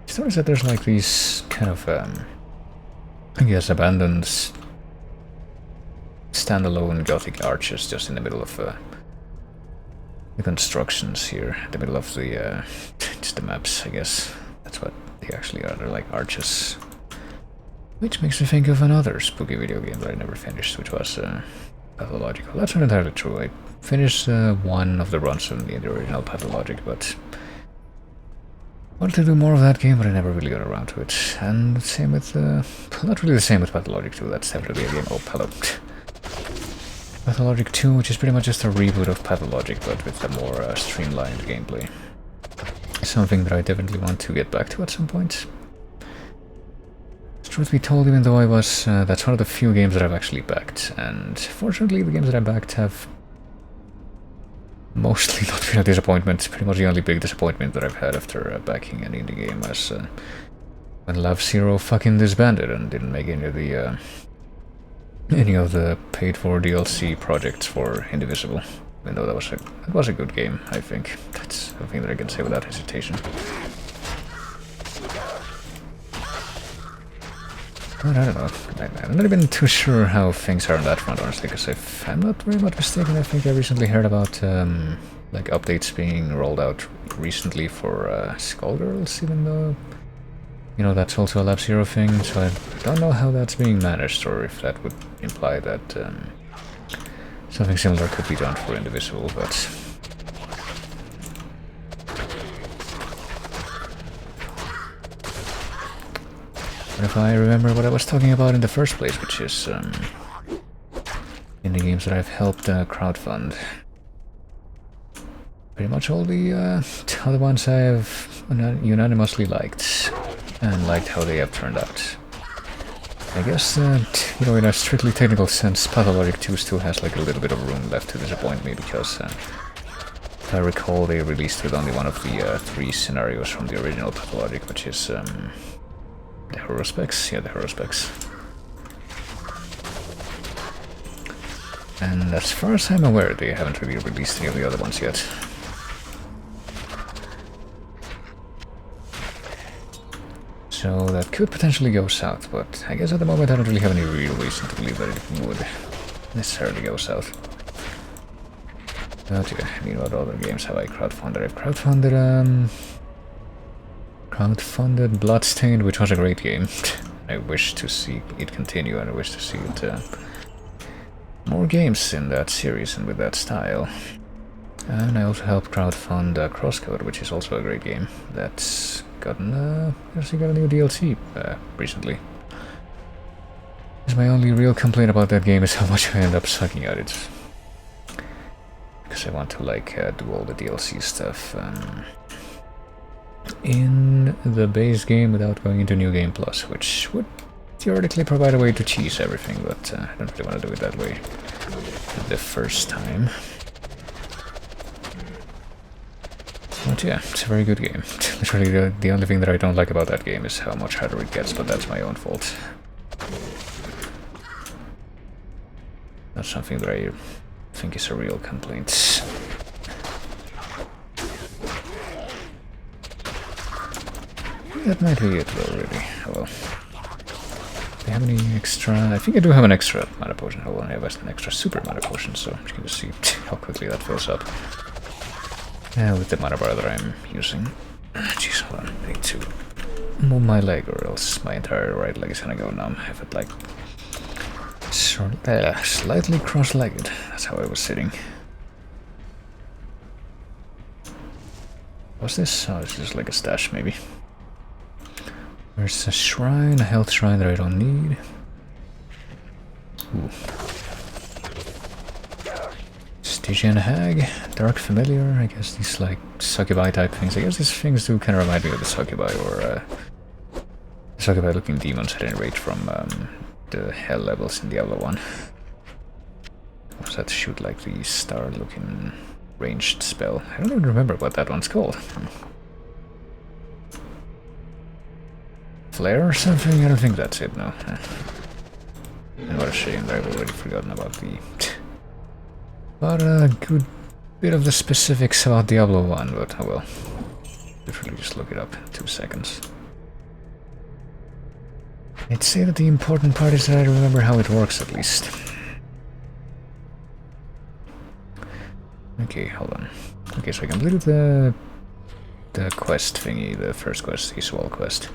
Just noticed that there's like these kind of, I guess, abandoned standalone Gothic arches just in the middle of the constructions here. In the middle of the, just the maps, I guess. That's what they actually are. They're like arches. Which makes me think of another spooky video game that I never finished, which was Pathological. That's not entirely true. I finished one of the runs on the original Pathologic, but wanted to do more of that game, but I never really got around to it. And same with, not really the same with Pathologic 2, that's definitely a game. Oh, hello. Pathologic 2, which is pretty much just a reboot of Pathologic, but with a more streamlined gameplay. Something that I definitely want to get back to at some point. Truth be told, even though I was, that's one of the few games that I've actually backed, and fortunately the games that I backed have mostly not been a disappointment. Pretty much the only big disappointment that I've had after backing an indie game was when Love Zero fucking disbanded and didn't make any of the paid-for DLC projects for Indivisible. Even though that was a good game, I think. That's something that I can say without hesitation. But I don't know. I'm not even too sure how things are on that front, honestly, because if I'm not very much mistaken, I think I recently heard about like updates being rolled out recently for Skullgirls, even though, you know, that's also a Lab Zero thing, so I don't know how that's being managed, or if that would imply that something similar could be done for Indivisible, but if I remember what I was talking about in the first place, which is indie games that I've helped crowdfund. Pretty much all the other ones I have unanimously liked, and liked how they have turned out. I guess, you know, in a strictly technical sense, Pathologic 2 still has like a little bit of room left to disappoint me, because if I recall, they released with only one of the 3 scenarios from the original Pathologic, which is the Horospecs? Yeah, the Horospecs. And as far as I'm aware, they haven't really released any of the other ones yet. So that could potentially go south, but I guess at the moment I don't really have any real reason to believe that it would necessarily go south. Okay, I mean, what other games have I crowdfunded? I've crowdfunded Bloodstained, which was a great game. I wish to see it continue, and I wish to see it more games in that series and with that style. And I also helped crowdfund Crosscode, which is also a great game. That's actually got a new DLC recently. My only real complaint about that game is how much I end up sucking at it. Because I want to do all the DLC stuff in the base game without going into New Game Plus, which would theoretically provide a way to cheese everything, but I don't really want to do it that way the first time. But yeah, it's a very good game. Literally the only thing that I don't like about that game is how much harder it gets, but that's my own fault. Not something that I think is a real complaint. That might be it though, really. Oh well. Do I have any extra? I think I do have an extra mana potion. Hold on, I have an extra super mana potion, so you can just see how quickly that fills up. With the mana bar that I'm using. Jeez, hold on. I need to move my leg or else my entire right leg is gonna go numb if it slightly cross-legged. That's how I was sitting. What's this? Oh, it's just like a stash, maybe. There's a shrine, a health shrine that I don't need. Ooh. Stygian Hag, Dark Familiar, I guess these succubi type things. I guess these things do kind of remind me of the succubi or succubi looking demons at any rate from the hell levels in Diablo 1. Was that shoot like the star looking ranged spell? I don't even remember what that one's called. Flare or something? I don't think that's it, no. And what a shame that I've already forgotten about the... But a good bit of the specifics about Diablo 1, but oh well. Literally just look it up in 2 seconds. I'd say that the important part is that I remember how it works at least. Okay, hold on. Okay, so I completed the quest thingy, the first quest, the Iswal quest.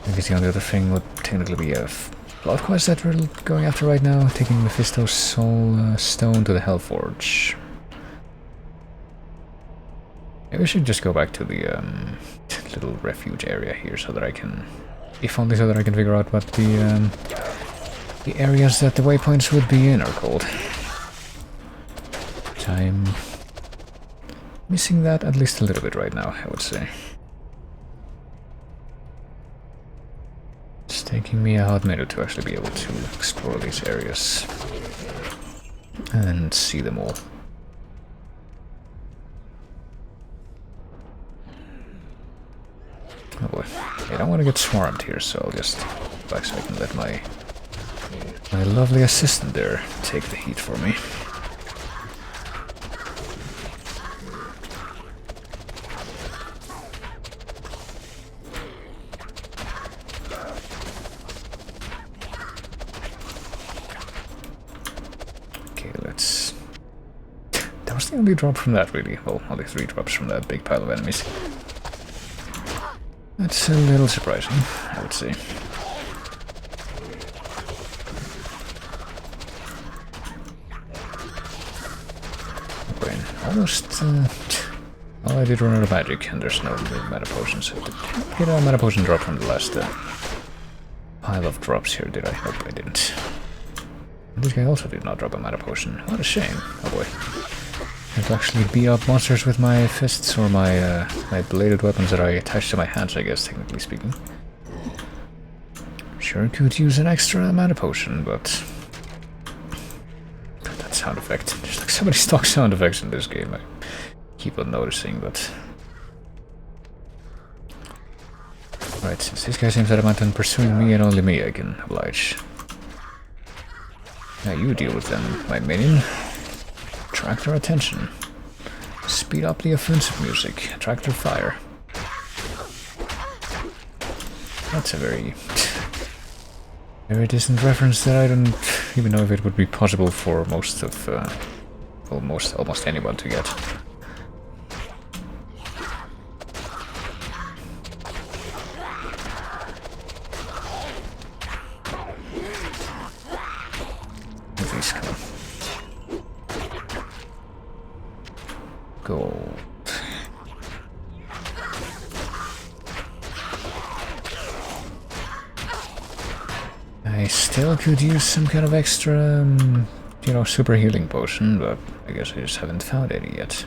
I guess the only other thing would technically be a plot quest that we're going after right now, taking Mephisto's soul stone to the Hellforge. Maybe I should just go back to the little refuge area here so that I can, if only so that I can figure out what the areas that the waypoints would be in are called. I'm missing that at least a little bit right now, I would say. It's taking me a hot minute to actually be able to explore these areas and see them all. Oh boy, I don't want to get swarmed here, so I'll just go back so I can let my lovely assistant there take the heat for me. Only drop from that, really. Well, only 3 drops from that big pile of enemies. That's a little surprising, I would say. Okay, almost... well, I did run out of magic, and there's no mana potions. So I did get a mana potion drop from the last pile of drops here, did I? Nope, I didn't. And this guy also did not drop a mana potion. What a shame. Oh boy. I have to actually beat up monsters with my fists or my my bladed weapons that I attach to my hands, I guess, technically speaking. Sure could use an extra mana potion, but... that sound effect. There's like so many stock sound effects in this game, I keep on noticing, but... Right, since this guy seems adamant on pursuing me and only me, I can oblige. Now you deal with them, my minion. Attract their attention. Speed up the offensive music. Attract their fire. That's a very distant reference that I don't even know if it would be possible for most of almost anyone to get. Please come. Gold. I still could use some kind of extra, you know, super healing potion, but I guess I just haven't found any yet.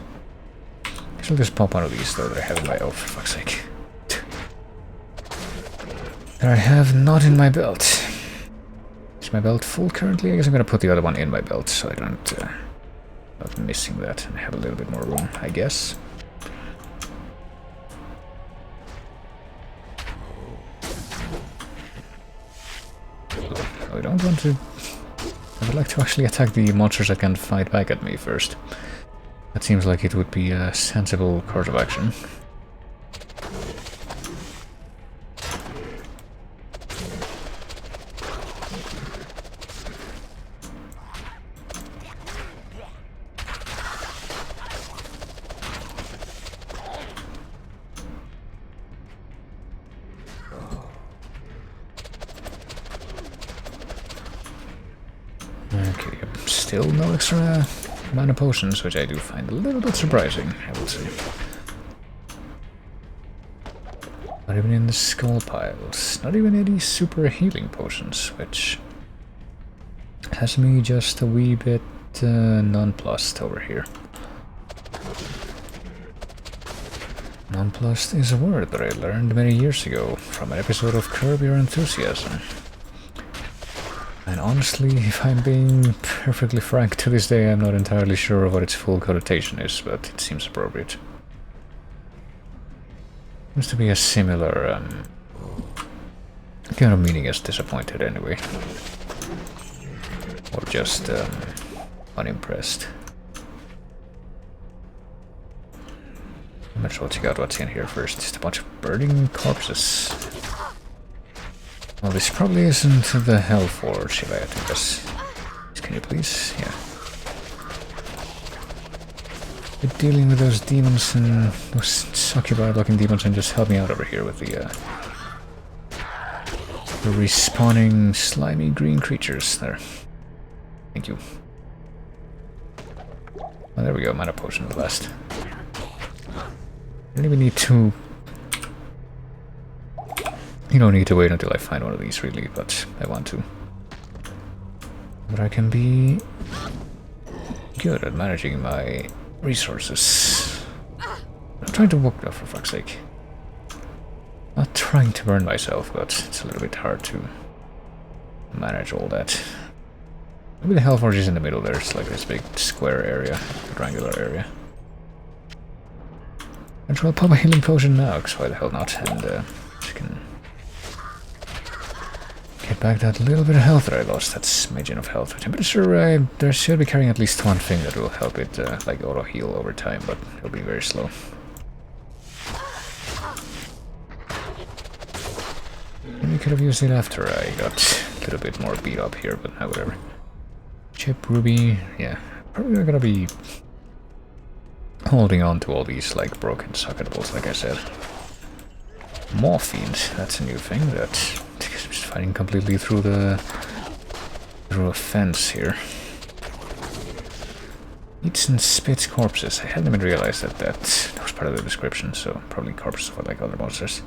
I shall just pop one of these though that I have in my for fuck's sake. That I have not in my belt. Is my belt full currently? I guess I'm gonna put the other one in my belt so I don't not missing that and have a little bit more room, I guess. I don't want to... I would like to actually attack the monsters that can fight back at me first. That seems like it would be a sensible course of action. Okay, still no extra mana potions, which I do find a little bit surprising, I would say. Not even in the skull piles, not even any super healing potions, which has me just a wee bit nonplussed over here. Nonplussed is a word that I learned many years ago from an episode of Curb Your Enthusiasm. And honestly, if I'm being perfectly frank, to this day I'm not entirely sure of what its full connotation is, but it seems appropriate. Seems to be a similar kind of meaning as disappointed anyway. Or just unimpressed. I'm not sure what you got, what's in here first. Just a bunch of burning corpses. Well, this probably isn't the Hellforge, if I had to guess. Can you please? Yeah. You're dealing with those demons and those succubi-looking demons, and just help me out over here with the respawning slimy green creatures there. Thank you. Oh, there we go, mana potion at last. I don't even need to... You don't need to wait until I find one of these, really, but I want to. But I can be good at managing my resources. I'm trying to walk though, for fuck's sake. Not trying to burn myself, but it's a little bit hard to manage all that. Maybe the Hellforge is in the middle. There's like this big square area, triangular area. And so I'll pop a healing potion now, because why the hell not? And she can get back that little bit of health that I lost. That's smidgen of health, which I'm pretty sure there should be carrying at least one thing that will help it like auto heal over time, but it'll be very slow. Maybe I could have used it after I got a little bit more beat up here, but whatever. Chip, ruby, yeah, probably not gonna be holding on to all these like broken socketables, like I said. Morphine, that's a new thing that I'm just fighting completely through a fence here. Eats and spits corpses. I hadn't even realized that was part of the description, so probably corpses for like other monsters.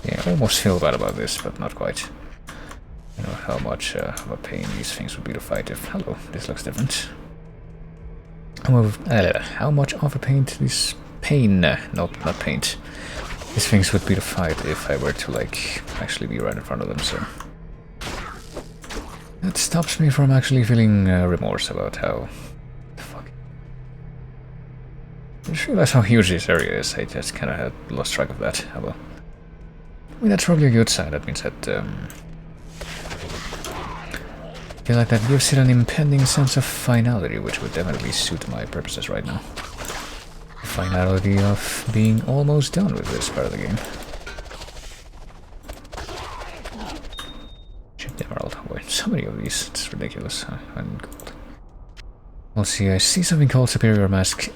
Yeah, I almost feel bad about this, but not quite. You know how much of a pain these things would be to fight if... Hello, this looks different. How much of a pain this... not paint. These things would be to fight if I were to, like, actually be right in front of them, so... That stops me from actually feeling remorse about how... The fuck? I just realized how huge this area is. I just kinda had lost track of that. How well? I mean, that's probably a good sign. That means that, I feel like that gives it an impending sense of finality, which would definitely suit my purposes right now. If finality of being almost done with this part of the game. Chipped emerald. Wait, so many of these. It's ridiculous. And gold. We'll see. I see something called Superior Mask,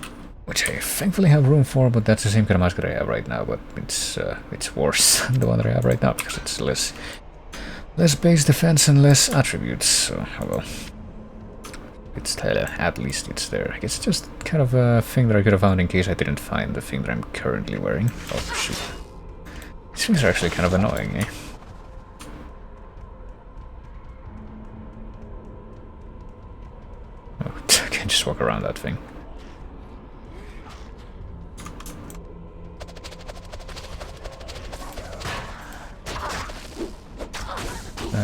which I thankfully have room for, but that's the same kind of mask that I have right now, but it's worse than the one that I have right now, because it's less base defense and less attributes, so oh well. It's at least it's there. I guess it's just kind of a thing that I could have found in case I didn't find the thing that I'm currently wearing. Oh shoot. These things are actually kind of annoying, eh? Oh, I can't just walk around that thing.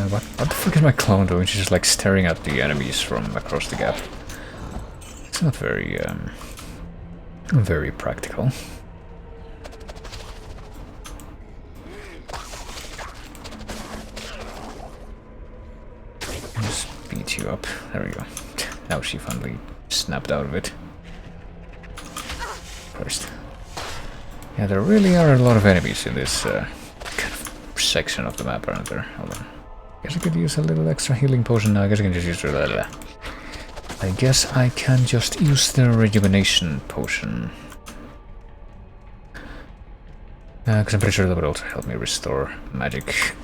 What the fuck is my clone doing? She's just like staring at the enemies from across the gap. It's not very, very practical. Just beat you up. There we go. Now she finally snapped out of it. First. Yeah, there really are a lot of enemies in this kind of section of the map, aren't there? Hold on. I guess I could use a little extra healing potion now. I guess I can just use the... I guess I can just use the rejuvenation potion. Because I'm pretty sure that would also help me restore magic.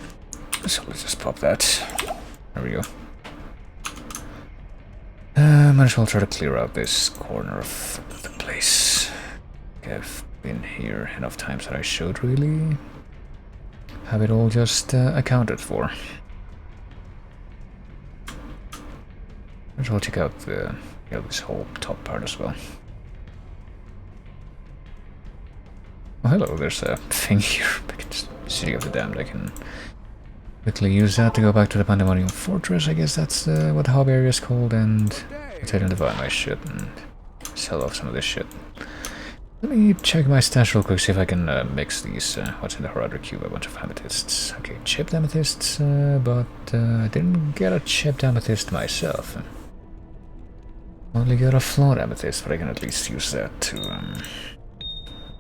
So let's just pop that. There we go. Might as well try to clear out this corner of the place. I've been here enough times that I should really have it all just accounted for. Might as well check out this whole top part as well. Oh hello, there's a thing here. City of the Damned. I can quickly use that to go back to the Pandemonium Fortress. I guess that's what the hub area is called, and let's identify my shit and sell off some of this shit. Let me check my stash real quick, see if I can mix these. What's in the Horadric Cube? A bunch of amethysts. Okay, chipped amethysts, but I didn't get a chipped amethyst myself. Only got a flawed amethyst, but I can at least use that to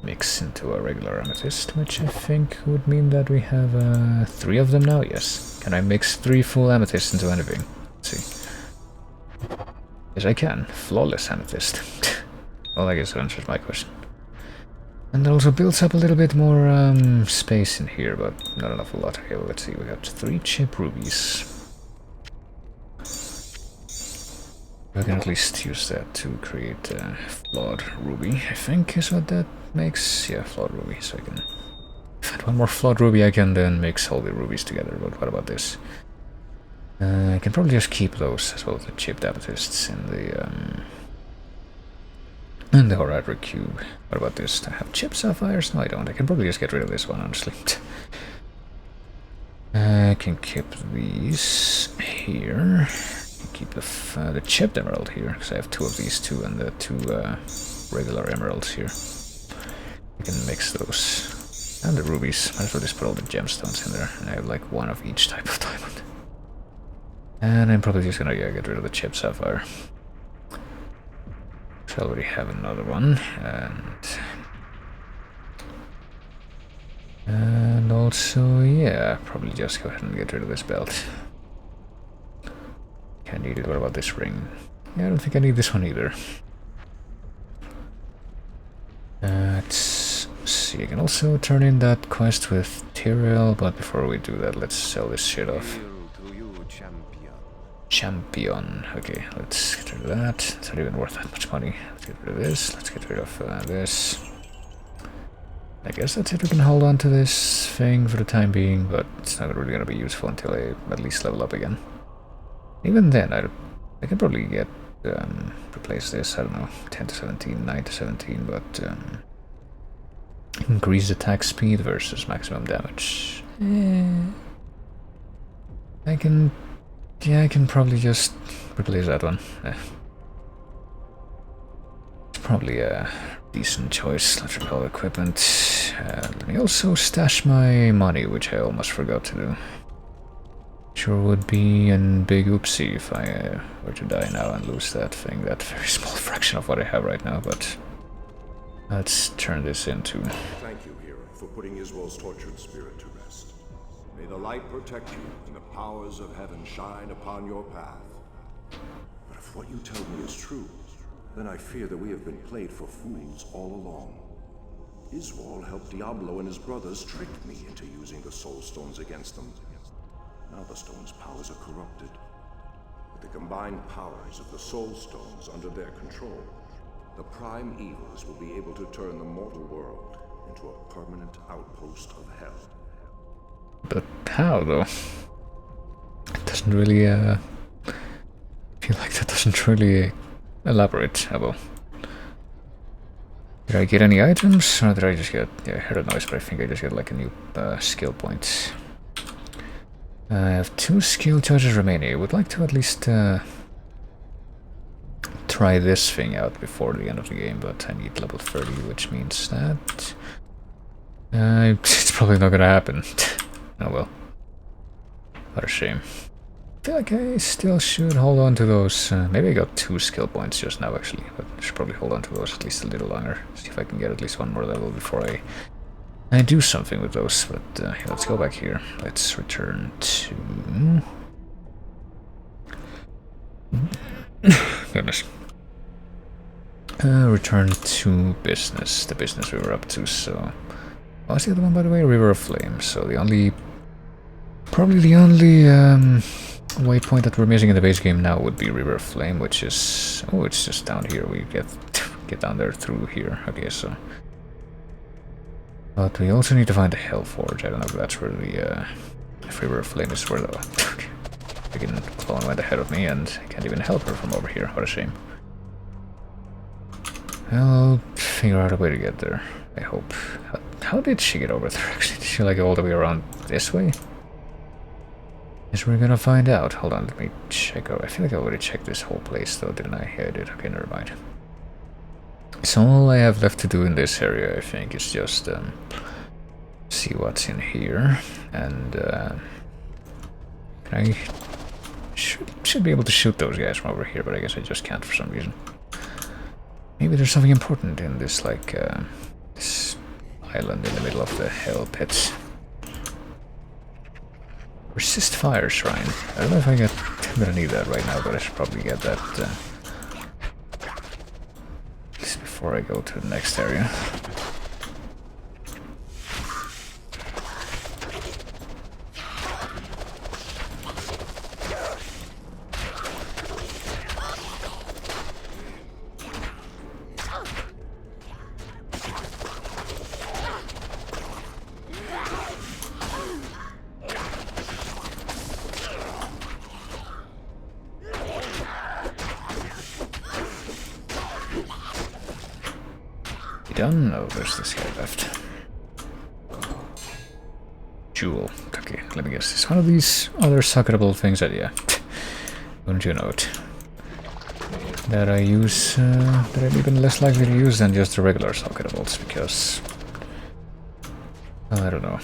mix into a regular amethyst, which I think would mean that we have 3 of them now. Yes. Can I mix 3 full amethysts into anything? Let's see. Yes, I can. Flawless amethyst. Well, I guess that answers my question. And that also builds up a little bit more space in here, but not an awful lot. Okay, well, let's see. We got 3 chip rubies. I can at least use that to create a flawed ruby, I think is what that makes. Yeah, flawed ruby. So I can find 1 more flawed ruby, I can then mix all the rubies together. But what about this? I can probably just keep those as well as the chipped amethysts in the Horadric Cube. What about this? Do I have chipped sapphires? No, I don't. I can probably just get rid of this one, honestly. I can keep these here. Keep the chipped emerald here, because I have 2 of these too, and the 2 regular emeralds here. I can mix those. And the rubies. Might as well just put all the gemstones in there, and I have like 1 of each type of diamond. And I'm probably just gonna get rid of the chipped sapphire. So I already have another one, and also, yeah, probably just go ahead and get rid of this belt. Can't need it. What about this ring? Yeah, I don't think I need this one either. Let's see. I can also turn in that quest with Tyrael, but before we do that, let's sell this shit off. Champion. Okay, let's get rid of that. It's not even worth that much money. Let's get rid of this. Let's get rid of this. I guess that's it. We can hold on to this thing for the time being, but it's not really going to be useful until I at least level up again. Even then, I can probably get replace this. I don't know, 10 to 17, 9 to 17, but increase attack speed versus maximum damage. I can. Yeah, I can probably just replace that one. It's probably a decent choice. Let's recall equipment. Let me also stash my money, which I almost forgot to do. Sure would be a big oopsie if I were to die now and lose that thing, that very small fraction of what I have right now, but Let's turn this into... Thank you, hero, for putting Israel's tortured spirit to rest. May the light protect you and the powers of heaven shine upon your path. But if what you tell me is true, then I fear that we have been played for fools all along. Israel helped Diablo and his brothers trick me into using the Soul Stones against them. Now the Stones' powers are corrupted. With the combined powers of the Soul Stones under their control, the Prime Evils will be able to turn the mortal world into a permanent outpost of hell. But how, though? It doesn't really, I feel like that doesn't really elaborate, well. Did I get any items, or did I just get... Yeah, I heard a noise, but I think I just got like a new skill point. I have 2 skill charges remaining. I would like to at least try this thing out before the end of the game, but I need level 30, which means that... it's probably not gonna happen. Oh well. What a shame. I feel like I still should hold on to those. Maybe I got 2 skill points just now, actually, but I should probably hold on to those at least a little longer. See if I can get at least 1 more level before I do something with those. But yeah, let's go back here. Let's return to... Goodness. Return to business. The business we were up to, so... What was the other one, by the way? River of Flame. So the only... Probably the only waypoint that we're missing in the base game now would be River of Flame, which is... Oh, it's just down here. We get down there through here. Okay, so... But we also need to find the Hellforge. I don't know if that's where the River of Flame is. Where the freaking clone went ahead of me, and I can't even help her from over here. What a shame. I'll figure out a way to get there, I hope. How did she get over there, actually? Did she like go all the way around this way? Guess we're gonna find out. Hold on, let me check out. I feel like I already checked this whole place though, didn't I? Yeah, I did. Okay, never mind. So all I have left to do in this area, I think, is just see what's in here. And I should be able to shoot those guys from over here, but I guess I just can't for some reason. Maybe there's something important in this, like, this island in the middle of the hell pits. Resist Fire Shrine. I don't know if I'm gonna need that right now, but I should probably get that at least before I go to the next area. Done? Oh, there's this guy left. Jewel. Okay, let me guess. It's one of these other suckable things that, yeah. Wouldn't you know it? That I use, that I'm even less likely to use than just the regular sucketables, because... I don't know.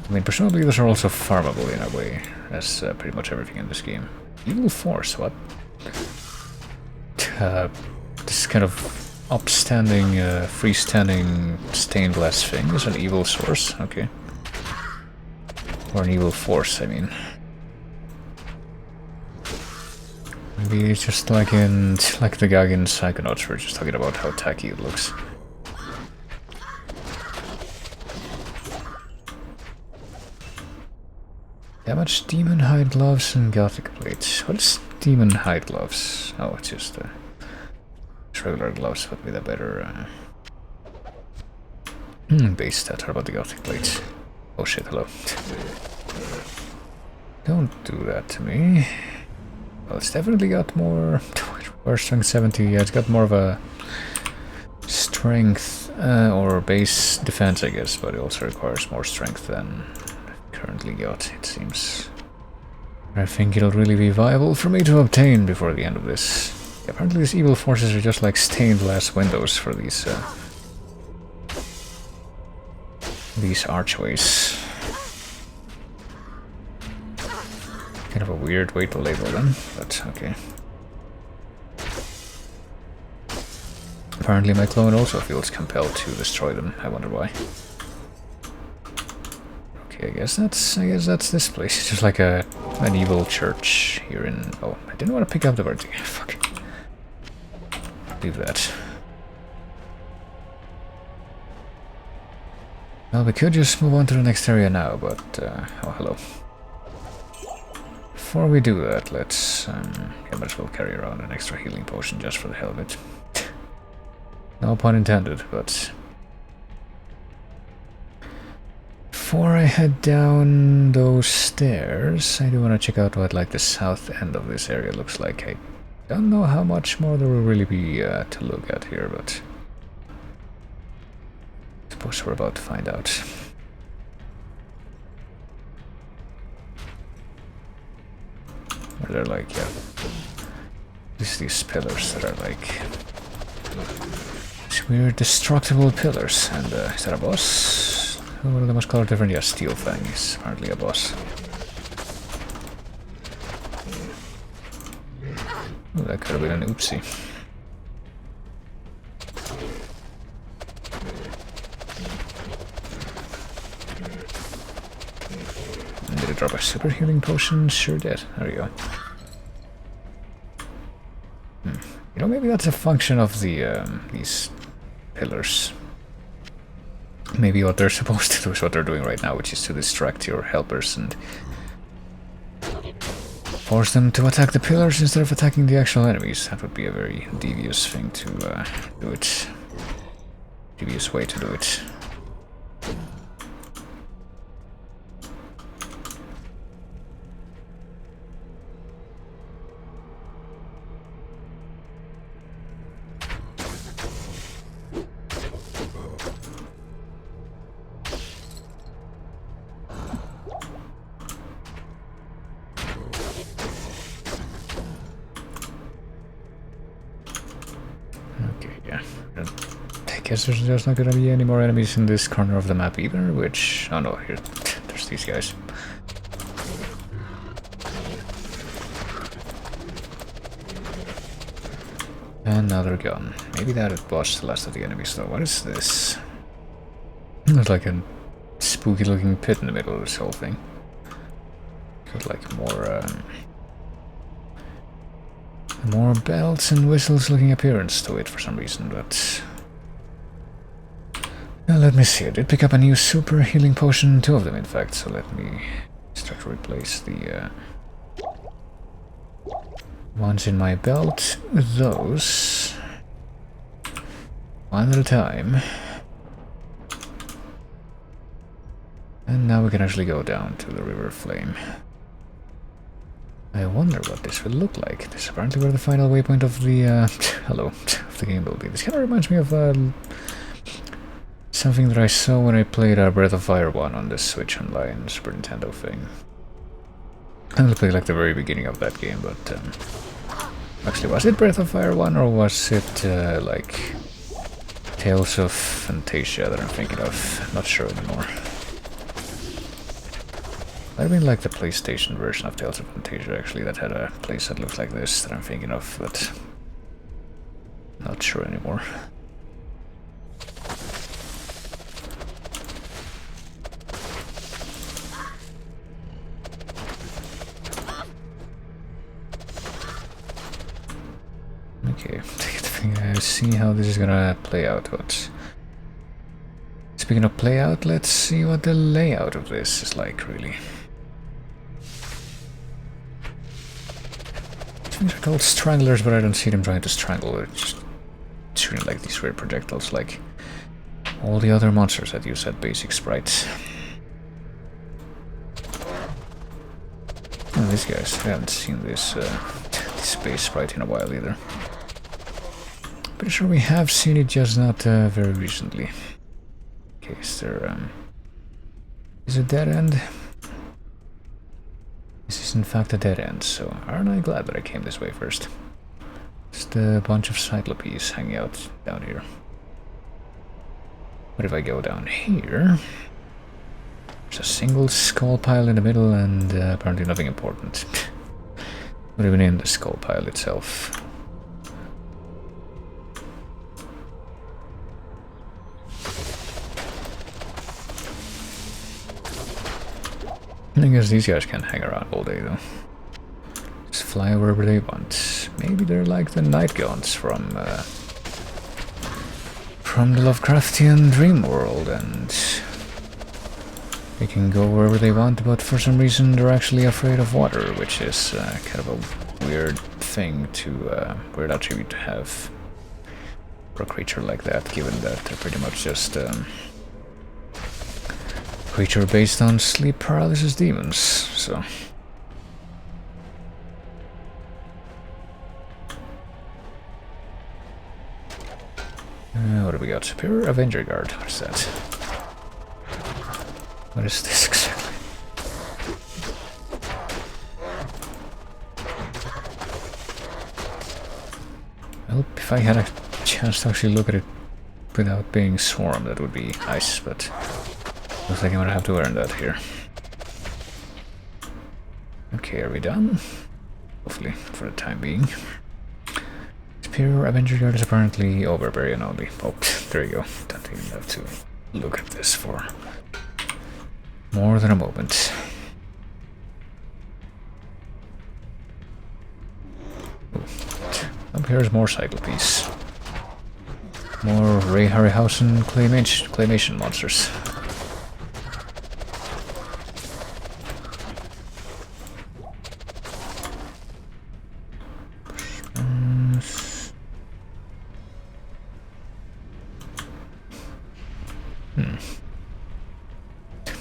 I mean, presumably those are also farmable in a way, as pretty much everything in this game. Evil Force, what? This kind of upstanding, freestanding stained glass thing is an evil source, okay. Or an evil force, I mean. Maybe it's just like in, like the gag in Psychonauts, we're just talking about how tacky it looks. Damage Demon Hide Gloves and Gothic Plates. What is Demon Hide Gloves? Oh, it's just regular gloves, but with a better base stat. How about the Gothic Plates? Oh shit, hello. Don't do that to me. Well, it's definitely got more... Or strength 70, yeah, it's got more of a strength or base defense, I guess, but it also requires more strength than I've currently got, it seems. I think it'll really be viable for me to obtain before the end of this. Yeah, apparently these evil forces are just like stained glass windows for these archways. Kind of a weird way to label them, but okay. Apparently my clone also feels compelled to destroy them. I wonder why. Okay, I guess that's this place. It's just like a medieval church here in... Oh, I didn't want to pick up the vertigo. Fuck. Leave that. Well, we could just move on to the next area now, but... oh, hello. Before we do that, let's... I might as well carry around an extra healing potion just for the hell of it. No pun intended, but... Before I head down those stairs, I do want to check out what like the south end of this area looks like. I don't know how much more there will really be to look at here, but I suppose we're about to find out. Where they're like, yeah, these pillars that are like these weird destructible pillars. And is that a boss? What are the most color different? Yeah, Steel Fang is apparently a boss. Oh, that could have been an oopsie. Did it drop a super healing potion? Sure did. There we go. You know, maybe that's a function of the these pillars. Maybe what they're supposed to do is what they're doing right now, which is to distract your helpers and force them to attack the pillars instead of attacking the actual enemies. That would be a very devious thing to do it. Devious way to do it. I guess there's not gonna be any more enemies in this corner of the map either, which... Oh no, here, there's these guys. And now they're gone. Maybe that was the last of the enemies though. What is this? There's like a spooky looking pit in the middle of this whole thing. Got like more bells and whistles looking appearance to it for some reason, but... Well, let me see, I did pick up a new super healing potion, 2 of them in fact, so let me start to replace the ones in my belt with those, one at a time. And now we can actually go down to the River Flame. I wonder what this will look like. This is apparently where the final waypoint of the hello, of the game will be. This kind of reminds me of something that I saw when I played Breath of Fire 1 on the Switch Online Super Nintendo thing. I only played like the very beginning of that game, but actually, was it Breath of Fire 1 or was it like Tales of Fantasia that I'm thinking of? I'm not sure anymore. Might have been like the PlayStation version of Tales of Fantasia actually that had a place that looks like this that I'm thinking of, but not sure anymore. Okay, see how this is gonna play out, but speaking of play out, let's see what the layout of this is like, really. These are called stranglers, but I don't see them trying to strangle, they're just shooting like these weird projectiles like all the other monsters that use that basic sprite. Oh, these guys, I haven't seen this space sprite in a while either. Pretty sure we have seen it, just not very recently. Okay, is there is a dead end? This is in fact a dead end, so aren't I glad that I came this way first? Just a bunch of cyclopes hanging out down here. What if I go down here? There's a single skull pile in the middle and apparently nothing important. Not even in the skull pile itself. I guess these guys can hang around all day though. Just fly wherever they want. Maybe they're like the night gaunts from the Lovecraftian dream world, and they can go wherever they want, but for some reason they're actually afraid of water, which is kind of a weird thing to, weird attribute to have for a creature like that, given that they're pretty much just creature based on sleep paralysis demons, so... what do we got? Superior Avenger Guard. What is that? What is this exactly? Well, if I had a chance to actually look at it without being swarmed, that would be nice, but looks like I'm gonna have to learn that here. Okay, are we done? Hopefully, for the time being. Superior Avenger Guard is apparently overbearing only. Oh, there you go. Don't even have to look at this for more than a moment. Ooh. Oh, here's more Cyclopes. More Ray Harryhausen claymation monsters.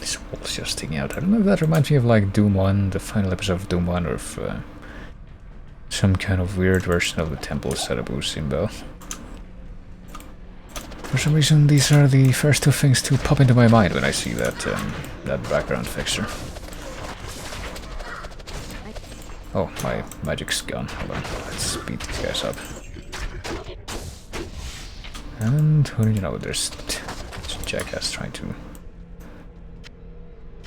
This wall's just sticking out. I don't know if that reminds me of like Doom 1, the final episode of Doom 1, or if some kind of weird version of the Temple Sarabu symbol. For some reason, these are the first two things to pop into my mind when I see that that background texture. Oh, my magic's gone. Hold on, let's beat these guys up. And what do you know? There's jackass trying to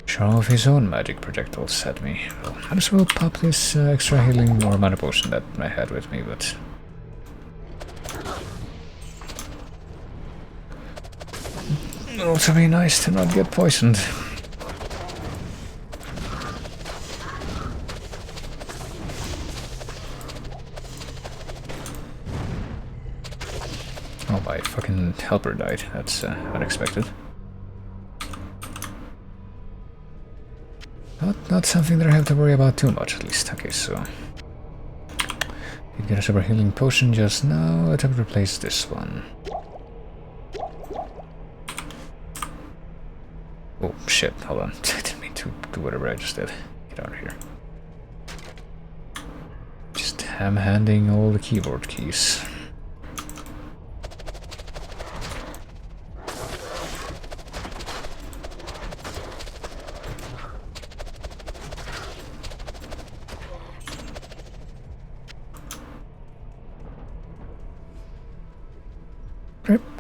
show off his own magic projectiles at me. Well, I just will pop this extra healing or mana potion that I had with me, but it would also be nice to not get poisoned. Oh, my fucking helper died. That's unexpected. Not something that I have to worry about too much, at least. Okay, so you get a super healing potion just now. Let's have to replace this one. Oh shit! Hold on. I didn't mean to do whatever I just did. Get out of here. Just ham-handing all the keyboard keys.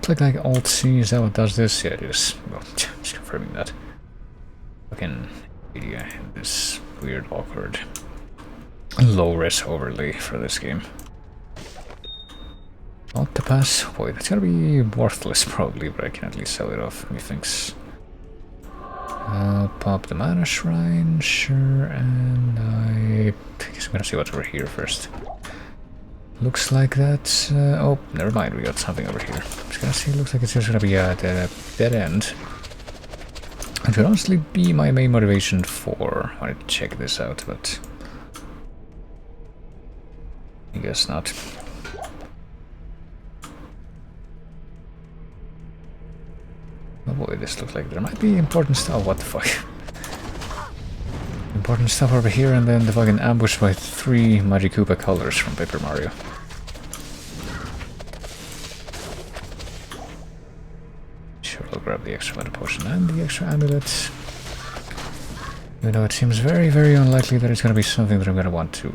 Click like Alt-C, is that what does this? Yeah, it is. Well, just confirming that. Fucking idiot, this weird, awkward, low-res overlay for this game. Octopus? Boy, that's gonna be worthless probably, but I can at least sell it off, methinks. I'll pop the mana shrine, sure, and I guess I'm gonna see what's over here first. Looks like that's... oh, never mind, we got something over here. I'm just gonna see, looks like it's just gonna be a dead end. Which would honestly be my main motivation for wanting to check this out, but... I guess not. Oh boy, this looks like there might be important stuff. Oh, what the fuck? Important stuff over here, and then the fucking ambush by 3 Magikoopa colors from Paper Mario. Sure, I'll grab the extra mana potion and the extra amulet. Even though it seems very, very unlikely that it's gonna be something that I'm gonna want to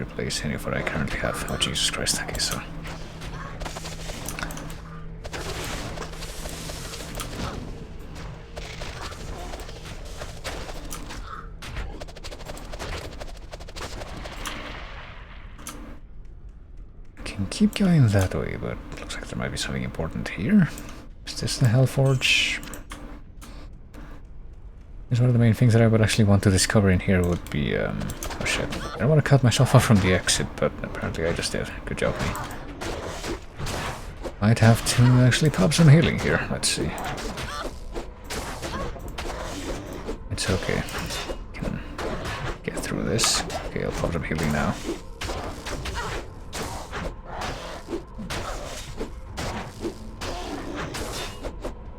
replace any of what I currently have. Oh, Jesus Christ, okay, so... keep going that way, but looks like there might be something important here. Is this the Hellforge? Is one of the main things that I would actually want to discover in here would be, oh shit. I don't want to cut myself off from the exit, but apparently I just did. Good job, me. Might have to actually pop some healing here. Let's see. It's okay. Can get through this. Okay, I'll pop some healing now.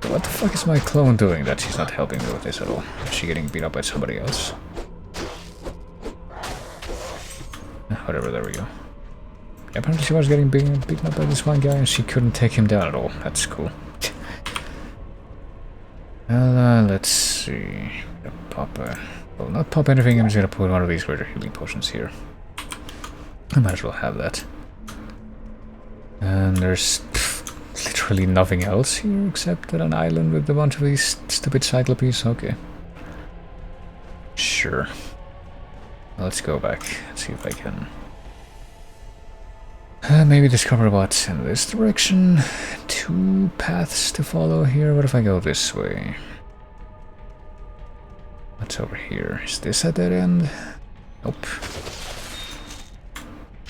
What the fuck is my clone doing that she's not helping me with this at all? Is she getting beat up by somebody else? Whatever, there we go. Yeah, apparently she was getting beaten up by this one guy and she couldn't take him down at all. That's cool. Well, let's see. Pop well, not pop anything, I'm just gonna put one of these greater healing potions here. I might as well have that. And there's literally nothing else here except an island with a bunch of these stupid cyclopes. Okay. Sure. Let's go back and see if I can maybe discover what's in this direction. 2 paths to follow here. What if I go this way? What's over here? Is this a dead end? Nope.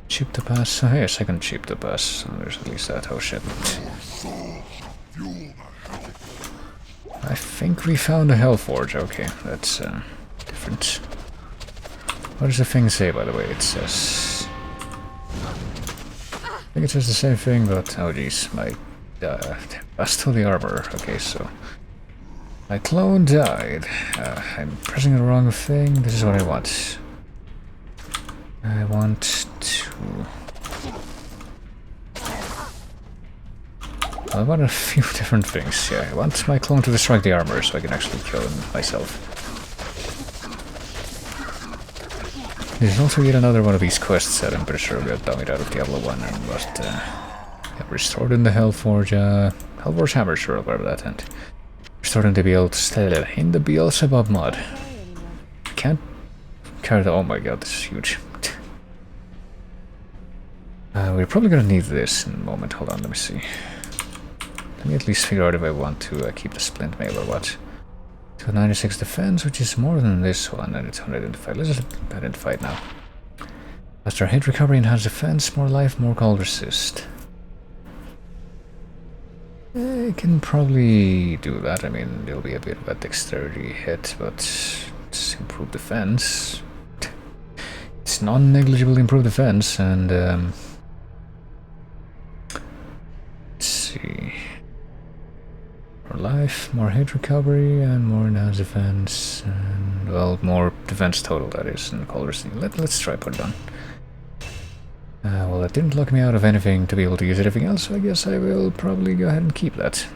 Chip to pass. Oh, yes, I can chip to pass. So there's at least that. Oh shit. I think we found a Hellforge. Okay, that's different. What does the thing say, by the way? It says... I think it says the same thing, but... Oh jeez, my... I stole the armor. Okay, so... My clone died. I'm pressing the wrong thing. This is what I want. I want to... I want a few different things. Yeah, I want my clone to destroy the armor so I can actually kill him myself. There's also yet another one of these quests that I'm pretty sure got dummied out of Diablo 1 and was restored in the Hellforge, Hellforge Hammer, sure, whatever that meant. Restored in the in the Beelzebub mod. Can't carry the... Oh my god, this is huge. We're probably gonna need this in a moment. Hold on, let me see. Let me at least figure out if I want to keep the splint mail or what. 296 defense, which is more than this one, and it's 105. Let's identify it now. Faster hit recovery, enhanced defense, more life, more cold resist. I can probably do that. I mean, there'll be a bit of a dexterity hit, but it's improved defense. It's non-negligible improved defense, and let's see. More life, more hit recovery, and more enhanced defense, and well, more defense total, that is, and cold resist. Let's try put it on. Well, that didn't lock me out of anything to be able to use anything else, so I guess I will probably go ahead and keep that.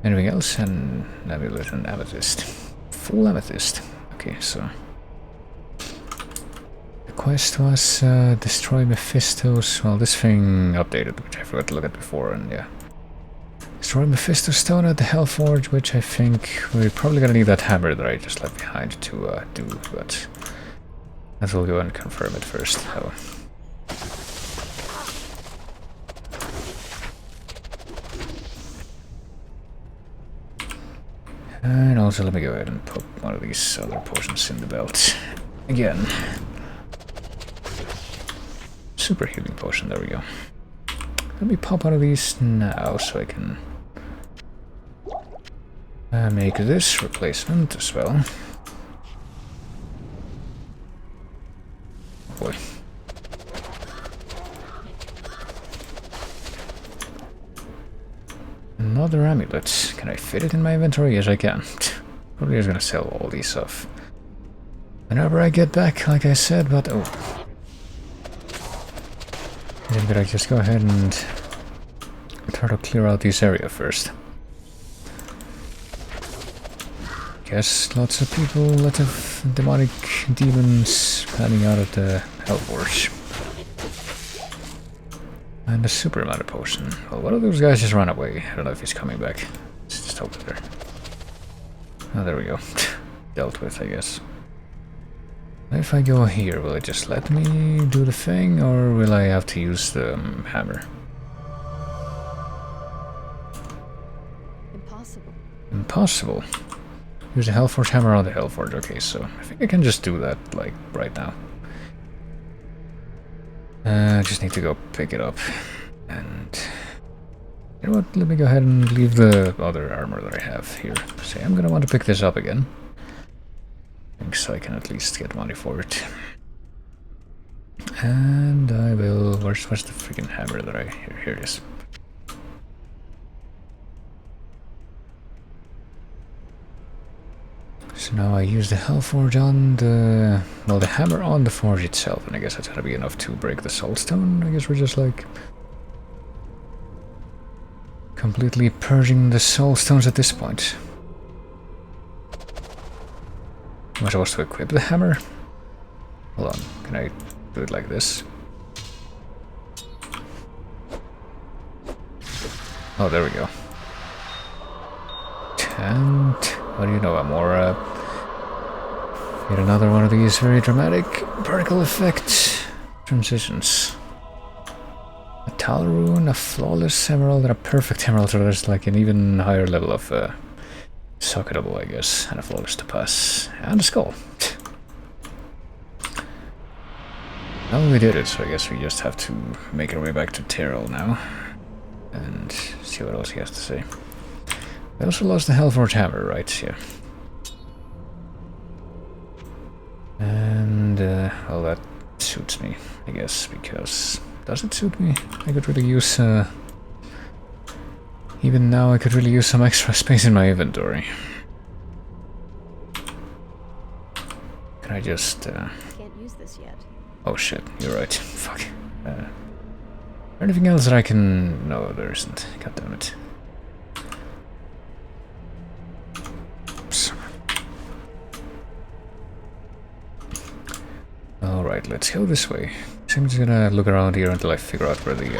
Anything else? And amulet and amethyst. Full amethyst. Okay, so... The quest was destroy Mephisto's... Well, this thing updated, which I forgot to look at before, and yeah. Destroy Mephisto's stone at the Hellforge, which I think we're probably gonna need that hammer that I just left behind to do, but... Let's we'll go and confirm it first. Oh. And also let me go ahead and put one of these other potions in the belt. Again. Super healing potion, there we go. Let me pop one of these now so I can make this replacement as well. Boy. Another amulet. Can I fit it in my inventory? Yes, I can. Probably just gonna sell all these off whenever I get back, like I said, but oh. Maybe I just go ahead and try to clear out this area first. Guess lots of people, lots of demonic demons panning out of the Hellforge. And a super amount of potion. Well, one of those guys just ran away. I don't know if he's coming back. It's just over there. Oh, there we go. Dealt with, I guess. If I go here, will it just let me do the thing, or will I have to use the hammer? Impossible. Impossible? Use the Hellforge hammer on the Hellforge. Okay, so I think I can just do that, like, right now. I just need to go pick it up. And... you know what, let me go ahead and leave the other armor that I have here. So I'm gonna want to pick this up again. I think so I can at least get money for it. And I will... where's the freaking hammer that I... here it is. So now I use the Hellforge on the... well, the hammer on the forge itself, and I guess that's gonna be enough to break the Soulstone. I guess we're just like... completely purging the Soulstones at this point. Am I supposed to equip the hammer? Hold on, can I do it like this? Oh, there we go. And what do you know, Amora? Yet another one of these very dramatic particle effect transitions. A Tal Rune, a Flawless Emerald, and a Perfect Emerald, so there's like an even higher level of socketable, I guess, and a Flawless Topaz, and a Skull. Well, we did it, so I guess we just have to make our way back to Tyrell now, and see what else he has to say. We also lost the Hellforge hammer, right? Yeah. And, well, that suits me, I guess, because... does it suit me? I could really use, even now I could really use some extra space in my inventory. Can I just, Can't use this yet. oh shit, you're right. Fuck. Anything else that I can... no, there isn't. God damn it. Oops. Alright, let's go this way. So I'm just gonna look around here until I figure out where the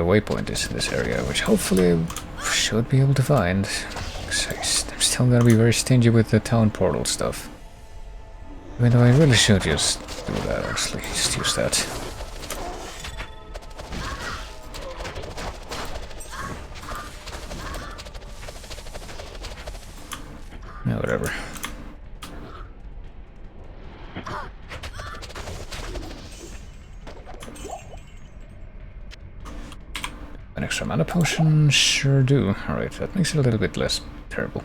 waypoint is in this area, which hopefully I should be able to find. So I'm still gonna be very stingy with the town portal stuff. Even though I really should just do that, actually. Just use that. No, whatever. An extra mana potion? Sure do. Alright, that makes it a little bit less terrible.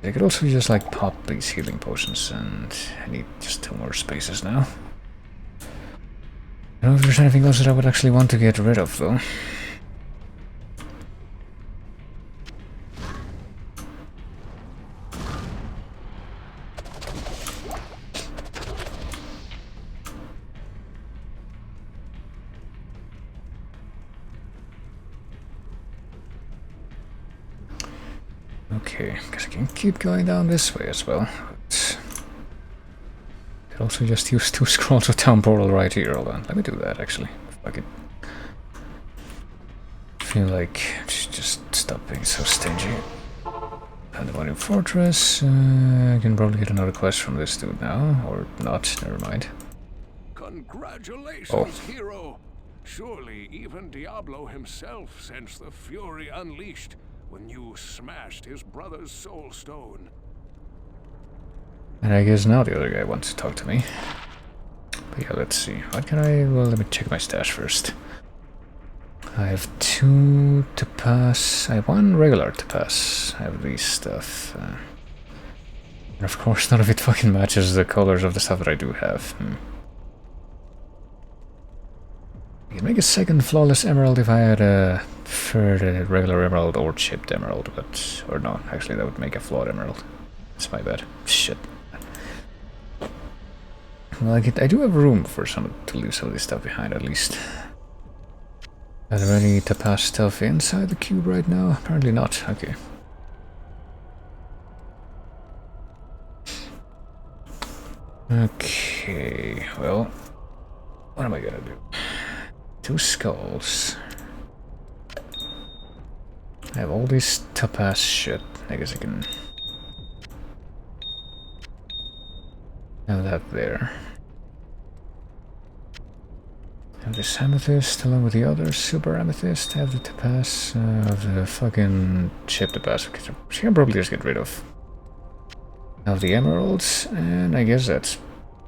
I could also just like pop these healing potions, and I need just 2 more spaces now. I don't know if there's anything else that I would actually want to get rid of, though. Okay, guess I can keep going down this way as well. But could also just use 2 scrolls of town portal right here. Hold on, let me do that actually. Fuck it. I feel like just stop being so stingy. Pandemonium Fortress. I can probably get another quest from this dude now, or not. Never mind. Congratulations, hero! Surely even Diablo himself sensed the fury unleashed when you smashed his brother's soul stone. And I guess now the other guy wants to talk to me. But yeah, let's see. What can I... well, let me check my stash first. I have 2 to pass. I have 1 regular to pass. I have these stuff. And of course, none of it fucking matches the colors of the stuff that I do have. I could make a second Flawless Emerald if I had a third regular Emerald or chipped Emerald, but... or no, actually that would make a Flawed Emerald. That's my bad. Shit. Well, I do have room for some to leave some of this stuff behind, at least. Are there any to pass stuff inside the cube right now? Apparently not. Okay. Okay, well... what am I gonna do? 2 skulls. I have all this topaz shit. I guess I can have that there. Have this amethyst along with the other super amethyst. Have the topaz of the fucking chip topaz. She can probably just get rid of the emeralds, and I guess that's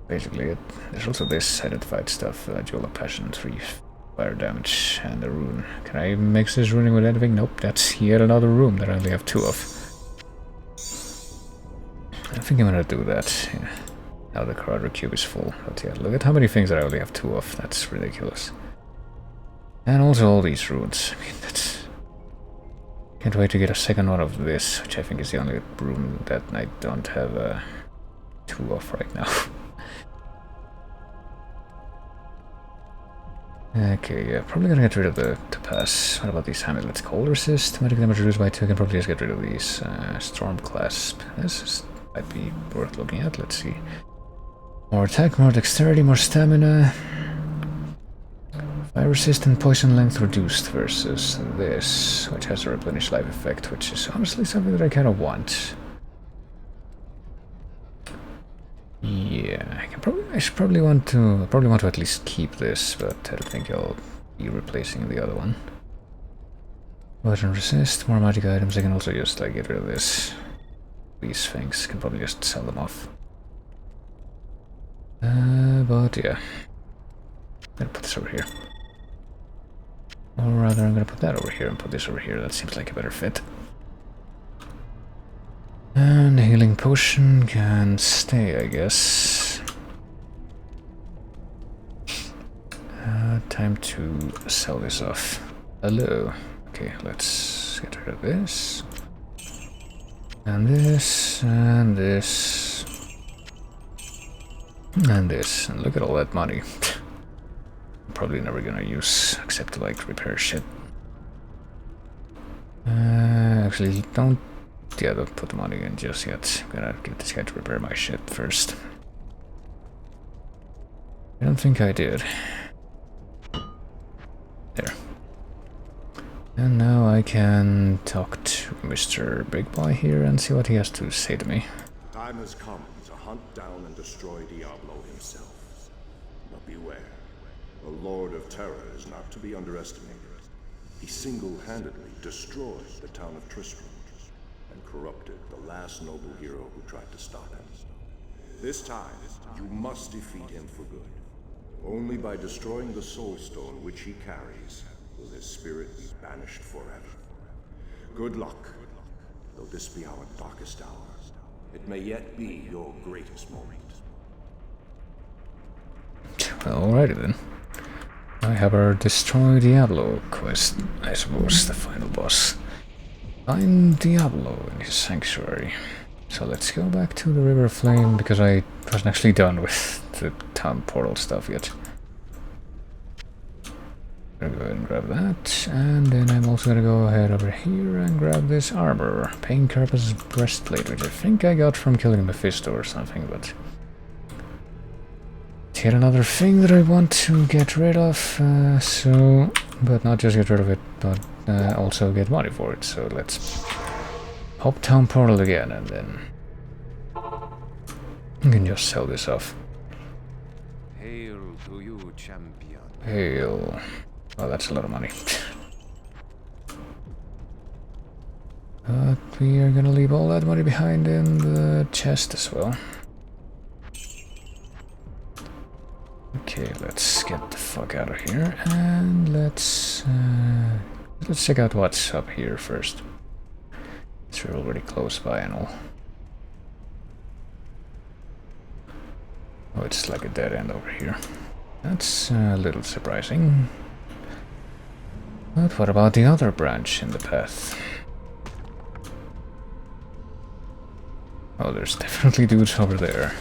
basically it. There's also this identified stuff, Jewel of Passion, 3 fire damage, and a rune. Can I mix this runing with anything? Nope, that's yet another rune that I only have 2 of. I think I'm gonna do that. Yeah. Now the Corridor Cube is full. But yeah, look at how many things that I only have 2 of. That's ridiculous. And also all these runes. I mean, that's... Can't wait to get a second one of this, which I think is the only rune that I don't have 2 of right now. Okay, yeah, probably gonna get rid of the topaz. What about these amulets? Cold resist, magic damage reduced by 2. I can probably just get rid of these. Storm clasp. This might be worth looking at. Let's see. More attack, more dexterity, more stamina. Fire resist and poison length reduced versus this, which has a replenish life effect, which is honestly something that I kind of want. Yeah, I should probably want to at least keep this, but I don't think I'll be replacing the other one. Poison resist, more magic items. I can also just like get rid of this. These things can probably just sell them off. But yeah, I'm gonna put this over here. Or rather, I'm gonna put that over here and put this over here. That seems like a better fit. And healing potion can stay, I guess. Time to sell this off. Hello. Okay, let's get rid of this. And this, and this. And this. And look at all that money. I'm probably never gonna use, except to like repair shit. Actually, don't put the money in just yet. I'm gonna get this guy to repair my shit first. I don't think I did. There. And now I can talk to Mr. Big Boy here and see what he has to say to me. Time has come to hunt down and destroy Diablo himself. But beware, the Lord of Terror is not to be underestimated. He single-handedly destroyed the town of Tristram and corrupted the last noble hero who tried to stop him. This time, you must defeat him for good. Only by destroying the Soul Stone which he carries will his spirit be banished forever. Good luck, though this be our darkest hour. It may yet be your greatest moment. Alrighty then. I have our Destroy Diablo quest, I suppose, the final boss. Find Diablo in his sanctuary. So let's go back to the River of Flame, because I wasn't actually done with the town portal stuff yet. I'm gonna go ahead and grab that, and then I'm also gonna go ahead over here and grab this armor. Pain Carapace's breastplate, which I think I got from killing Mephisto or something, but... it's yet another thing that I want to get rid of, but not just get rid of it, but also get money for it, so let's pop town portal again, and then you can just sell this off. Hail to you, champion. Hail. Oh, that's a lot of money. But we are gonna leave all that money behind in the chest as well. Okay, let's get the fuck out of here, and let's check out what's up here first. So we're already close by and all. Oh, it's like a dead end over here. That's a little surprising. But what about the other branch in the path? Oh, there's definitely dudes over there.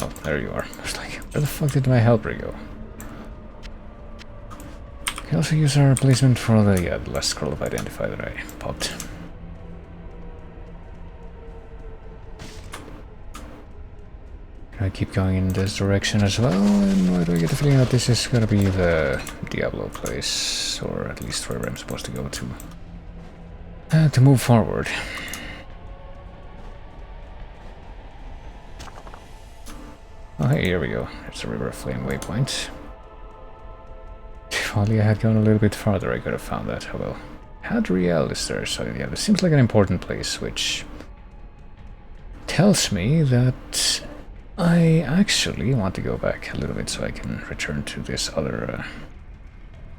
Oh, there you are. I was like, where the fuck did my helper go? We can also use our replacement for the last scroll of Identify that I popped. I keep going in this direction as well, and why do I get the feeling that this is gonna be the Diablo place, or at least where I'm supposed to go to move forward. Oh hey, here we go. It's a River of Flame waypoint. If only I had gone a little bit farther, I could have found that. Oh well. Hadriel is there, so yeah, this seems like an important place, which tells me that I actually want to go back a little bit so I can return to this other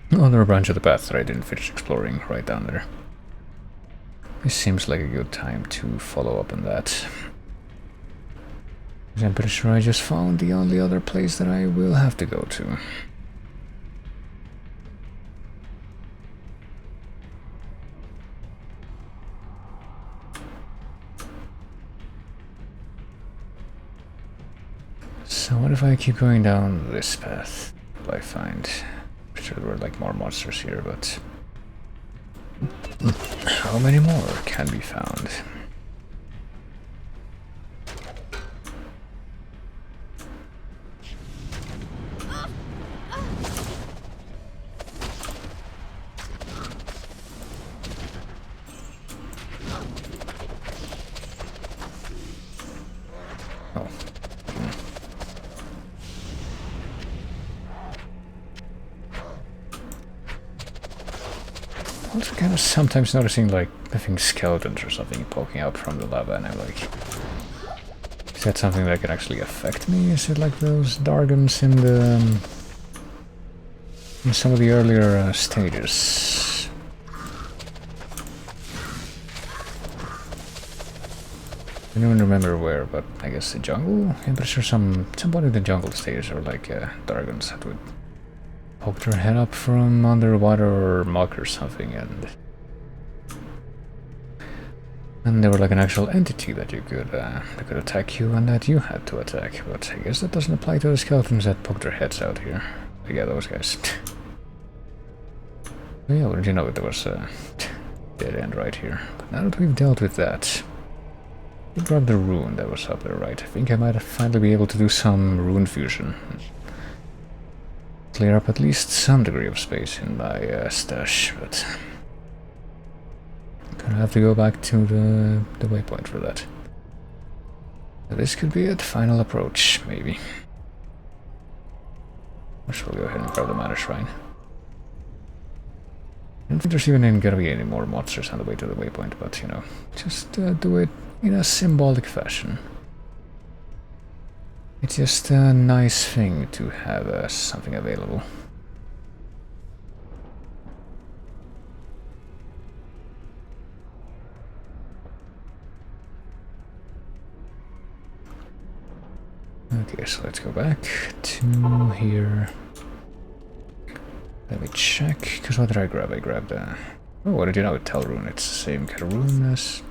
branch of the path that I didn't finish exploring right down there. This seems like a good time to follow up on that. I'm pretty sure I just found the only other place that I will have to go to. So what if I keep going down this path? Will I find... I'm sure there were like more monsters here, but... how many more can be found? Oh. Also kind of sometimes noticing like living skeletons or something poking out from the lava, and I'm like, is that something that can actually affect me? Is it like those Dargons in some of the earlier stages? I don't even remember where, but I guess the jungle? I'm pretty sure some point in the jungle stages are like Dargons that would poke their head up from underwater or muck or something, and they were like an actual entity that you could that could attack you and that you had to attack. But I guess that doesn't apply to the skeletons that poke their heads out here. But yeah, those guys. But yeah, wouldn't you know it, there was a dead end right here. But now that we've dealt with that, we grabbed the rune that was up there, right? I think I might finally be able to do some rune fusion. Clear up at least some degree of space in my stash, but gonna have to go back to the waypoint for that. So this could be it, final approach, maybe. Or shall we go ahead and grab the Mana Shrine? I don't think there's even gonna be any more monsters on the way to the waypoint, but you know, just do it in a symbolic fashion. It's just a nice thing to have something available. Okay, so let's go back to here. Let me check, because what did I grab? I grabbed oh, what did you know? Tell rune. It's the same kind of rune as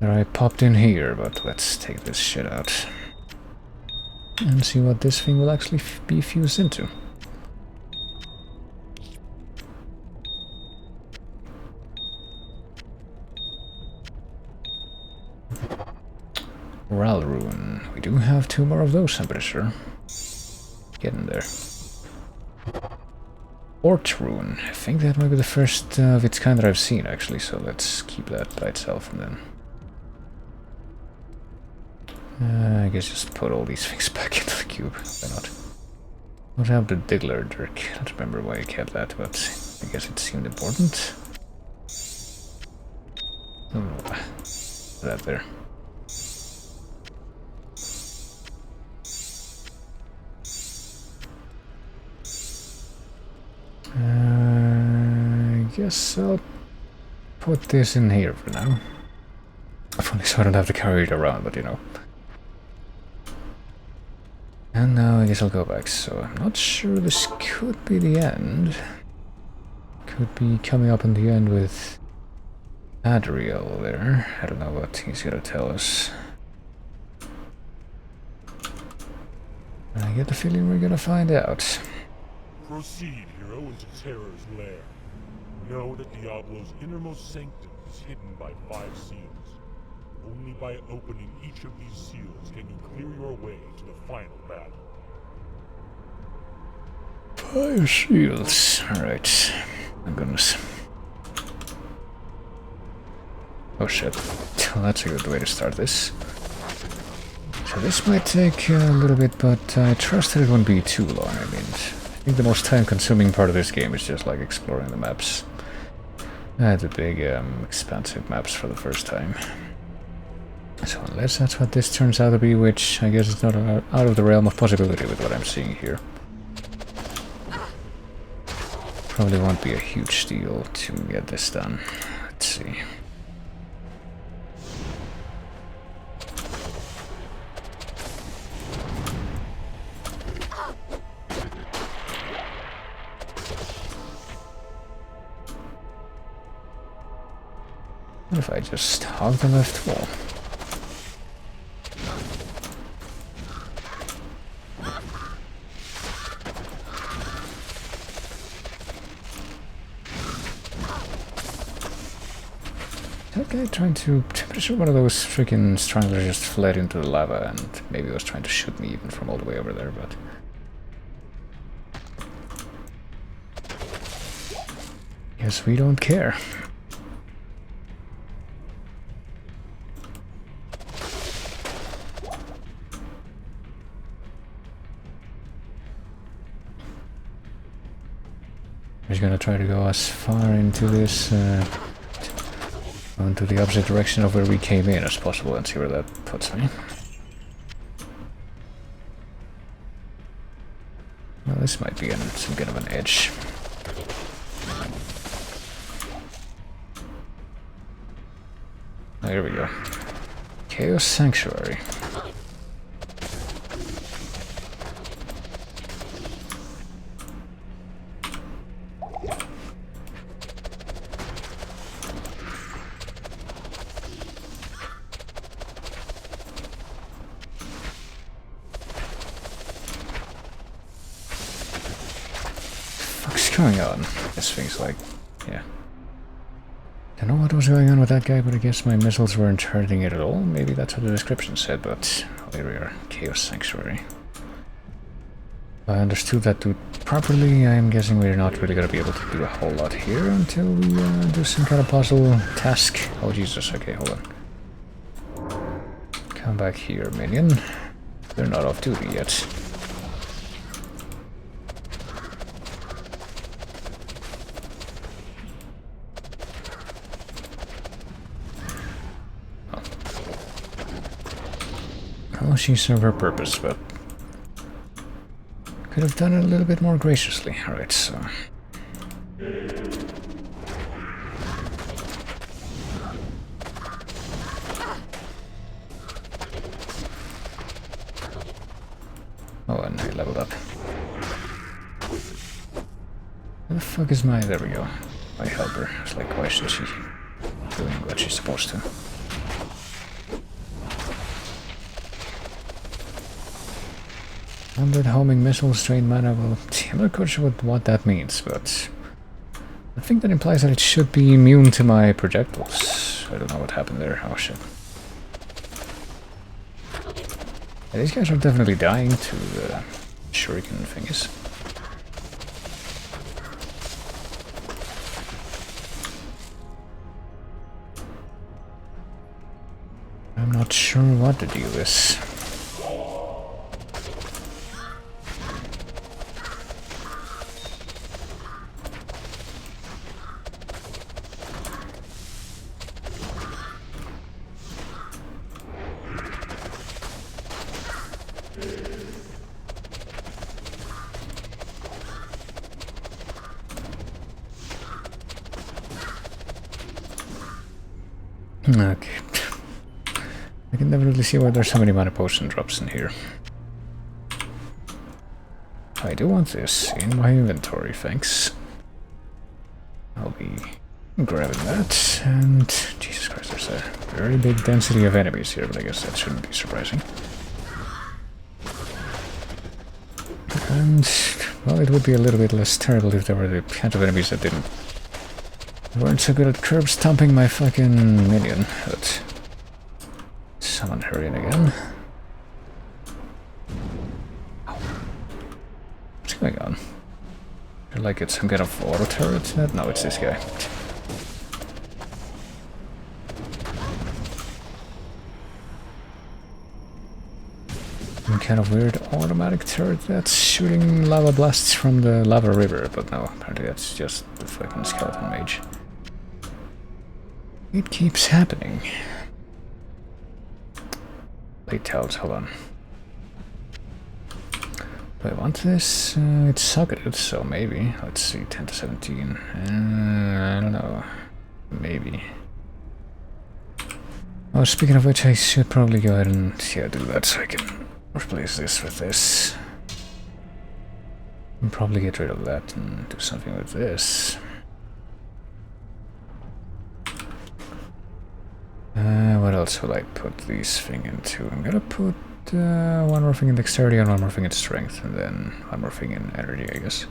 that I popped in here, but let's take this shit out and see what this thing will actually be fused into. Ral rune. We do have 2 more of those, I'm pretty sure. Getting there. Ort rune. I think that might be the first of its kind that I've seen, actually, so let's keep that by itself and then... I guess just put all these things back into the cube. Why not? What have the Diggler Dirk? I don't remember why I kept that, but I guess it seemed important. Oh, that there. I guess I'll put this in here for now. If only so I don't have to carry it around, but you know. And now I guess I'll go back, so I'm not sure this could be the end. Could be coming up in the end with Adriel there. I don't know what he's gonna tell us. I get the feeling we're gonna find out. Proceed, hero, into Terror's lair. Know that Diablo's innermost sanctum is hidden by 5 seals. Only by opening each of these seals can you clear your way to the final battle. 5 shields. Alright. My goodness. Oh shit. Well, that's a good way to start this. So this might take a little bit, but I trust that it won't be too long. I mean, I think the most time-consuming part of this game is just like exploring the maps. The big, expansive maps for the first time. So unless that's what this turns out to be, which I guess is not out of the realm of possibility with what I'm seeing here. Probably won't be a huge deal to get this done. Let's see. What if I just hog the left wall? That guy trying to... I'm pretty sure one of those freaking stranglers just fled into the lava and maybe was trying to shoot me even from all the way over there, but... Guess we don't care. I'm just gonna try to go as far into this, into the opposite direction of where we came in as possible and see where that puts me. Well, this might be some kind of an edge. There we go. Chaos Sanctuary. What's going on? This thing's like, yeah. Don't know what was going on with that guy, but I guess my missiles weren't hurting it at all. Maybe that's what the description said, but here we are. Chaos Sanctuary. If I understood that properly, I'm guessing we're not really going to be able to do a whole lot here until we do some kind of puzzle task. Oh Jesus, okay, hold on. Come back here, minion. They're not off duty yet. Well, she served her purpose, but could have done it a little bit more graciously. Alright, so... Oh, and I leveled up. Where the fuck is my... There we go. My helper. It's like, why isn't she doing what she's supposed to? Undead homing missiles, drain mana. Well, I'm not quite sure what that means, but I think that implies that it should be immune to my projectiles. I don't know what happened there. Oh shit. Yeah, these guys are definitely dying to the shuriken thingies. I'm not sure what the deal is. Okay. I can definitely see why there's so many mana potion drops in here. I do want this in my inventory, thanks. I'll be grabbing that, and Jesus Christ, there's a very big density of enemies here, but I guess that shouldn't be surprising. And, well, it would be a little bit less terrible if there were the kind of enemies that weren't so good at curb stomping my fucking minion, but summon her in again. What's going on? I feel like it's some kind of auto turret? No, it's this guy. Some kind of weird automatic turret that's shooting lava blasts from the lava river, but no, apparently that's just the fucking skeleton mage. It keeps happening. Blade Talons, hold on. Do I want this? It's socketed, so maybe. Let's see, 10 to 17. I don't know. Maybe. Oh, speaking of which, I should probably go ahead and do that so I can replace this with this. And probably get rid of that and do something with this. What else will I put these thing into? I'm gonna put one more thing in dexterity and one more thing in strength, and then one more thing in energy, I guess.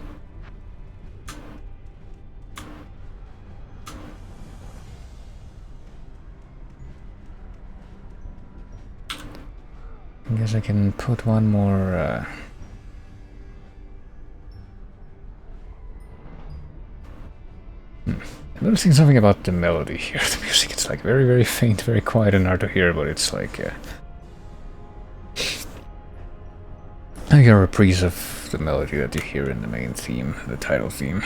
I guess I can put one more I'm noticing something about the melody here. The music, it's like very, very faint, very quiet and hard to hear, but it's like like a reprise of the melody that you hear in the main theme, the title theme.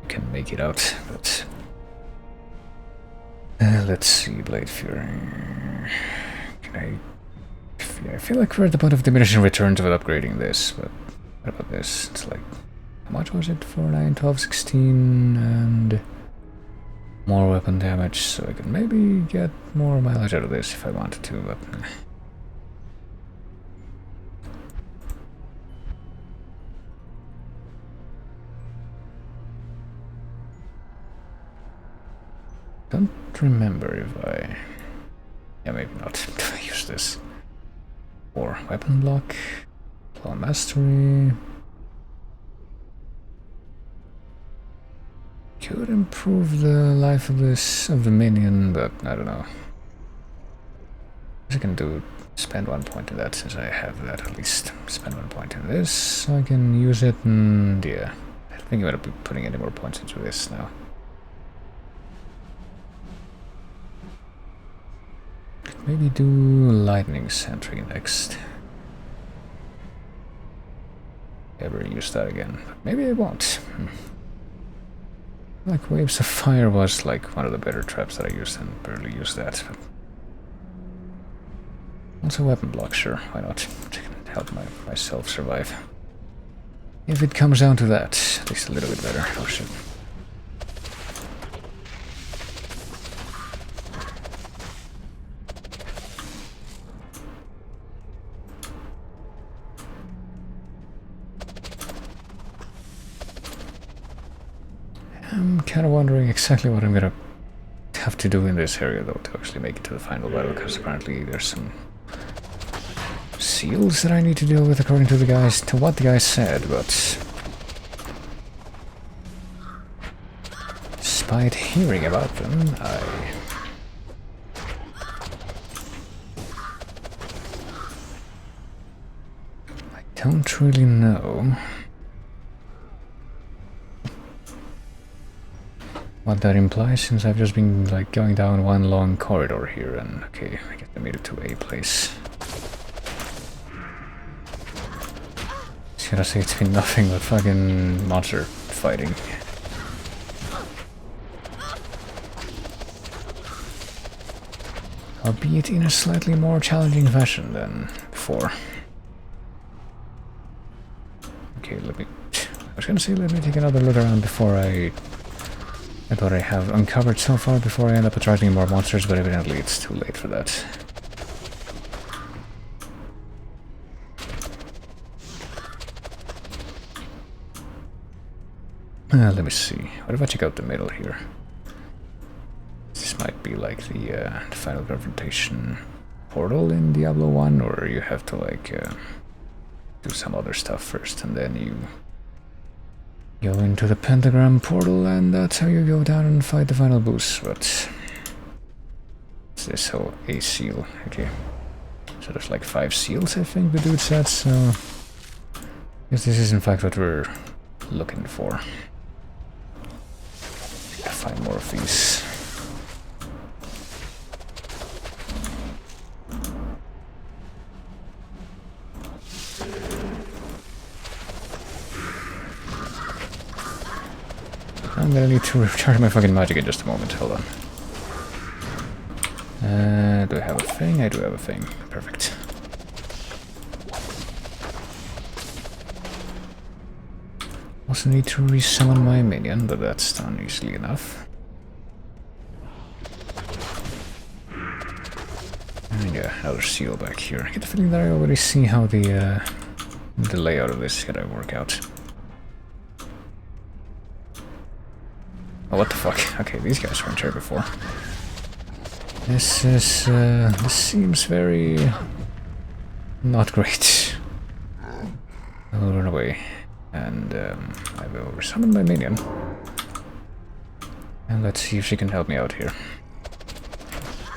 You can make it out, but let's see, Blade Fury. Can I feel like we're at the point of diminishing returns with upgrading this, but what about this? It's like, how much was it? 4, 9, 12, 16, and more weapon damage, so I can maybe get more mileage out of this if I wanted to, but don't remember if I... yeah, maybe not. I use this. Or weapon block, claw mastery. Could improve the life of the minion, but I don't know. I can spend 1 point in that, since I have that at least. Spend 1 point in this, so I can use it, and yeah. I don't think I'm gonna be putting any more points into this now. Could maybe do lightning sentry next. Ever use that again? But maybe I won't. Like waves of fire was like one of the better traps that I used, and barely used that. But also weapon block, sure, why not? To help myself survive. If it comes down to that, at least a little bit better. Oh shit. I'm kind of wondering exactly what I'm gonna have to do in this area, though, to actually make it to the final battle, because apparently there's some seals that I need to deal with, according to what the guys said, but despite hearing about them, I don't really know what that implies, since I've just been like going down one long corridor here, and okay, I guess I made it to a place. Should I say it's been nothing but fucking monster fighting? Albeit in a slightly more challenging fashion than before. Okay, I was gonna say let me take another look around before I thought I have uncovered so far before I end up attracting more monsters, but evidently it's too late for that. Let me see. What if I check out the middle here? This might be like the final confrontation portal in Diablo 1, or you have to like do some other stuff first, and then you go into the pentagram portal, and that's how you go down and fight the final boss. But this? Oh, a seal. Okay. So there's like 5 seals, I think the dude said, so... I guess this is in fact what we're looking for. Find more of these. I'm gonna need to recharge my fucking magic in just a moment, hold on. Do I have a thing? I do have a thing. Perfect. Also need to resummon my minion, but that's done easily enough. And yeah, another seal back here. I get the feeling that I already see how the layout of this is gonna work out. Oh, what the fuck? Okay, these guys weren't here before. This is, this seems very... not great. I will run away. And, I will resummon my minion. And let's see if she can help me out here.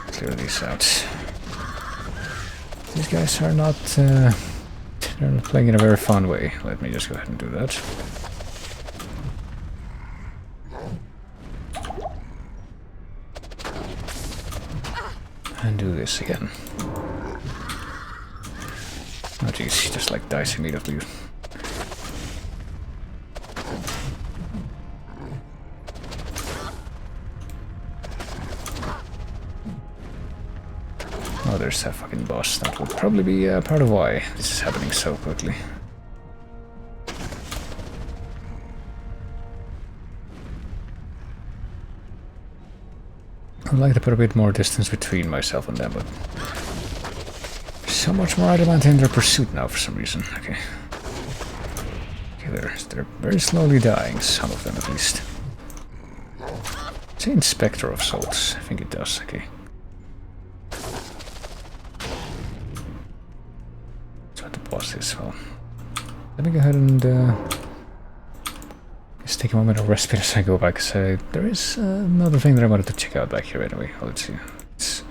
Clear these out. These guys are not, they're not playing in a very fun way. Let me just go ahead and do that. And do this again. Oh jeez, he just like dies immediately. Oh, there's that fucking boss. That will probably be part of why this is happening so quickly. I'd like to put a bit more distance between myself and them, but so much more adamant in their pursuit now for some reason. Okay. Okay, they're very slowly dying, some of them at least. Say Inspector of Souls. I think it does, okay. That's what the boss is, well. Let me go ahead and just take a moment of respite as I go back, because there is another thing that I wanted to check out back here anyway. Well, let's see. It's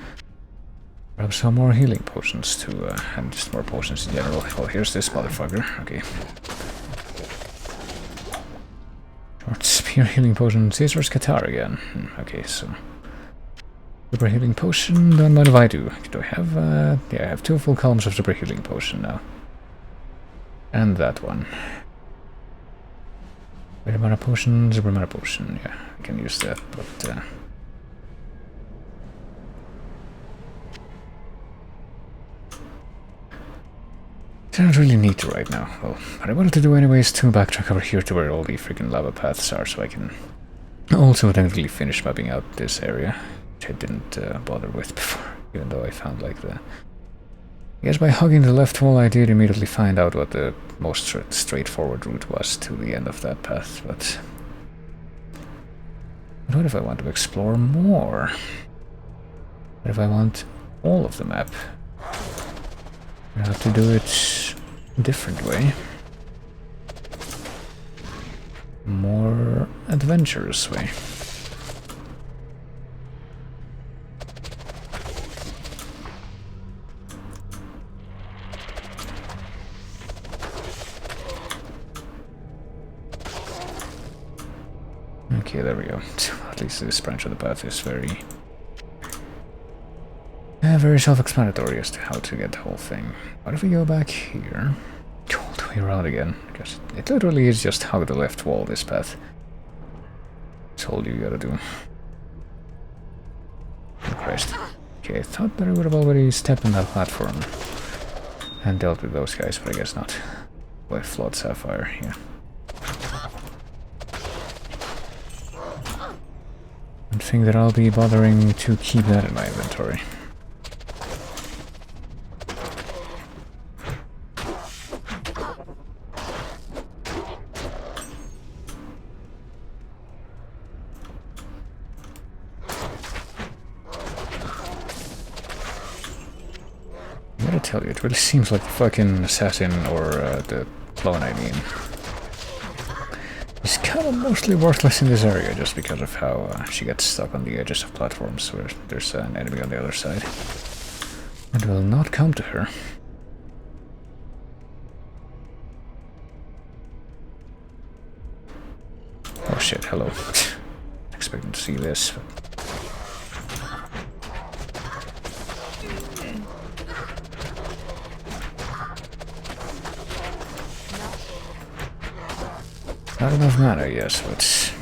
perhaps some more healing potions too, and just more potions in general. Well, here's this motherfucker. Okay. Short spear healing potion. Caesar's Catar again. Okay, so super healing potion. Don't mind if I do. Do I have? Yeah, I have 2 full columns of super healing potion now, and that one. Red mana potion, super mana potion, yeah, I can use that, but I don't really need to right now. Well, what I wanted to do anyway is to backtrack over here to where all the freaking lava paths are, so I can also technically finish mapping out this area, which I didn't bother with before, even though I found like the... I guess by hugging the left wall I did immediately find out what the most straightforward route was to the end of that path, but what if I want to explore more? What if I want all of the map? I have to do it a different way. More adventurous way. Okay, there we go. At least this branch of the path is very self-explanatory as to how to get the whole thing. What if we go back here? All the way around again, because it literally is just hug the left wall, this path. That's all you gotta do. Oh Christ. Okay, I thought that I would have already stepped on that platform and dealt with those guys, but I guess not. With Flawed Sapphire, yeah. I think that I'll be bothering to keep that in my inventory. I gotta tell you, it really seems like the fucking assassin, or the clone I mean, is She's kind of mostly worthless in this area just because of how she gets stuck on the edges of platforms where there's an enemy on the other side. And will not come to her. Oh shit, hello. Expecting to see this. Not enough mana, yes, but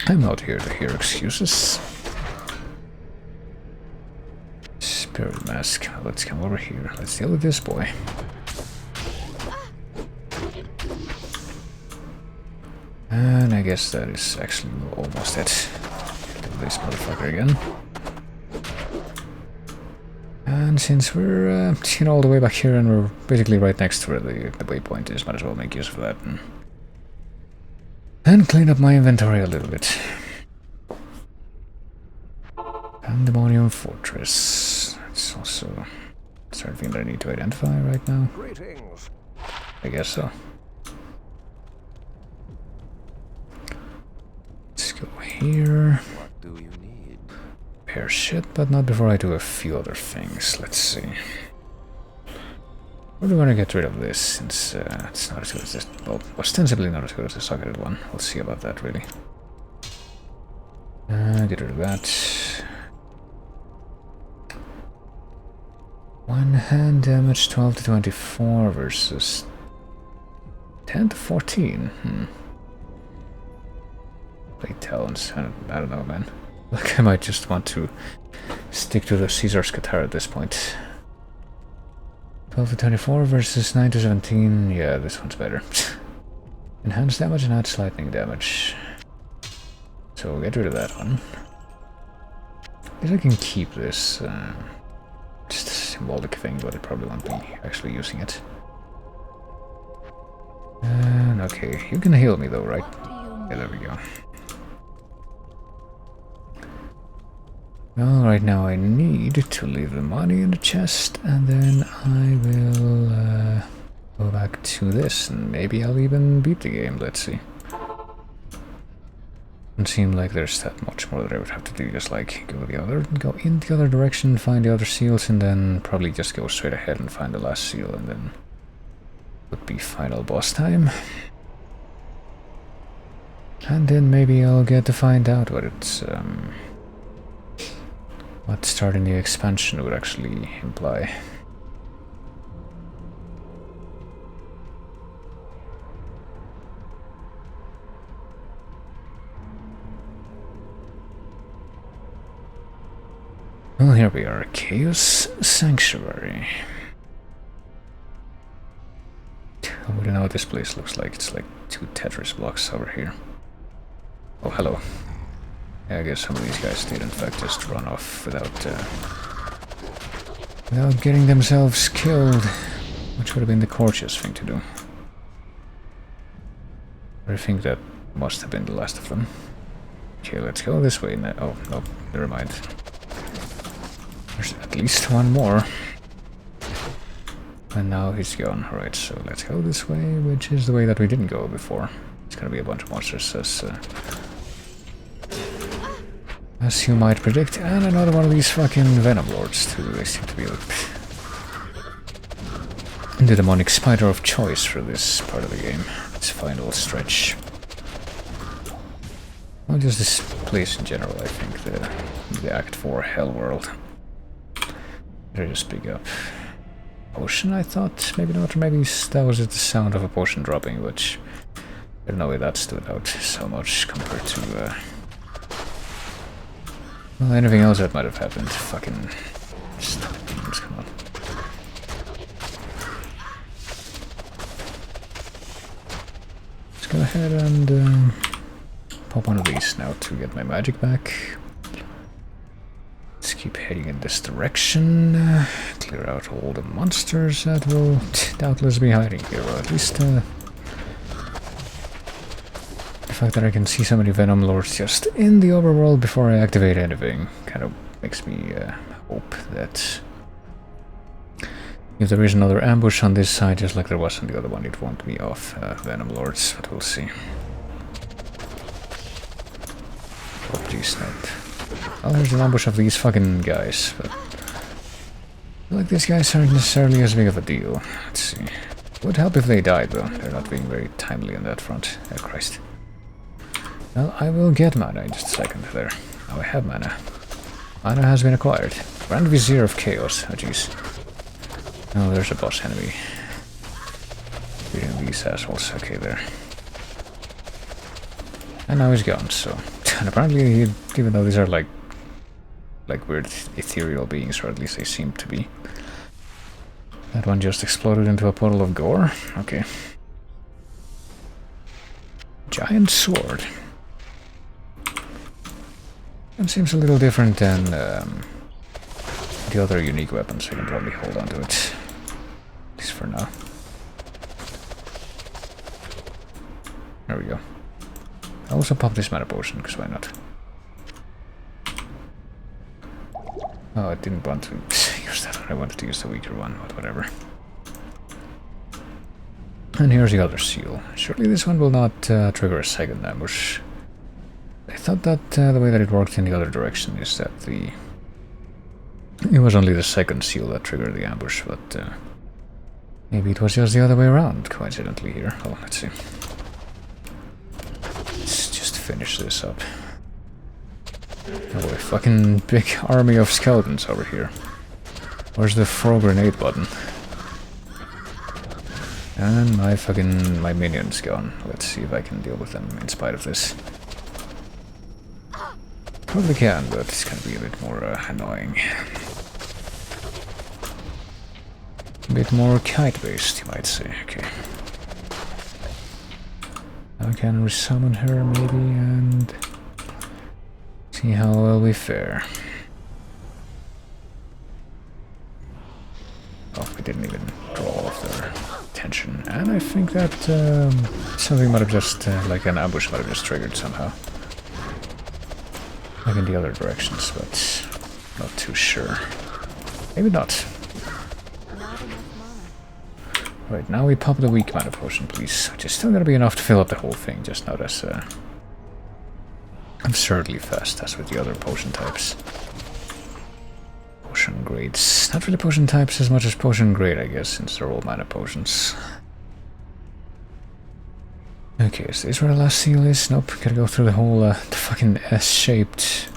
I'm not here to hear excuses. Spirit Mask, let's come over here. Let's deal with this boy. And I guess that is actually almost it. Kill this motherfucker again. And since we're all the way back here and we're basically right next to where the waypoint is, might as well make use of that and clean up my inventory a little bit. Pandemonium Fortress. It's also something that I need to identify right now. Greetings. I guess so. Let's go here. What do you need? Repair shit, but not before I do a few other things. Let's see. Or do I want to get rid of this, since it's not as good as this... Well, ostensibly not as good as the socketed one. We'll see about that, really. Get rid of that. One hand damage, 12 to 24 versus 10 to 14. Blade Talons. I don't know, man. Like, I might just want to stick to the Caesar's Katara at this point. 12 to 24 versus 9 to 17. Yeah, this one's better. Enhanced damage and adds lightning damage. So we'll get rid of that one. I guess I can keep this. Just a symbolic thing, but I probably won't be actually using it. And okay, you can heal me though, right? Yeah, there we go. Well, right now I need to leave the money in the chest, and then I will go back to this, and maybe I'll even beat the game. Let's see. Doesn't seem like there's that much more that I would have to do. Just like go in the other direction, find the other seals, and then probably just go straight ahead and find the last seal, and then would be final boss time. And then maybe I'll get to find out what it's what starting the expansion would actually imply. Well, here we are, Chaos Sanctuary. I wouldn't know what this place looks like. It's like 2 Tetris blocks over here. Oh, hello. Yeah, I guess some of these guys did in fact just run off without getting themselves killed, which would have been the courteous thing to do. I think that must have been the last of them. Okay, let's go this way now. Oh, no, never mind. There's at least one more. And now he's gone. Alright, so let's go this way, which is the way that we didn't go before. It's gonna be a bunch of monsters, as you might predict, and another one of these fucking Venom Lords too. They seem to be like the demonic spider of choice for this part of the game. Its final stretch. Well, just this place in general, I think, the Act 4 Hell World. Better just pick up. Potion, I thought? Maybe not, or maybe that was just the sound of a potion dropping, which I don't know why that stood out so much compared to well, anything else that might have happened. Fucking stop beams, come on. Let's go ahead and pop one of these now to get my magic back. Let's keep heading in this direction. Clear out all the monsters that will doubtless be hiding here, or at least the fact that I can see so many Venom Lords just in the overworld before I activate anything kind of makes me hope that If there is another ambush on this side, just like there was on the other one, it won't be off Venom Lords, but we'll see. Oh, please, not. Oh, there's an ambush of these fucking guys, but... I feel like these guys aren't necessarily as big of a deal. Let's see. It would help if they died, though. They're not being very timely on that front. Oh, Christ. Well, I will get mana in just a second there. Now I have mana. Mana has been acquired. Grand Vizier of Chaos. Oh, jeez. Oh, there's a boss enemy. Beating these assholes. Okay, there. And now he's gone, so... And apparently, even though these are like weird ethereal beings, or at least they seem to be. That one just exploded into a puddle of gore. Okay. Giant sword. That seems a little different than the other unique weapons. I can probably hold on to it. At least for now. There we go. I'll also pop this mana potion, because why not? Oh, I didn't want to use that one. I wanted to use the weaker one, but whatever. And here's the other seal. Surely this one will not trigger a second ambush. I thought that the way that it worked in the other direction is that it was only the second seal that triggered the ambush, but maybe it was just the other way around, coincidentally here. Oh, let's see. Let's just finish this up. Oh boy, fucking big army of skeletons over here. Where's the throw grenade button? And my minion's gone. Let's see if I can deal with them in spite of this. Probably can, but it's gonna be a bit more annoying. A bit more kite-based, you might say. Okay. I can resummon her, maybe, and... see how well we fare. Oh, we didn't even draw off their attention. And I think that something might have just, like an ambush might have just triggered somehow. Like in the other directions, but not too sure. Maybe not. Right, now we pop the weak mana potion, please. Which is still gonna be enough to fill up the whole thing, just not as absurdly fast as with the other potion types. Potion grades. Not really potion types as much as potion grade, I guess, since they're all mana potions. Okay, is this where the last seal is? Nope, gotta go through the whole the fucking S-shaped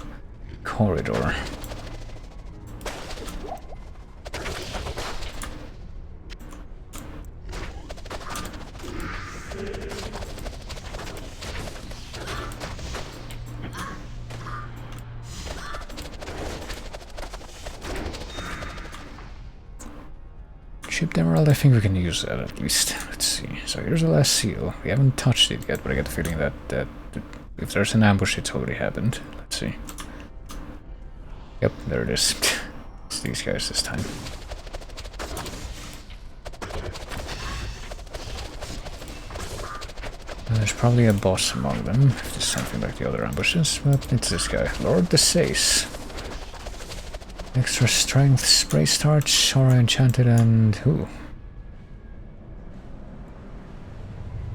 corridor. Chipped emerald, I think we can use that at least. Let's see. So here's the last seal. We haven't touched it yet, but I get the feeling that if there's an ambush, it's already happened. Let's see. Yep, there it is. It's these guys this time. There's probably a boss among them, if there's something like the other ambushes, but it's this guy, Lord the Sace. Extra strength, spray starch, aura enchanted, and who?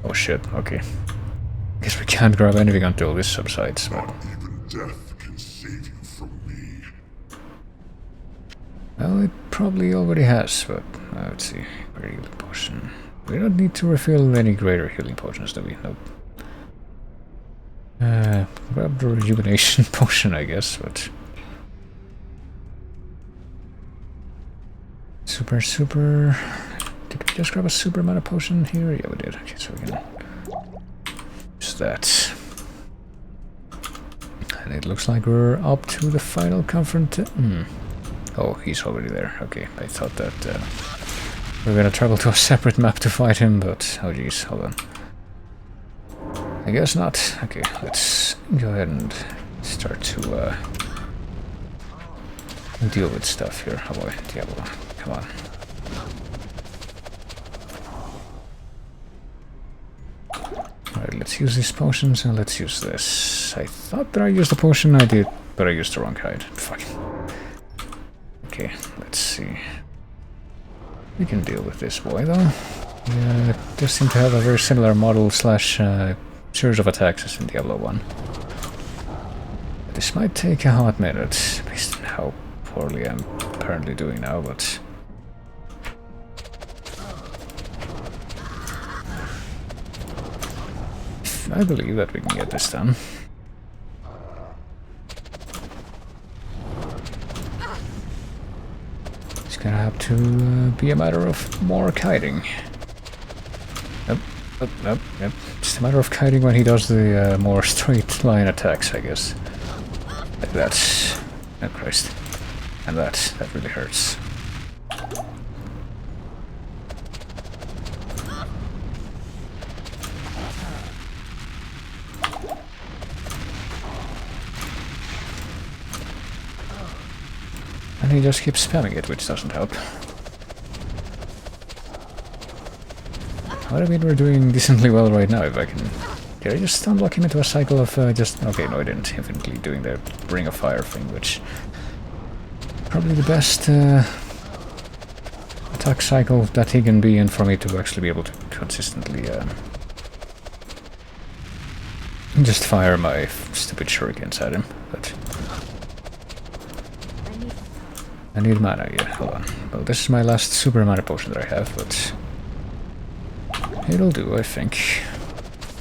Oh shit, okay. Guess we can't grab anything until this subsides. But... even death can save you from me. well, it probably already has, but let's see. Greater healing potion. We don't need to refill any greater healing potions, do we? Nope. Grab the rejuvenation potion, I guess, but... Super... Did we just grab a super mana potion here? Yeah, we did. Okay, so we can use that. And it looks like we're up to the final confrontation. Oh, he's already there. Okay, I thought that we were gonna travel to a separate map to fight him, but... oh jeez, hold on. I guess not. Okay, let's go ahead and start to deal with stuff here. Oh boy, Diablo. Come on. Alright, let's use these potions and let's use this. I thought that I used the potion, I did, but I used the wrong kind. Fuck. Okay, let's see. We can deal with this boy, though. Yeah, it does seem to have a very similar model slash series of attacks as in Diablo 1. This might take a hot minute, based on how poorly I'm currently doing now, but... I believe that we can get this done. It's gonna have to be a matter of more kiting. Yep. Just a matter of kiting when he does the more straight line attacks, I guess. Like that. Oh Christ. And that really hurts. And he just keeps spamming it, which doesn't help. What I mean, we're doing decently well right now, if I can... Did I just unlock him into a cycle of just... Okay, no I didn't. Infinitely doing the Ring of Fire thing, which... Probably the best attack cycle that he can be in for me to actually be able to consistently just fire my stupid shurikens at him, but... I need mana, yeah, hold on. Well, this is my last super mana potion that I have, but... It'll do, I think.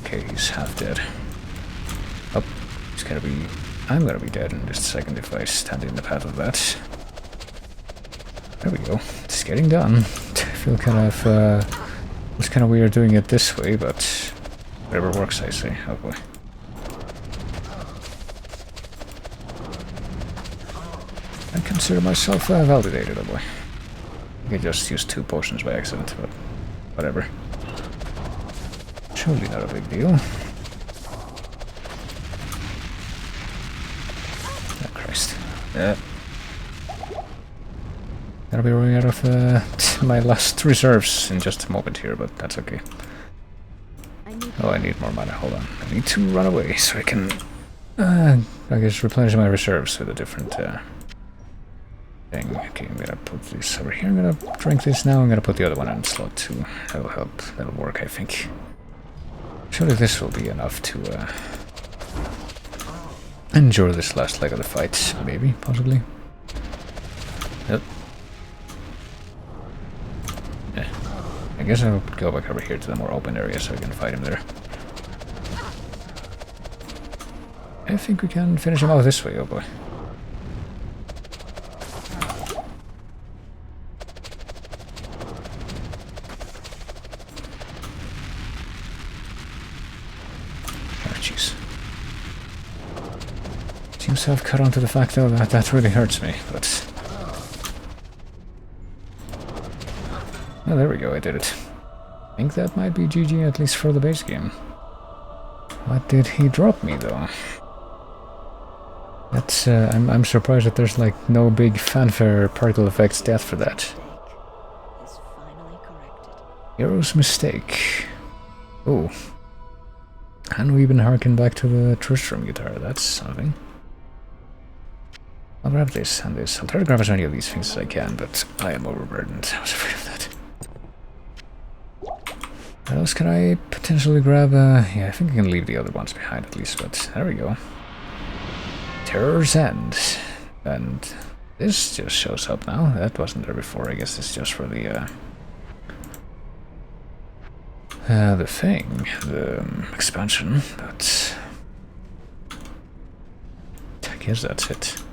Okay, he's half dead. Oh, he's gonna be... I'm gonna be dead in just a second if I stand in the path of that. There we go. It's getting done. I feel kind of... it's kind of weird doing it this way, but... Whatever works, I say. Oh boy. I consider myself validated, oh boy. I just used 2 potions by accident, but... Whatever. Surely not a big deal. Oh Christ. Yeah. Gonna be running out of my last reserves in just a moment here, but that's okay. Oh, I need more mana. Hold on. I need to run away so I can, I guess, replenish my reserves with a different thing. Okay, I'm gonna put this over here. I'm gonna drink this now. I'm gonna put the other one in slot 2. That'll help. That'll work, I think. Surely this will be enough to endure this last leg of the fight. Maybe, possibly. Yep. Yeah. I guess I'll go back over here to the more open area so we can fight him there. I think we can finish him off this way, oh boy. Seems to have cut onto the fact though that that really hurts me, but... Oh, there we go, I did it. I think that might be GG at least for the base game. What did he drop me though? That's, I'm surprised that there's like no big fanfare particle effects death for that. Hero's mistake. Oh. And we even harken back to the Tristram guitar, that's something. I'll grab this and this. I'll try to grab as many of these things as I can, but I am overburdened. I was afraid of that. What else can I potentially grab? Yeah, I think I can leave the other ones behind at least, but there we go. Terror's End. And this just shows up now. That wasn't there before. I guess it's just for the thing, the expansion, but I guess that's it.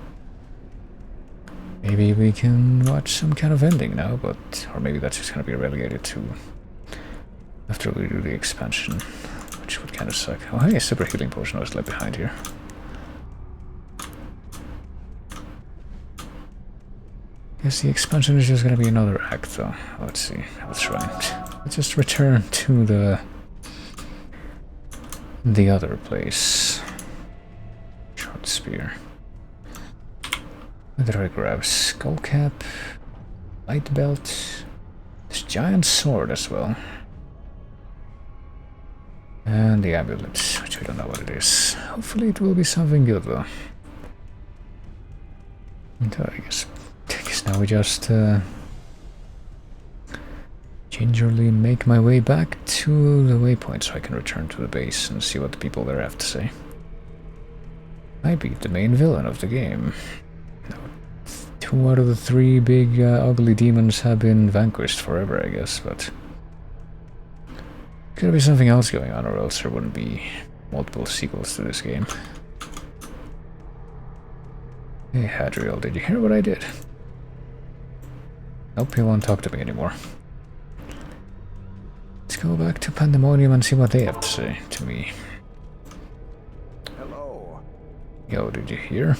Maybe we can watch some kind of ending now, but... Or maybe that's just gonna be relegated to... After we do the expansion, which would kind of suck. Oh hey, a super healing potion was left behind here. Guess the expansion is just gonna be another act though. Let's see, let's try it. Let's just return to the other place. Short spear. What did I grab? Skullcap, light belt, this giant sword as well. And the amulet, which we don't know what it is. Hopefully it will be something good though. And I guess now we just gingerly make my way back to the waypoint so I can return to the base and see what the people there have to say. I beat the main villain of the game. 2 out of the 3 big ugly demons have been vanquished forever, I guess, but could be something else going on, or else there wouldn't be multiple sequels to this game. Hey Hadriel, did you hear what I did? Nope, he won't talk to me anymore. Let's go back to Pandemonium and see what they have to say to me. Hello. Yo, did you hear?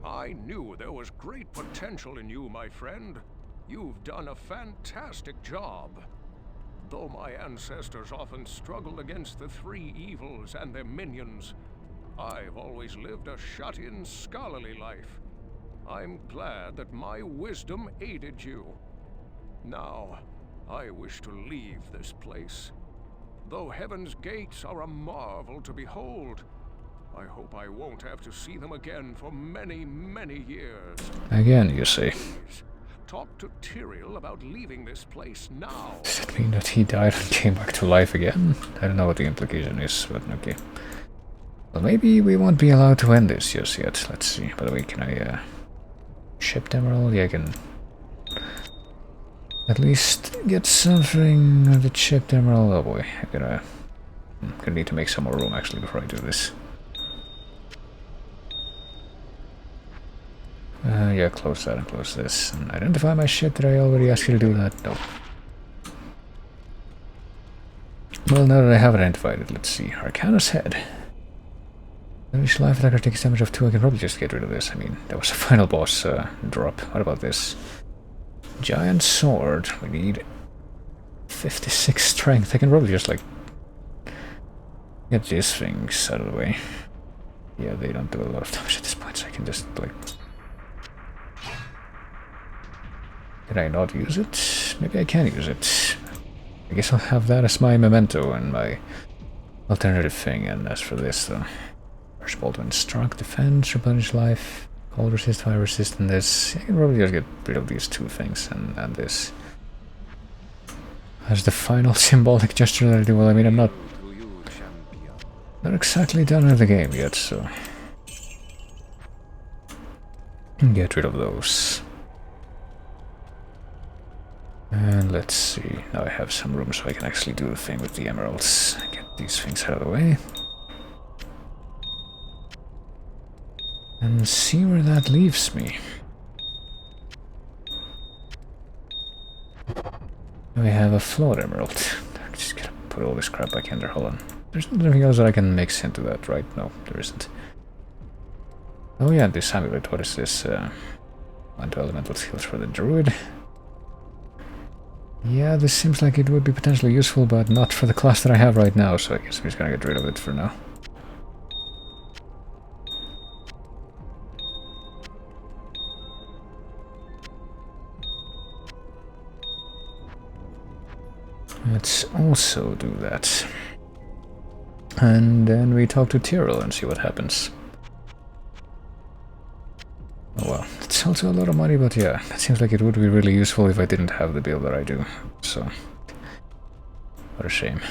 I knew there was great potential in you, my friend. You've done a fantastic job. Though my ancestors often struggled against the 3 evils and their minions, I've always lived a shut-in, scholarly life. I'm glad that my wisdom aided you. Now, I wish to leave this place. Though heaven's gates are a marvel to behold, I hope I won't have to see them again for many, many years. Again, you say. Please, talk to Tyrael about leaving this place now. Does it mean that he died and came back to life again? I don't know what the implication is, but okay. Well, maybe we won't be allowed to end this just yet. Let's see. By the way, can I, ship Emerald? Yeah, I can at least get something of the chipped Emerald. Oh boy, I'm gonna need to make some more room actually before I do this. Yeah, close that and close this. And identify my shit. Did I already ask you to do that? No. Well, now that I have identified it, let's see. Arcana's Head. Each life attacker takes damage of 2. I can probably just get rid of this. I mean, that was a final boss drop. What about this? Giant Sword. We need 56 strength. I can probably just, like, get these things out of the way. Yeah, they don't do a lot of damage at this point, so I can just, like... Can I not use it? Maybe I can use it. I guess I'll have that as my memento and my alternative thing, and as for this, though... Archibald when struck, defense, replenish life, cold resist, fire resist, and this. I can probably just get rid of these 2 things and this. As the final symbolic gesture that I do. Well, I mean, I'm not exactly done with the game yet, so get rid of those. And let's see. Now I have some room so I can actually do the thing with the emeralds. Get these things out of the way. And see where that leaves me. We have a flawed emerald. I'm just gonna put all this crap back in there. Hold on. There's nothing else that I can mix into that, right? No, there isn't. Oh yeah, this amulet. What is this? 1 elemental skills for the druid. Yeah, this seems like it would be potentially useful, but not for the class that I have right now, so I guess I'm just gonna get rid of it for now. Let's also do that. And then we talk to Tyrael and see what happens. Oh well, it's also a lot of money, but yeah, it seems like it would be really useful if I didn't have the build that I do. So, what a shame.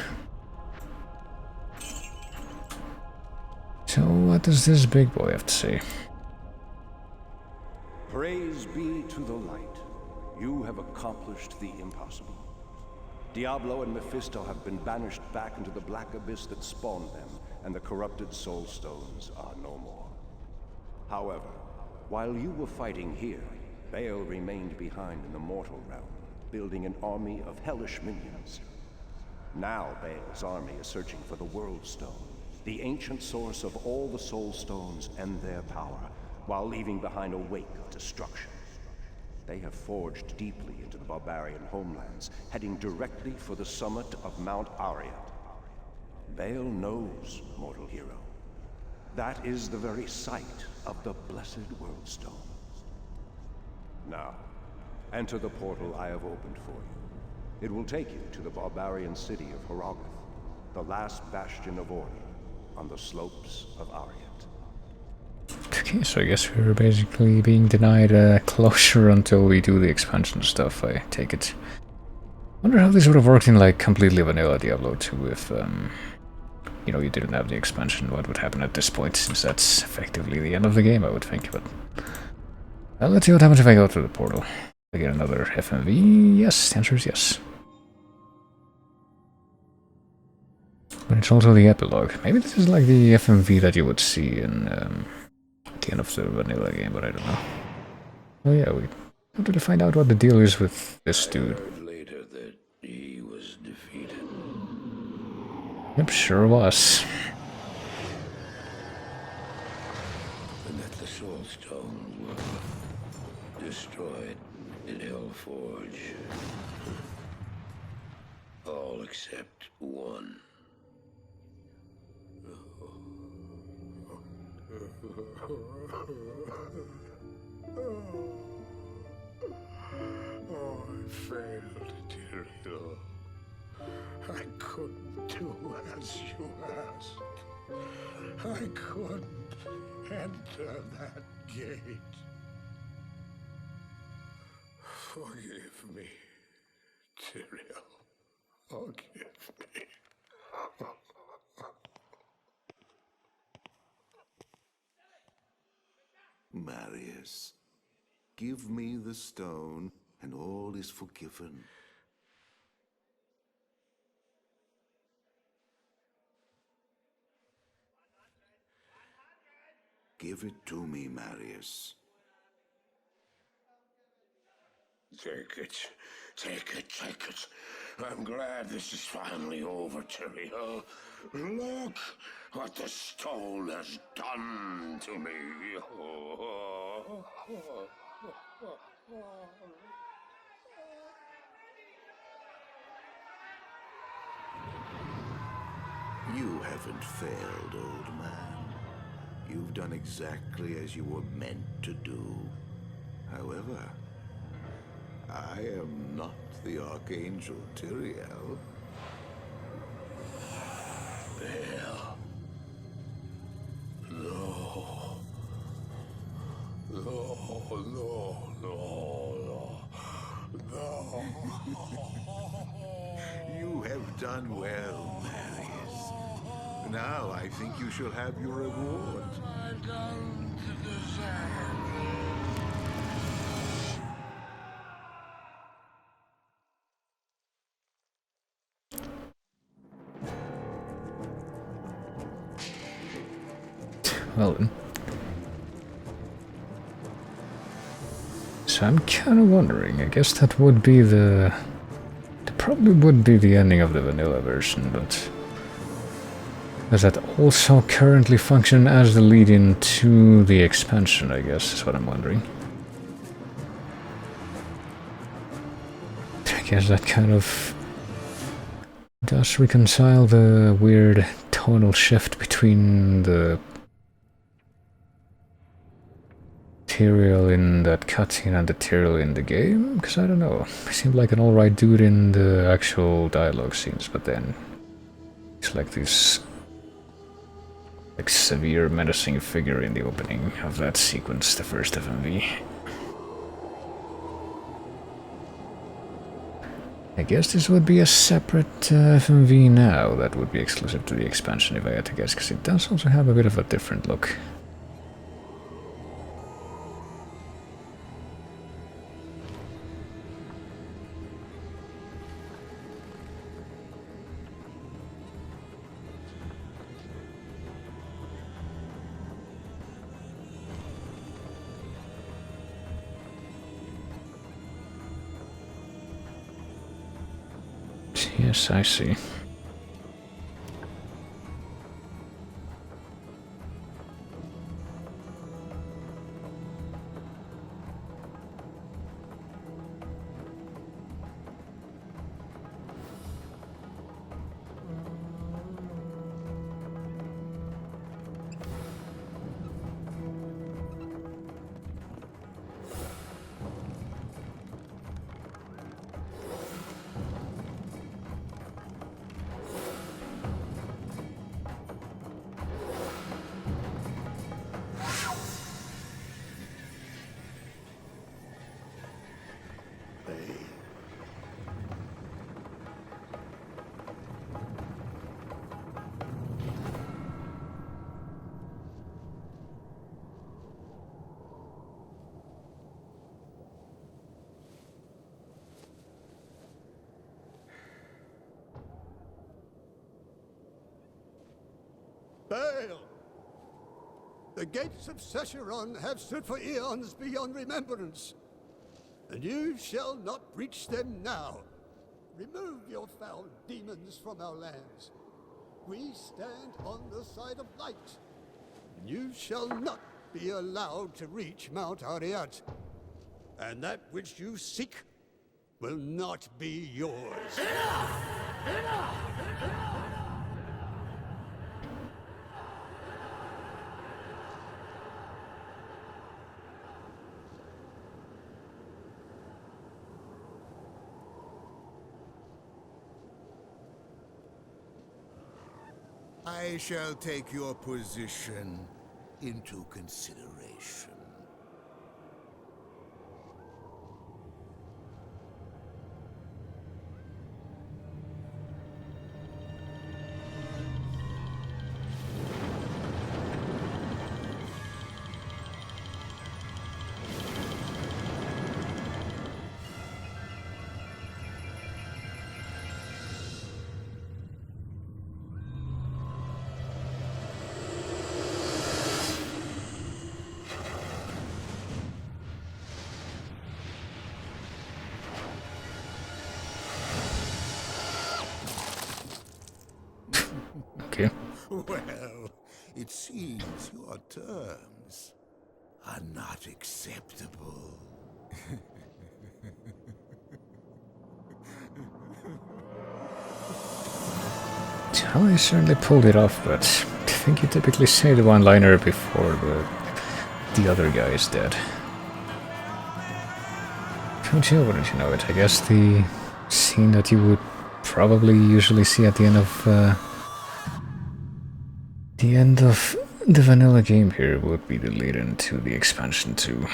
So what does this big boy have to say? Praise be to the light. You have accomplished the impossible. Diablo and Mephisto have been banished back into the black abyss that spawned them, and the corrupted soul stones are no more. However, while you were fighting here, Baal remained behind in the mortal realm, building an army of hellish minions. Now Baal's army is searching for the World Stone, the ancient source of all the soul stones and their power, while leaving behind a wake of destruction. They have forged deeply into the barbarian homelands, heading directly for the summit of Mount Ariyat. Baal knows, mortal hero. That is the very site of the Blessed World Stone. Now, enter the portal I have opened for you. It will take you to the barbarian city of Hrogoth, the last bastion of order on the slopes of Ariyat. Okay, so I guess we're basically being denied closure until we do the expansion stuff, I take it. Wonder how this would have worked in like completely vanilla Diablo 2 if you know, you didn't have the expansion. What would happen at this point, since that's effectively the end of the game, I would think. But let's see what happens if I go through the portal. I get another FMV. Yes, the answer is yes. But it's also the epilogue. Maybe this is like the FMV that you would see in the end of the vanilla game, but I don't know. Oh yeah, we don't really find out what the deal is with this dude. Heard later that he was defeated. Yep, sure was. And that the soul stones were destroyed in Hellforge. All except one. Oh, I failed, Tyrael. I couldn't do as you asked. I couldn't enter that gate. Forgive me, Tyrael. Forgive me. Marius, give me the stone, and all is forgiven. Give it to me, Marius. Take it. Take it, take it. I'm glad this is finally over, Tyrael. Look what the stone has done to me. You haven't failed, old man. You've done exactly as you were meant to do. However, I am not the Archangel Tyrael. Well, no. No, no, no, no. You have done well, Marius. Now I think you shall have your reward. I don't deserve. Well then. So I'm kind of wondering, I guess that would be the... That probably would be the ending of the vanilla version, but... Does that also currently function as the lead-in to the expansion, I guess, is what I'm wondering. I guess that kind of... does reconcile the weird tonal shift between the Tyrael in that cutscene and the Tyrael in the game? Because I don't know. He seemed like an alright dude in the actual dialogue scenes, but then he's like this like severe menacing figure in the opening of that sequence, the first FMV. I guess this would be a separate FMV now that would be exclusive to the expansion if I had to guess, because it does also have a bit of a different look. Yes, I see. Baal! The gates of Secheron have stood for eons beyond remembrance, and you shall not breach them now. Remove your foul demons from our lands. We stand on the side of light, and you shall not be allowed to reach Mount Ariat. And that which you seek will not be yours. I shall take your position into consideration. Okay. Well, it seems your terms are not acceptable. Well, I certainly pulled it off, but I think you typically say the one-liner before the other guy is dead. Wouldn't you know it? I guess the scene that you would probably usually see at the end of the vanilla game here would be the lead-in to the expansion 2.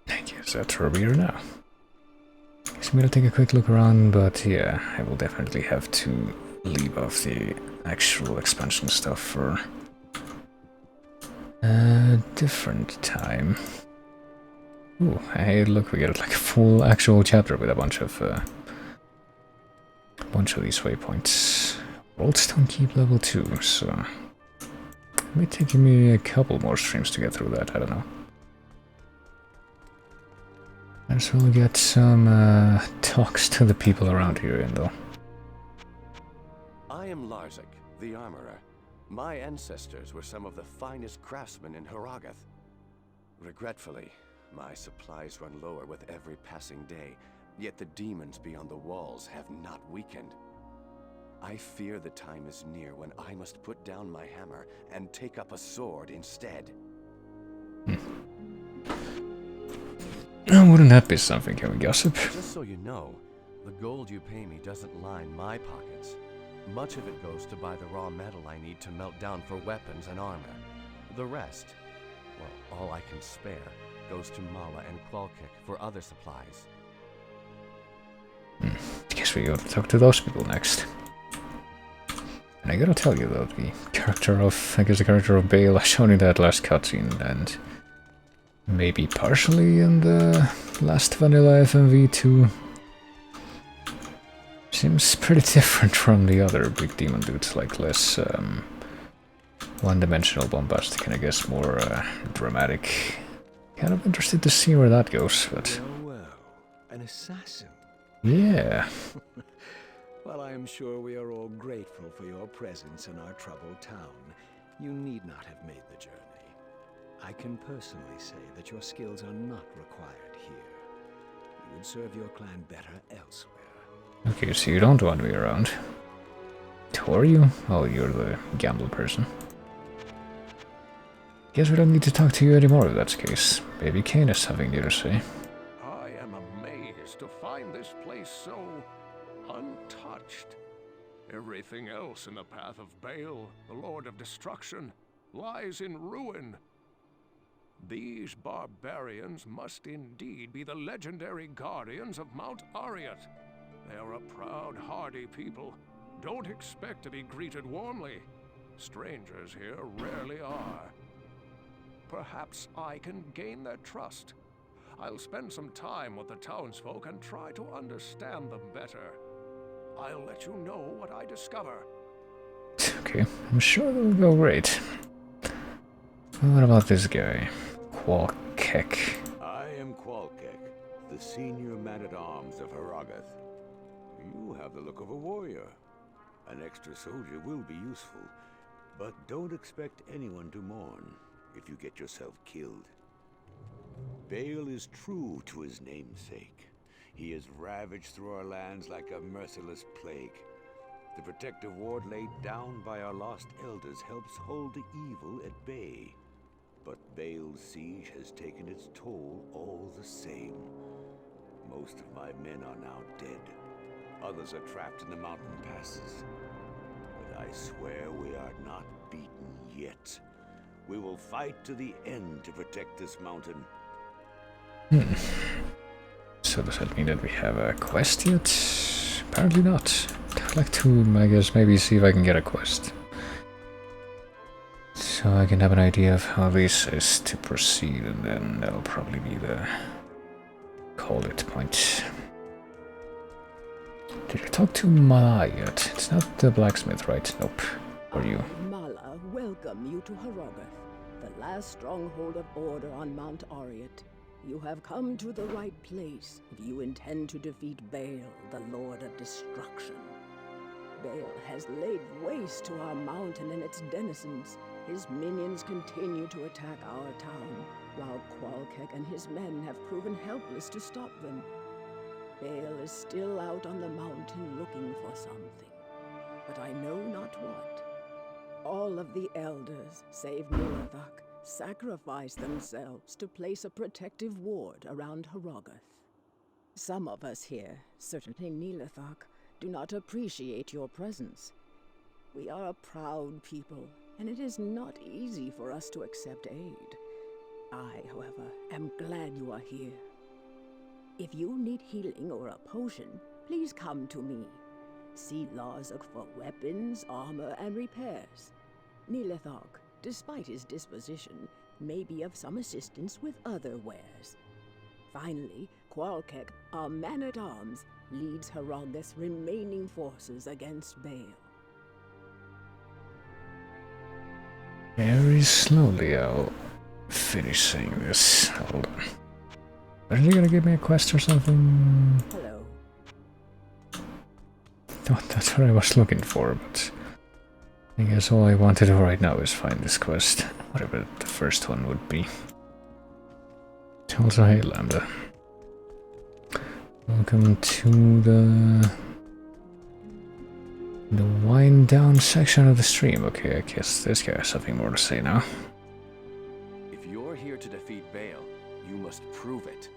I guess that's where we are now. So I'm gonna take a quick look around, but yeah, I will definitely have to leave off the actual expansion stuff for a different time. Ooh, hey, look, we got like a full actual chapter with a bunch of these waypoints. Oldstone Keep level 2, so it may take me a couple more streams to get through that, I don't know. Might as well get some talks to the people around here in though. I am Larzik, the Armorer. My ancestors were some of the finest craftsmen in Haragath. Regretfully, my supplies run lower with every passing day, yet the demons beyond the walls have not weakened. I fear the time is near when I must put down my hammer and take up a sword instead. Wouldn't that be something, can we gossip? Just so you know, the gold you pay me doesn't line my pockets. Much of it goes to buy the raw metal I need to melt down for weapons and armor. The rest, well, all I can spare, goes to Mala and Qualkick for other supplies. Guess we gotta talk to those people next. And I gotta tell you though, the character of Baal I showed in that last cutscene, and maybe partially in the last vanilla FMV too, seems pretty different from the other big demon dudes, like less one-dimensional bombastic and I guess more dramatic. Kind of interested to see where that goes, but... Well, an assassin. Yeah. Well, I am sure we are all grateful for your presence in our troubled town. You need not have made the journey. I can personally say that your skills are not required here. You would serve your clan better elsewhere. Okay, so you don't want me around. Who are you? Oh, you're the gamble person. Guess we don't need to talk to you anymore if that's the case. Maybe Kane has something new to say. I am amazed to find this place so untouched. Everything else in the path of Baal, the Lord of Destruction, lies in ruin. These barbarians must indeed be the legendary guardians of Mount Ariat. They are a proud, hardy people. Don't expect to be greeted warmly. Strangers here rarely are. Perhaps I can gain their trust. I'll spend some time with the townsfolk and try to understand them better. I'll let you know what I discover. Okay, I'm sure that will go great. What about this guy? Qualkek. I am Qualkek, the senior man-at-arms of Harrogath. You have the look of a warrior. An extra soldier will be useful, but don't expect anyone to mourn if you get yourself killed. Bale is true to his namesake. He has ravaged through our lands like a merciless plague. The protective ward laid down by our lost elders helps hold the evil at bay. But Bale's siege has taken its toll all the same. Most of my men are now dead. Others are trapped in the mountain passes. But I swear we are not beaten yet. We will fight to the end to protect this mountain. So does that mean that we have a quest yet? Apparently not. I'd like to, I guess, maybe see if I can get a quest. So I can have an idea of how this is to proceed, and then that'll probably be the call it point. Did you talk to Mala yet? It's not the blacksmith, right? Nope. Or you? Mala, welcome you to Harrogath, the last stronghold of order on Mount Ariat. You have come to the right place if you intend to defeat Bale, the Lord of Destruction. Bale has laid waste to our mountain and its denizens. His minions continue to attack our town, while Qualkek and his men have proven helpless to stop them. Bale is still out on the mountain looking for something, but I know not what. All of the elders, save Nilathak, sacrifice themselves to place a protective ward around Harrogath. Some of us here, certainly Nilathak, do not appreciate your presence. We are a proud people, and it is not easy for us to accept aid. I, however, am glad you are here. If you need healing or a potion, please come to me. See Larzuk for weapons, armor, and repairs. Nilathak, despite his disposition, may be of some assistance with other wares. Finally, Qualkek, our man-at-arms, leads Harrogath's remaining forces against Bale. Very slowly I'll finish saying this. Hold on. Are you gonna give me a quest or something? Hello. Oh, that's what I was looking for, but I guess all I want to do right now is find this quest. Whatever the first one would be. Also, hey Lambda. Welcome to the wind down section of the stream. Okay, I guess this guy has something more to say now. If you're here to defeat Bale, you must prove it.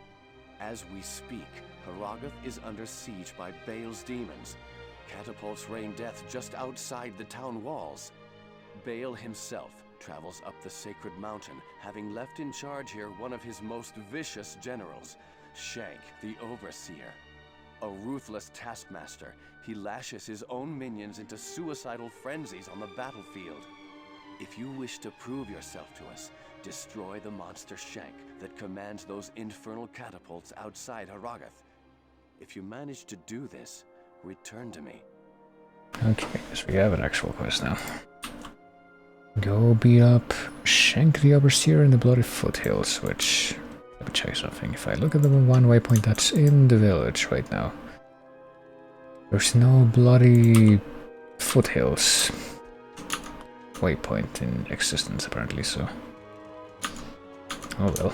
As we speak, Harrogath is under siege by Bale's demons. Catapults rain death just outside the town walls. Bale himself travels up the sacred mountain, having left in charge here one of his most vicious generals, Shank, the Overseer. A ruthless taskmaster, he lashes his own minions into suicidal frenzies on the battlefield. If you wish to prove yourself to us, destroy the monster Shank that commands those infernal catapults outside Harrogath. If you manage to do this, return to me. Okay, I guess we have an actual quest now. Go beat up Shank the Overseer in the Bloody Foothills, which... Let me check something. If I look at the one waypoint that's in the village right now, there's no Bloody Foothills waypoint in existence apparently, so... Oh well.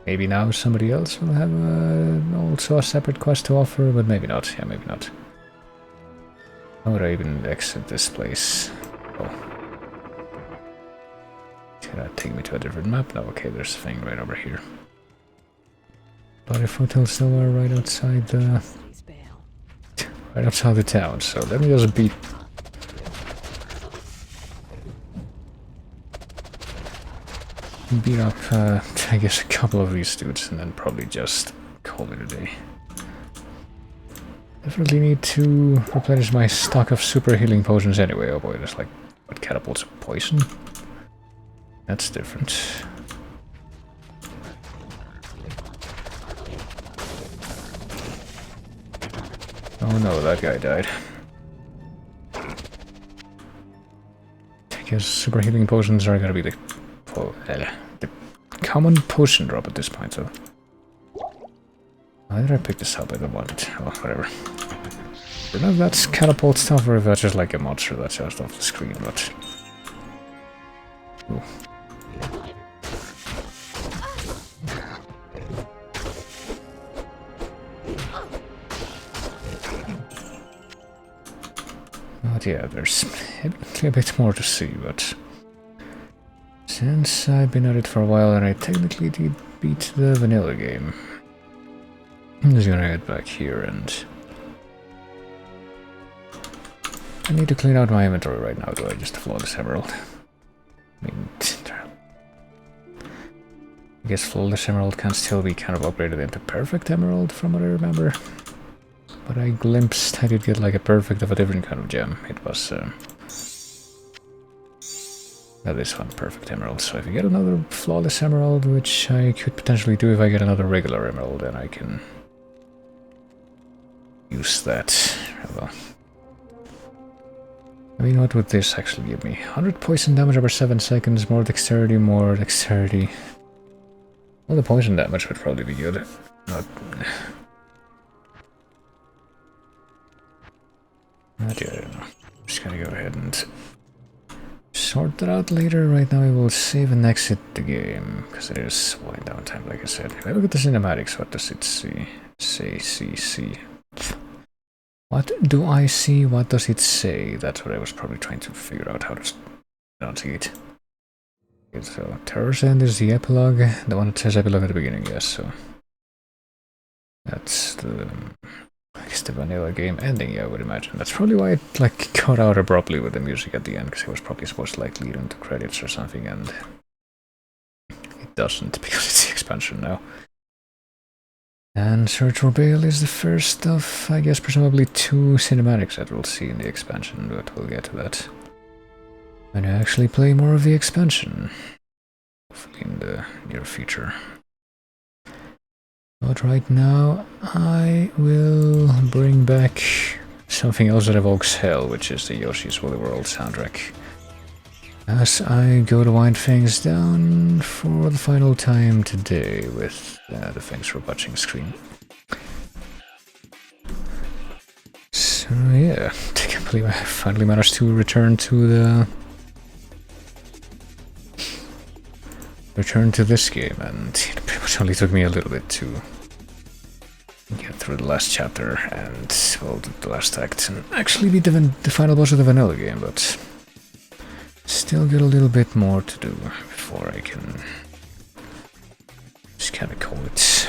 Maybe now somebody else will have also a separate quest to offer, but maybe not. Yeah, maybe not. How would I even exit this place? Oh. Can that take me to a different map? No, okay, there's a thing right over here. Bloody Foothills still are right outside the... right outside the town, so let me just beat... beat up, I guess, a couple of these dudes, and then probably just call it a day. Definitely need to replenish my stock of super healing potions anyway. Oh boy, there's like, what, catapults of poison? That's different. Oh no, that guy died. guess super healing potions are gonna be the common potion drop at this point, so. Why did I pick this up? I don't want it. Well, whatever. I don't know if that's catapult stuff or if that's just like a monster that's just off the screen, but. Ooh. But yeah, there's a bit more to see, but since I've been at it for a while and I technically did beat the vanilla game, I'm just gonna head back here and I need to clean out my inventory right now, do I just flawless emerald? I mean, I guess flawless emerald can still be kind of upgraded into perfect emerald from what I remember. But I glimpsed I did get like a perfect of a different kind of gem. It was this one, perfect emerald. So if I get another flawless emerald, which I could potentially do if I get another regular emerald, then I can use that. Well, I mean, what would this actually give me? 100 poison damage over 7 seconds, more dexterity, more dexterity. Well, the poison damage would probably be good. Not... yeah, I don't know. Just gonna go ahead and sort that out later. Right now I will save and exit the game, because it is winding down time, like I said. If I look at the cinematics, what does it see? See. What do I see? What does it say? That's what I was probably trying to figure out how to enunciate. Okay, so Terror's End is the epilogue, the one that says epilogue at the beginning, yes, so that's the... I guess the vanilla game ending, yeah, I would imagine. That's probably why it like cut out abruptly with the music at the end, because it was probably supposed to like lead into credits or something, and it doesn't because it's the expansion now. And Search for Bale is the first of, I guess, presumably 2 cinematics that we'll see in the expansion, but we'll get to that when I actually play more of the expansion, hopefully in the near future. But right now, I will bring back something else that evokes hell, which is the Yoshi's Woolly World soundtrack, as I go to wind things down for the final time today with the Thanks for Watching screen. So yeah, I can't believe I finally managed to return to this game, and it pretty much only took me a little bit to get through the last chapter and, well, the last act, and actually beat the final boss of the vanilla game, but still got a little bit more to do before I can just kind of call it.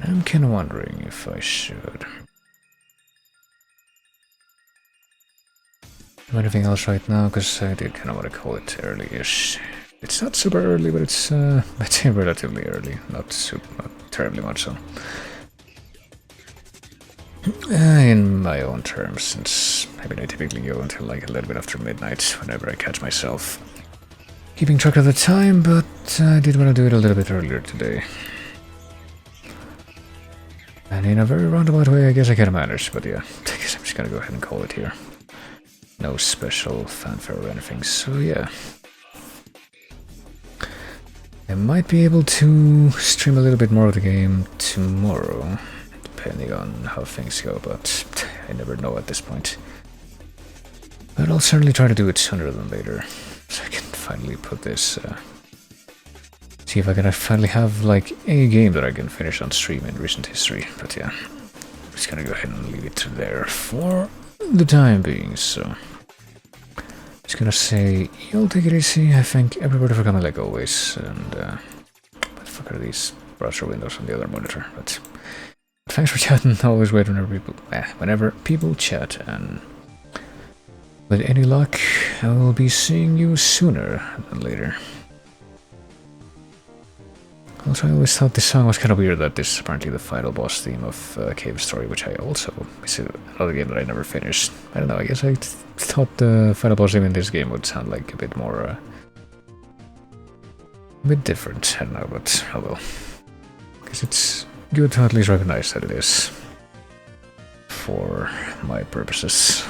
I'm kind of wondering if I should do anything else right now, because I did kind of want to call it early-ish. It's not super early, but it's I'd say relatively early, not terribly much so. In my own terms, since I mean I typically go until like a little bit after midnight whenever I catch myself keeping track of the time, but I did want to do it a little bit earlier today. And in a very roundabout way, I guess I can manage, but yeah, I guess I'm just gonna go ahead and call it here. No special fanfare or anything, so yeah. I might be able to stream a little bit more of the game tomorrow, depending on how things go, but I never know at this point. But I'll certainly try to do it sooner than later, so I can finally put this... see if I can finally have, like, a game that I can finish on stream in recent history, but yeah. I'm just gonna go ahead and leave it there for the time being, so... just gonna say, you'll take it easy, I thank everybody for coming like always, and what the fuck are these browser windows on the other monitor, but thanks for chatting, always wait whenever people chat, and with any luck, I will be seeing you sooner than later. Also, I always thought this song was kind of weird that this is apparently the final boss theme of Cave Story, which I also... is another game that I never finished. I don't know, I guess I thought the final boss theme in this game would sound like a bit more... a bit different, I don't know, but oh well. Because it's good to at least recognize that it is for my purposes.